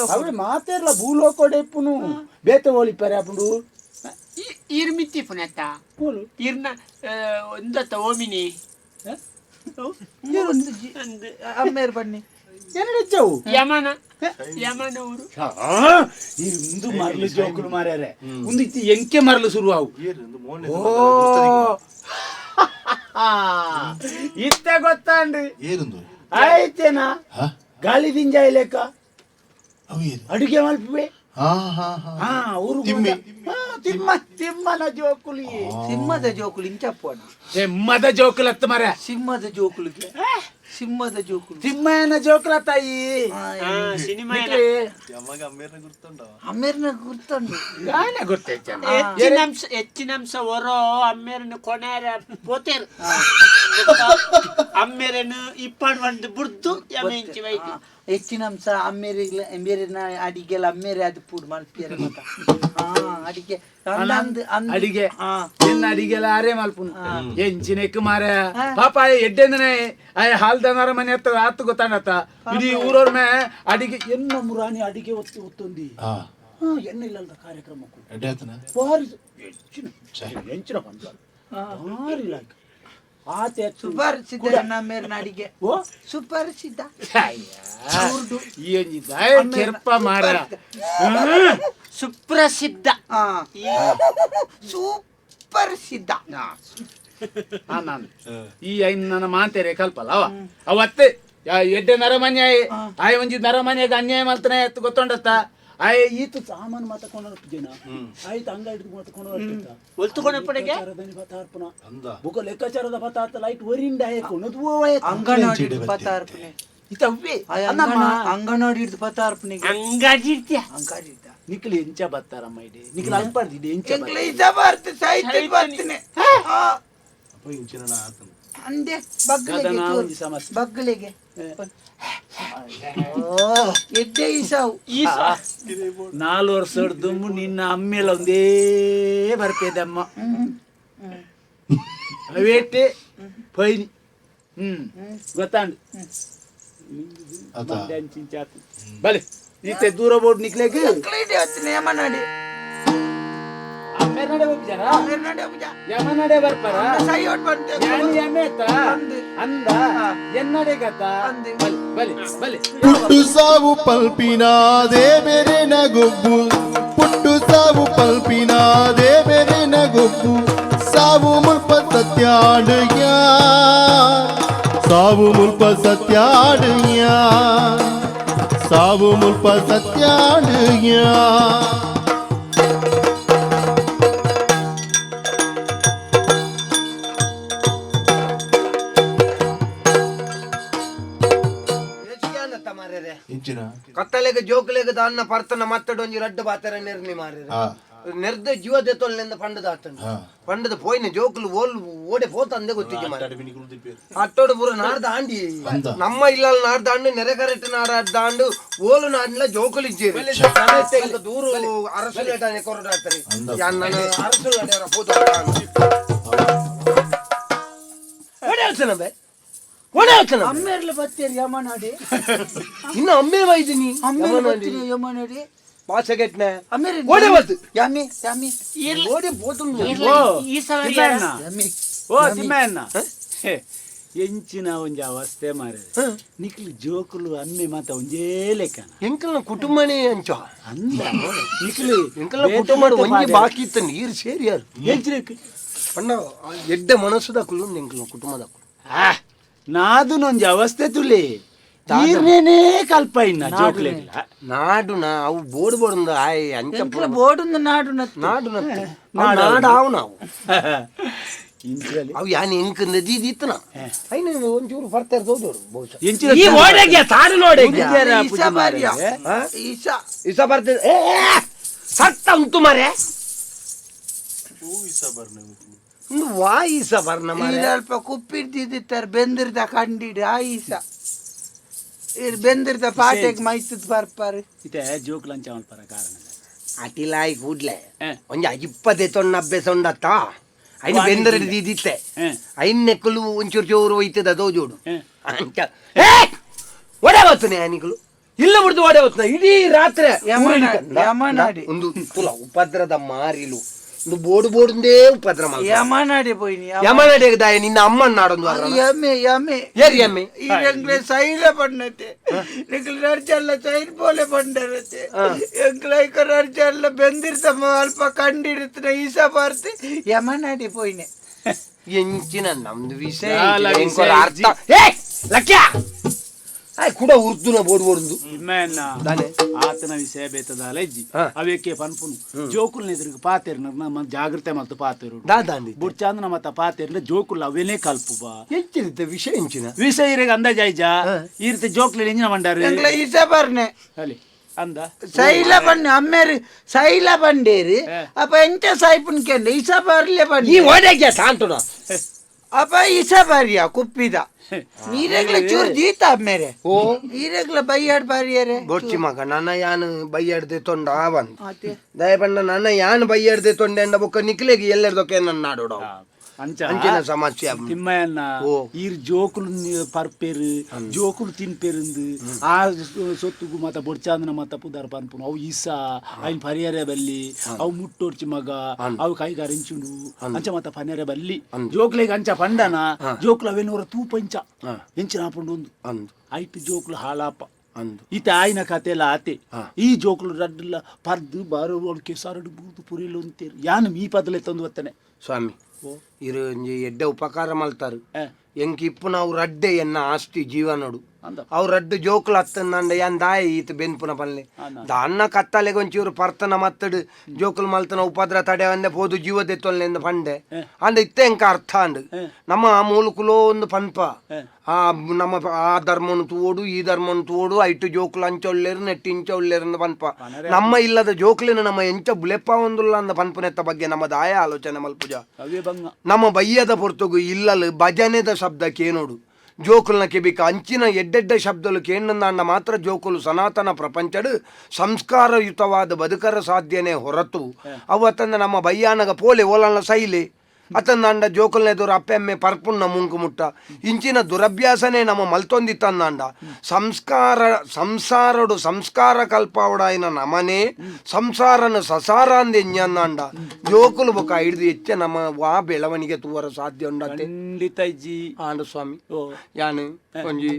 ಅವಳು ಮಾತೇರ್ಲ ಭೂಲೋ ಕೊಡೆಪ್ಪುನು ಬೇತೆ ಓಳಿಪಾರೆ ಅಪ್ಪುಡು ಇರ್ಮಿತ್ತಿ ಪುನತ ಓಲು ಇರ್ನ ಒಂದತ್ತ ಓಮಿನಿ ಅಮ್ಮೇರ್ ಬನ್ನಿ ಏನಡಿಚ್ಚವು ಯಮನ ಯಮನ ಊರು ಇಂದು ಮರಳು ಜೋಕುಲು ಮಾರ್ಯಾರೆ ಒಂದು ಇತ್ತಿ ಎಂಕೆ ಮರಳು ಶುರು ಅವು ಏರೇನು ಮೋನೆ ಓ ಇತ್ತೆ ಗೊತ್ತಾಂಡ್ರಿ ಏರುಂದು ಆಯ್ತೇನಾ ಹ ಗಾಳಿ ದಿಂಜಾಯಿ ಲೆಕ್ಕ ಅವು ಏರು ಅಡುಗೆ ಮಲ್ಪುವೆ ಹಾ ಹಾ ಹಾ ಹಾ ಊರು ತಿಮ್ಮಿ. ತಿಮ್ಮ ತಿಮ್ಮನ ಜೋಕುಲಿ ಸಿಂಹದ ಜೋಕುಲು ಇಂಚಪ್ಪಣ್ಣ ತಿಮ್ಮದ ಜೋಕುಲತ್ತ ಮರ ಸಿಂಹದ ಜೋಕುಲಿಗೆ ಸಿಂಹದ ಜೋಕುಲು ತಿಮ್ಮನ ಜೋಕುಲ ತಾಯಿ ಸಿನಿಮಾ ಯಮಗ ಅಮ್ಮೇರ್ನ ಗುರ್ತುಂಡವ ಅಮ್ಮೇರ್ನ ಗುರ್ತಂಡು ಗಾನೆ ಗೊತ್ತೈತೆ ಹೆಚ್ಚಿನಂಶ ಹೊರೋ ಅಮ್ಮೇರನ್ನು ಕೊನೆಯ ಪೋತೇರು ಅಮ್ಮೇರನ್ನು ಇಪ್ಪಡ್ ಒಂದು ಬುಡ್ದು ಯಮ ಇಂಚಿ ವೈತಿ ಹೆಚ್ಚಿನ ಅಂಶ ಅಮ್ಮೇರಿಗ್ಲ ಬೇರೆನ ಅಡಿಗೆಲ್ಲ ಅಮ್ಮೇರೆ ಅದು ಪೂಡ್ ಮಲ್ಪಿಯರ ಮತ್ತ ಅಡಿಗೆ ಅಡಿಗೆ ಎನ್ನ ಅಡಿಗೆಲ್ಲ ಆರೇ ಮಲ್ಪುನು ಎಂಚಿನೆಕ್ ಮಾರ ಪಾಪ ಎಡ್ಡೆಂದನೆ ಹಾಲ್ದನಾರ ಮನೆ ಹತ್ರ ಆತು ಗೊತ್ತಾಗತ್ತ ಇಡೀ ಊರವ್ರ ಮೇ ಅಡಿಗೆ ಎನ್ನ ಮುರಾಣಿ ಅಡಿಗೆ ಒತ್ತಿ ಒತ್ತೊಂದಿ ಎನ್ನ ಇಲ್ಲದ ಕಾರ್ಯಕ್ರಮಕ್ಕೂ ಎಡ್ಡಾತನ ಭಾರಿ ಹೆಂಚಿನ ಬಂದ ಭಾರಿ ಲಾಯ್ಕ ಆತ ಸುಪರಿಸಿದ್ದ ಅಮ್ಮೇರಿನ ಅಡಿಗೆ ಓ ಸುಪರಿಸಿದ್ದ ಕೆರ್ಪ ಮಾರ ಸುಪ್ರಸಿದ್ಧ ಸುಪರಿಸಿದ್ದ ನಾನು ಈ ಐನ್ ನನ್ನ ಮಾತೇರೆ ಕಲ್ಪಲ್ಲ ಅವತ್ತೆ ಎಡ್ಡೆ ನರಮನ್ಯ ಆಯ್ ಒಂಜಿ ನರಮನ್ಯಾಗ ಅನ್ಯಾಯ ಮಾಡ್ತಾನೆ ಎತ್ತು ಗೊತ್ತೊಂಡತ್ತ ಆಯ್ ಈತು ಸಾಮಾನು ಮಾತಕೊಂಡು ಜನ ಆಯ್ತು ಅಂಗ ಹಿಡಿದು ಮಾತಕೊಂಡು ಒಲ್ತುಕೊಂಡ ಪಡೆಗೆ ಬತಾರ್ಪಣ ಅಂದ ಬುಕ ಲೆಕ್ಕಾಚಾರದ ಬತಾತ ಲೈಟ್ ಒರಿಂದ ಆಯ್ಕೊಂಡು ಅಂಗನವಾಡಿ ಪತ್ತಾರ್ಪಣೆ ಇತವ್ವೆ ಅಂಗನವಾಡಿ ಹಿಡಿದು ಪತ್ತಾರ್ಪಣೆಗೆ ಅಂಗಾಡಿ ಇರ್ತೀಯ ಅಂಗಾಡಿ ಇದ್ದ ನಿಕ್ಲಿ ಎಂಚ ಬತ್ತಾರಮ್ಮ ಇಡಿ ನಿಕ್ಲಿ ಅಲ್ಪಾಡ್ದಿದೆ ಎಂಚ ಇಂಗ್ಲೀಷ ಬರ್ತ ಸಾಹಿತ್ಯ ಬರ್ತೀನಿ ಅಪ್ಪ ಇಂಚಿನ ಆತನ ಅಂದೆ ಬಗ್ಗಲಿಗೆ ಒಂಜಿ ಸಮಸ್ಯೆ ಬಗ್ಗಲಿಗೆ ಎಡ್ಡೆ ಈಸಾವು 4 ವರ್ಷದ ದುಮ್ಮು ನಿನ್ನ ಅಮ್ಮೆಲ್ಲ ಒಂದೇ ಬರ್ಪೇದಮ್ಮ ಅವೇಟೆ ಪೈನಿ ಗೊತ್ತಾಂಡು ಬಲೆ ಈತೆ ದೂರ ಬೋರ್ಡ್ ನಿಕ್ಲೇಗೆ ಯಮನಾಡಿ ಅಮ್ಮೆ ನಡೆ ಹೋಗ್ಜಾರ ಯಮ ನಡೆ ಬರ್ಪಾರ ಯಮೆ ಅಂದ ಎನ್ನಡೆ ಗತ ಬಲೆ ಬಲೆ పుట్టు సావు పల్పినాదే బెరెన గొబ్బు పుట్టు సావు పల్పినాదే బెరెన గొబ్బు సావు ముల్ప సత్యాడుయా సావు ముల్ప సత్యాడుయా సావు ముల్ప సత్యాడుయా ಎಂಕಲೆಗೆ ಜೋಕಲೆಗೆ ದಾನ್ನ ಪರ್ತನ ಮತ್ತಡ ಒಂಜಿ ರಡ್ಡು ಬಾತರ ನಿರ್ಣಯ ಮಾರಿ ನೆರ್ದ ಜೀವ ದೆತ್ತೊಲ್ಲೆಂದ ಪಂಡದ ಆತಂಡ ಪಂಡದ ಪೋಯಿನ ಜೋಕುಲು ಓಡೆ ಪೋತ ಅಂದೆ ಗೊತ್ತಿಗೆ ಅಟ್ಟೋಡು ಪೂರ ನಾಡ್ದ ಆಂಡಿ ನಮ್ಮ ಇಲ್ಲ ನಾಡ್ದ ಆಂಡು ನೆರೆ ಕರೆಕ್ಟ್ ನಾಡ್ದ ಆಂಡು ಓಲು ನಾಡ್ಲ ಜೋಕುಲು ಇಜ್ಜೇರಿ ದೂರು ಅರಸುಲೇಟಾನೆ ಕೊರಡಾಡ್ತಾರೆ ಅರಸುಲೇಟ ಪೋತ ಅಮ್ಮೇರ್ಲ ಬತ್ತೇರಿ ಯಮನಾಡಿ ಇನ್ನು ಅಮ್ಮೆ ವೈದಿನಿ ಯಮನಾಡಿ ಪಾಸಗೆಟ್ನ ಅಮ್ಮೇರಿ ಓಡೆ ಬತ್ತು ಯಮ್ಮಿ ಯಮ್ಮಿ ಓಡೆ ಪೋತುಂಡು ಈ ಸಲ ಓ ತಿಮ್ಮಣ್ಣ ಎಂಚಿನ ಒಂಜಿ ಅವಸ್ಥೆ ಮಾರೆ ನಿಕ್ಲು ಜೋಕುಲು ಅಮ್ಮೆ ಮಾತ ಒಂಜೇ ಲೆಕ್ಕ ಎಂಕಲ್ನ ಕುಟುಂಬನೇ ಅಂಚ ಅಂದ ನಿಕ್ಲು ಎಂಕಲ್ನ ಕುಟುಂಬ ಒಂಜಿ ಬಾಕಿ ಇತ್ತ ನೀರು ಸೇರಿ ಯಾರು ಎಂಚಿನ ಅಣ್ಣ ಎಡ್ಡೆ ಮನಸ್ಸುದ ಕುಲು ಎಂಕಲ್ನ ಕುಟುಂಬದ ನಾದು ನೊಂಜಿ ಅವಸ್ಥೆ ತುಲಿ ತೀರ್ನೇನೇ ಕಲ್ಪ ಇನ್ನ ಜೋಕ್ಲೆಗ್ಲ ನಾಡು ಅವು ಬೋರ್ಡ್ ಬೋರ್ಡ್ ಆಯ್ ಅಂಚ ಬೋಡುಂದು ನಾಡು ನಾಡು ನಾಡು ನಾವು ಇಂಚಲಿ ಅವು ಯಾನ್ ಎಂಕಂದ ದೀದಿತ್ತನ ಐನ ಒಂಚೂರು ಬರ್ತಾರೆ ತೋದೋಡು ಬಹುಶಃ ಎಂಚಿನ ಈ ಓಡೆಗೆ ತಾಡು ನೋಡೆಗೆ ಇಸ ಬರ್ತದೆ ಸತ್ತ ಉಂಟು ಮರೆ ಒಂದು ವಾಯಿಸ ಬರ್ನ ಸ್ವಲ್ಪ ಕುಪ್ಪಿಡ್ದಿದ್ದಾರೆ ಬೆಂದಿರ್ದ ಕಂಡಿಡಿ ಆಯಿಸ ಬೆಂದಿರ್ದ ಪಾಟೆಗೆ ಮೈತದ್ ಬರ್ಪಾರು ಇತೆ ಜೋಕ್ ಲಂಚ ಮಲ್ಪರ ಕಾರಣ ಅಟಿಲಾಯಿ ಕೂಡ್ಲೆ ಒಂಜಿ 20 ತೊಣ್ಣಬ್ಬೆ ಸೊಂಡತ್ತ ಐನು ಬೆಂದರ ದಿತ್ತೆ ಐನೆಕ್ಕಲು ಒಂಚೂರು ಚೂರು ಒಯ್ತದ ಅದೋ ಜೋಡು ಅಂಚ ಒಡೆ ಬರ್ತನೆ ಆನಿಗಳು ಇಲ್ಲ ಬಿಡ್ದು ಒಡೆ ಬರ್ತನ ಇಡೀ ರಾತ್ರಿ ಯಮನಾಡಿ ಒಂದು ತುಲ ಉಪದ್ರದ ಮಾರಿಲು ಒಂದು ಬೋರ್ಡುಂದೇ ಉಪದ್ರ ಯಮನಾಡಿ പോയി ಯಮನಾಡಿ ದಾಯ ನಿನ್ನ ಅಮ್ಮನ ನಾಡೊಂದು ಯಮ್ಮೆ ಯಮ್ಮೆ ಏರಿ ಯಮ್ಮೆ ಈ ಎಂಗ್ಲೆ ಸೈಲ ಪಣ್ಣತೆ ನಿಕ್ಲ ನರ್ಚಲ್ಲ ಸೈಲ್ പോലെ ಪಂಡರತೆ ಎಂಗ್ಲೆ ನರ್ಚಲ್ಲ ಬೆಂದಿರ್ತ ಅಲ್ಪ ಕಂಡಿರುತ್ತನೆ ಈಸ ಬರ್ತಿ ಯಮನಾಡಿ പോയിನೆ ಎಂಚಿನ ನಮ್ದು ವಿಷಯ ಅರ್ಥ ಲಕ್ಯ ಕೂಡ ಉರ್ದುನ ಬೋರ್ಡು ಇಮ್ಮೆನ್ನ ಆತನ ವಿಷಯ ಬೇತದ ಅಲೆಜ್ಜಿ ಅವಕ್ಕೆ ಪನ್ಪುನು ಜೋಕುಲ್ನ ಎದುರಿಗೆ ಪಾತೇರು ನಮ್ಮ ಜಾಗ್ರತೆ ಮತ್ತು ಪಾತೇರು ಬುಡ್ಚಾಂದನ ಮತ್ತ ಪಾತೇರ್ನ ಜೋಕುಲ್ ಅವೇನೇ ಕಲ್ಪು ಬಾ ಎಂಚಿನ ವಿಷಯ ಎಂಚಿನ ವಿಷಯ ಇರಗ ಅಂದಾಜಾಯ್ಜ ಈ ರೀತಿ ಜೋಕ್ಲಿ ಎಂಜಿನ ಮಂಡಾರು ಎಂಗ್ಲೆ ಈಸ ಬರ್ನೆ ಅಲ್ಲಿ ಅಂದ ಸೈಲ ಬಣ್ಣೆ ಅಮ್ಮೇರು ಸೈಲ ಬಂಡೇರಿ ಅಪ್ಪ ಎಂಚ ಸೈಪುನ್ ಕೆಂಡೆ ಈಸ ಬರ್ಲೆ ಬನ್ನಿ ಈ ಓಡೆಗೆ ಸಾಂಟುನ ಅಪ್ಪ ಈಸ ಬರ್ಯ ಕುಪ್ಪಿದ ನೀರೆಗ್ಲ ಚೂರು ಜೀತ ಮೇರೆ ಓ ನೀರೆಗ್ಲ ಬೈಯಾಡ್ ಬಾರಿಯರೆ ಗೊಚ್ಚಿ ಮಗ ನನ್ನ ಯಾನ್ ಬೈಯಾಡ್ದೆ ತೊಂಡ ಬಂದ್ ದಯಪಂಡ ನನ್ನ ಯಾನ್ ಬೈಯಾಡ್ದೆ ತೊಂಡೆ ಅಂಡ ಬೊಕ್ಕ ನಿಕ್ಲೆಗೆ ಎಲ್ಲರದೊಕ್ಕೆ ನನ್ನ ನಾಡೋಡ ಅಂಚಿನ ಸಮಸ್ಯೆ ತಿಮ್ಮಯ್ಯನ್ನ ಈರ್ ಜೋಕುಲು ಪರ್ಪೇರು ಜೋಕುಲು ತಿನ್ಪೇರಿಂದು ಆ ಸೊತ್ತುಗು ಮತ್ತ ಬೊಡ್ಚಾಂದನ ಮತ್ತ ಪುದಾರ ಪನ್ಪುನು ಅವು ಈಸ ಐನ್ ಪರಿಹಾರ ಬಲ್ಲಿ ಅವು ಮುಟ್ಟೋರ್ಚಿ ಮಗ ಅವು ಕೈಗಾರಿಂಚುಂಡು ಅಂಚ ಮತ್ತ ಪನ್ಯಾರ ಬಲ್ಲಿ ಜೋಕ್ಲೆಗೆ ಅಂಚ ಪಂಡನ ಜೋಕುಲು ಅವೇನೂರ ತೂಪಂಚ ಎಂಚಿನ ಹಾಪುಂಡು ಒಂದು ಐಟ್ ಜೋಕುಲು ಹಾಳಾಪ ಈತ ಆಯ್ನ ಕತೆಲ್ಲ ಆತೆ ಈ ಜೋಕುಲು ರಡ್ಡಲ್ಲ ಪರ್ದು ಬಾರೋ ಕೆಸಾರಡು ಬೂದು ಪುರಿಲು ಅಂತೇರು ಯಾನು ಈ ಪದಲೆ ತಂದು ಬತ್ತನೆ ಸ್ವಾಮಿ ಇರು ಎಡ್ಡೆ ಉಪಕಾರ ಮಲ್ತಾರು ಎಂಕ್ ಇಪ್ಪು ನಾವು ರಡ್ಡೆ ಎನ್ನ ಆಸ್ತಿ ಜೀವನಡು ಅವ್ರು ರಡ್ಡು ಜೋಕ್ಲು ಹತ್ತಂದ ಯಾನ್ ದಾಯ ಈತ ಬೆನ್ಪುನ ಪಲ್ಲೆ ದಾನ್ನ ಕತ್ತಲೆಗೆ ಒಂಚೂರು ಪರ್ತನ ಮತ್ತಡು ಜೋಕುಲು ಮಲ್ತನ ಉಪದ್ರ ತಡೆ ಅಂದೆ ಪೋದು ಜೀವ ದೆತ್ತೊಲ್ಲೆಂದು ಪಂಡೆ ಅಂದ ಇತ್ತೆ ಎಂಕ ಅರ್ಥ ಅಂಡು ನಮ್ಮ ಮೂಲಕುಲೋ ಒಂದು ಪನ್ಪ ಆ ನಮ್ಮ ಆ ಧರ್ಮನು ತೂಡು ಈ ಧರ್ಮನು ತೂಡು ಐಟು ಜೋಕುಲು ಅಂಚೊಳ್ಳೇರು ನೆಟ್ಟಿ ಇಂಚೊಳ್ಳೇರು ಪನ್ಪ ನಮ್ಮ ಇಲ್ಲದ ಜೋಕ್ಲಿನ ನಮ್ಮ ಎಂಚ ಬುಲೆಪ್ಪ ಒಂದುಲ್ಲ ಅಂದ ಪನ್ಪನೆತ್ತ ಬಗ್ಗೆ ನಮ್ಮ ದಾಯ ಆಲೋಚನೆ ಮಲ್ಪುಜ ನಮ್ಮ ಬಯ್ಯದ ಪೊರ್ತುಗು ಇಲ್ಲಲು ಭಜನೆದ ಶಬ್ದ ಕೇನೋಡು ಜೋಕುಲ್ನ ಕೆಬಿಕ ಅಂಚಿನ ಎಡ್ಡೆಡ್ಡ ಶಬ್ದಲು ಕೇಂದ್ರ ಮಾತ್ರ ಜೋಕುಲು ಸನಾತನ ಪ್ರಪಂಚಡು ಸಂಸ್ಕಾರಯುತವಾದ ಬದುಕರ ಸಾಧ್ಯನೇ ಹೊರತು ಅವತ್ತಂದ ನಮ್ಮ ಬಯ್ಯಾನಗ ಪೋಲೆ ಓಲನ ಸೈಲೆ ಅತಂದಾಂಡ ಜೋಕುಲ್ನ ಎದುರು ಅಪ್ಪೆಮ್ಮೆ ಪರ್ಪುಣ್ಣ ಮುಂಕು ಮುಟ್ಟ ಇಂಚಿನ ದುರಭ್ಯಾಸನೇ ನಮ್ಮ ಮಲ್ತೊಂದಿತ್ತಂದಾಂಡ ಸಂಸಾರಡು ಸಂಸ್ಕಾರ ಕಲ್ಪಾವಡಾಯಿನ ನಮನೆ ಸಂಸಾರನ ಸಸಾರ ಅಂದೆಂಜಂದಾಂಡ ಜೋಕುಲು ಬೊಕ ಹಿಡಿದು ಹೆಚ್ಚೆ ನಮ್ಮ ವಾ ಬೆಳವಣಿಗೆ ತೂವರ ಸಾಧ್ಯ ಉಂಡತೆ ಆಂಡ ಸ್ವಾಮಿ ಯಾನು ಒಂಜಿ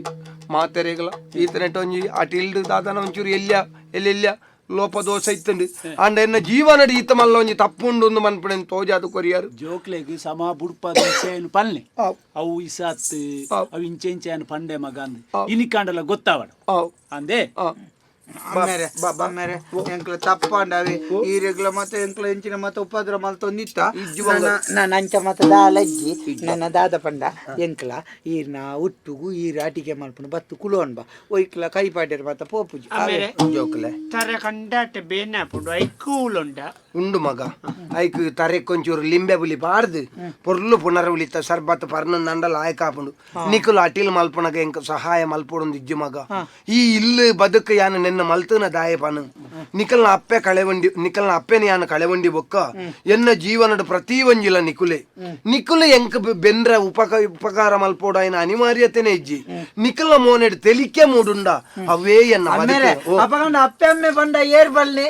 ಮಾತೆರೆಗಲ ಈತನೆಟ್ ಒಂಜಿ ಅಟಿಲ್ಡು ದಾದನ ಒಂಚೂರು ಎಲ್ಲೆಲ್ಲ ಲೋಪದೋಷ ಇತ್ತಂಡು ಅಂಡ ಎನ್ನ ಜೀವನಡಿ ಈತ ಮಲ್ಲ ಒಂಜಿ ತಪ್ಪುಂಡು ಒಂದು ಮನ್ಪುಣೆನ್ ತೋಜಾದು ಕೊರಿಯಾರು ಜೋಕ್ಲೆಗ್ ಸಮ ಬುಡ್ಪದ ವಿಷಯನು ಪಲ್ಲೆ ಅವು ಇಸತ್ ಅವು ಇಂಚೆ ಇಂಚೆ ಪಂಡೆ ಮಗ ಅಂದ್ ಇನಿಕಾಂಡಲ ಗೊತ್ತಾವಡ ಅಂದೆ ಅಮ್ಮೇರೆ ಎಂಕ್ಲ ತಪ್ಪಂಡವಿ ಈರೆಗ್ಲ ಮತ್ತೆ ಎಂಕ್ಲ ಎಂಚಿನ ಮತ್ತೆ ಉಪದ್ರ ಮಲ್ತೊಂದಿತ್ತ ನಾನು ಅಂಚ ಮತ್ತೆ ದಾಲಜ್ಜಿ ನನ್ನ ದಾದ ಪಂಡ ಎಂಕ್ಲ ಈರ್ನ ಉಟ್ಟುಗು ಈರ್ ಆಟಿಕೆ ಮಲ್ಪುನು ಬತ್ತು ಕುಲೋನ್ ಬಾ ಒಯ್ಕ್ಲ ಕೈ ಪಾಡ್ಯರ್ ಮತ್ತೆ ಪೋಪುಜಿ ಜೋಕ್ಲೆ ತರ ಕಂಡಾಟ ಬೇನ ಪುಡು ಐಕೂಲುಂಡ ಉಂಡು ಮಗ ಐಕ್ ತರೆ ಕೊಂಚೂರು ಲಿಂಬೆ ಬುಲಿ ಪಾಡ್ದು ಪೊರ್ಲು ಪುನರ್ ಉಳಿತ ಸರ್ಬತ್ ಪರ್ನ ನಂಡಲ ಆಯ್ಕಾಪುಂಡು ನಿಕುಲು ಅಟಿಲ್ ಮಲ್ಪನಗ ಎಂಕ ಸಹಾಯ ಮಲ್ಪೊಡು ಇಜ್ಜು ಮಗ ಈ ಇಲ್ಲು ಬದುಕು ಯಾನು ನೆನ್ನ ಮಲ್ತನ ದಾಯಪನು ನಿಕಲ್ನ ಅಪ್ಪೆನ ಯಾನು ಕಳೆವಂಡಿ ಬೊಕ್ಕ ಎನ್ನ ಜೀವನದ ಪ್ರತಿ ಒಂಜಿಲ ನಿಕುಲೆ ಎಂಕ ಬೆಂದ್ರ ಉಪಕಾರ ಮಲ್ಪೋಡ ಆಯ್ನ ಅನಿವಾರ್ಯತೆನೆ ಇಜ್ಜಿ ನಿಕಲ್ನ ಮೋನೆಡ್ ತೆಲಿಕೆ ಮೂಡುಂಡ ಅವೇ ಎನ್ನ ಅಪ್ಪೆ ಅಮ್ಮೆ ಬಂಡ ಏರ್ ಬಲ್ಲೆ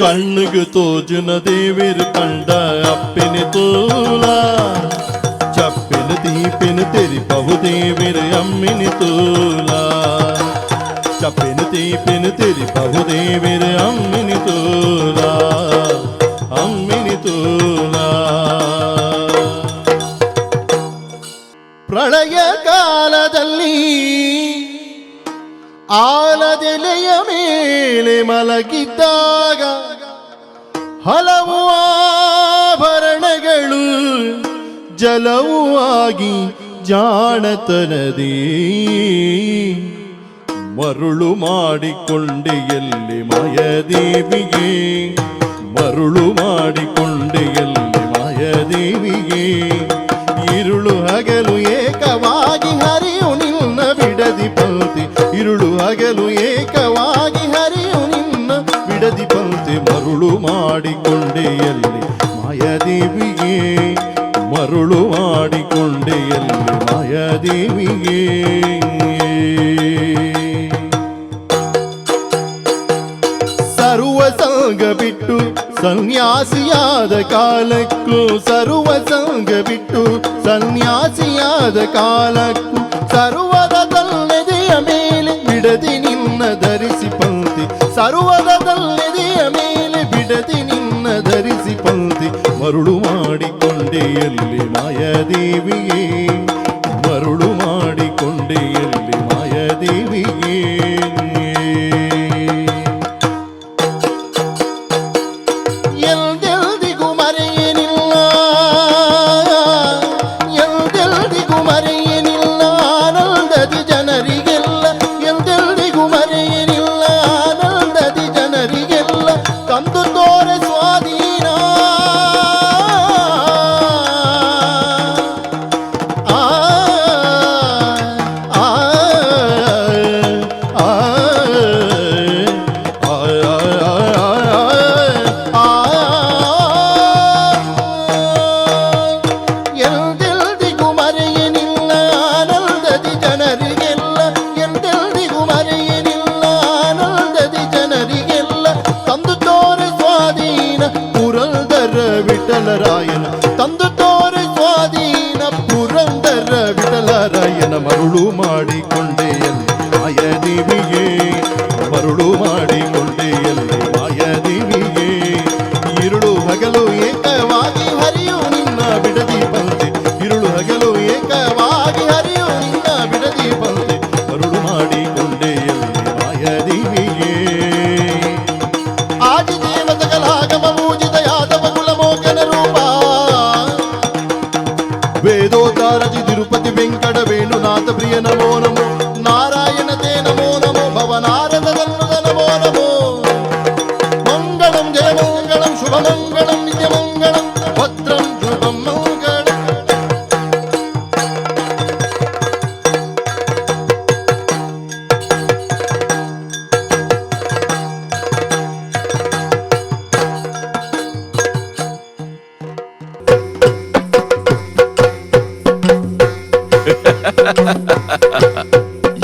കണ്ണുകു തോജുന ദേവിർ കണ്ട അപ്പിന് തൂല ചപ്പിന് തീപ്പിന് തെരിപ്പവു ദേവിർ അമ്മിന് തൂല ചപ്പിന് തീപ്പിന് തെരിപ്പവു ദേവിർ അമ്മിന് തൂല അമ്മിന് തൂല ಪ್ರಳಯ ಕಾಲದಲ್ಲಿ ಆಲದೆಲೆಯ ಮೇಲೆ ಮಲಗಿದ್ದಾಗ ಹಲವು ಆಭರಣಗಳು ಜಲವೂ ಆಗಿ ಜಾಣತನದಿ ಮರುಳು ಮಾಡಿಕೊಂಡೆ ಎಲ್ಲಿ ಮಾಯದೇವಿಗೆ ಮರುಳು ಮಾಡಿಕೊಂಡೆ ಎಲ್ಲಿ ಮಾಯದೇವಿಗೆ ഇരുളു ಹಗಲು ಏಕವಾಗಿ ಹರಿಯು ನಿನ್ನ ಬಿಡದಿ ಪಂಕ್ತಿ ഇരുಳು ಹಗಲು ಏಕವಾಗಿ ಹರಿಯು ನಿನ್ನ ಬಿಡದಿ ಪಂಕ್ತಿ ಮರುಳು ಮಾಡಿಕೊಂಡೆಯಲ್ಲಿ ಮಾಯದೇವಿಗೆ ಮರುಳು ಮಾಡಿಕೊಂಡೆಯಲ್ಲಿ ಮಾಯದೇವಿಗೆ ಸರ್ವ ಸಂಗ ಬಿಟ್ಟು ಸನ್ಯಾಸಿಯಾದ ಕಾಲಕ್ಕೂ ಸರ್ವ ಸಂಗ ಬಿಟ್ಟು ಸನ್ಯಾಸಿಯಾದ ಕಾಲಕ್ಕೂ ಸರ್ವದ ತಲ್ಲೆದೆಯ ಮೇಲೆ ಬಿಡದಿ ನಿನ್ನ ಧರಿಸಿ ಪಂಕ್ತಿ ಸರ್ವದ ತಲ್ಲೆದೆಯ ಮೇಲೆ ಬಿಡದಿ ನಿನ್ನ ಧರಿಸಿ ಪಂಕ್ತಿ ಮರುಳು ಮಾಡಿಕೊಂಡೆಯಲ್ಲಿ ಮಾಯದೇವಿಗೆ ಮರುಳು ಮಾಡಿಕೊಂಡೆಯಲ್ಲಿ ಮಾಯದೇವಿಗೆ ವಿಠಲರಾಯನ ತಂದು ತೋರೆ ಸ್ವಾಧೀನ ಪುರಂದರ ವಿಠಲರಾಯನ ಮರುಳು ಮಾಡಿಕೊಂಡೆಯಲ್ಲಿ ಮಾಯದೇವಿಗೆ ಮರುಳು ಮಾಡಿಕೊಂಡೆಯಲ್ಲಿ ಮಾಯದೇವಿಗೆ ഇരുಳು ಹಗಲು ಏಕವಾಗಿ ಹರಿಯು ನಿನ್ನ ಬಿಡದಿ ಪಂಕ್ತಿ ഇരുಳು ಹಗಲು ಏಕವಾಗಿ ಹರಿಯು ನಿನ್ನ ಬಿಡದಿ ಪಂಕ್ತಿ ಮರುಳು ಮಾಡಿಕೊಂಡೆಯಲ್ಲಿ ಮಾಯದೇವಿಗೆ ಆದಿ ದೇವತೆಗಳಾಗಮ ಪೂಜಿತ ಯಾದವ ಕುಲಮೋಕನ ರೂಪ ವೇದೋದ್ಧಾರಜಿ ತಿರುಪತಿ ವೆಂಕಟ ವೇಣುನಾಥ ಪ್ರಿಯ ನಮೋ ನಮೋ ನಾರಾಯಣ ತೇ ನಮೋ ನಮೋ ಭವನಾರದ ತನ್ನುದ ನಮೋ ನಮೋ ಮಂಗಳಂ ಜಯ ಮಂಗಳಂ ಶುಭ ಮಂಗಳಂ ನಿತ್ಯ ಮಂಗಳಂ ಭದ್ರಂ ಶುಭಂ ಮಂಗಳಂ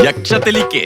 ಯಕ್ಷತೆಲಿಕೆ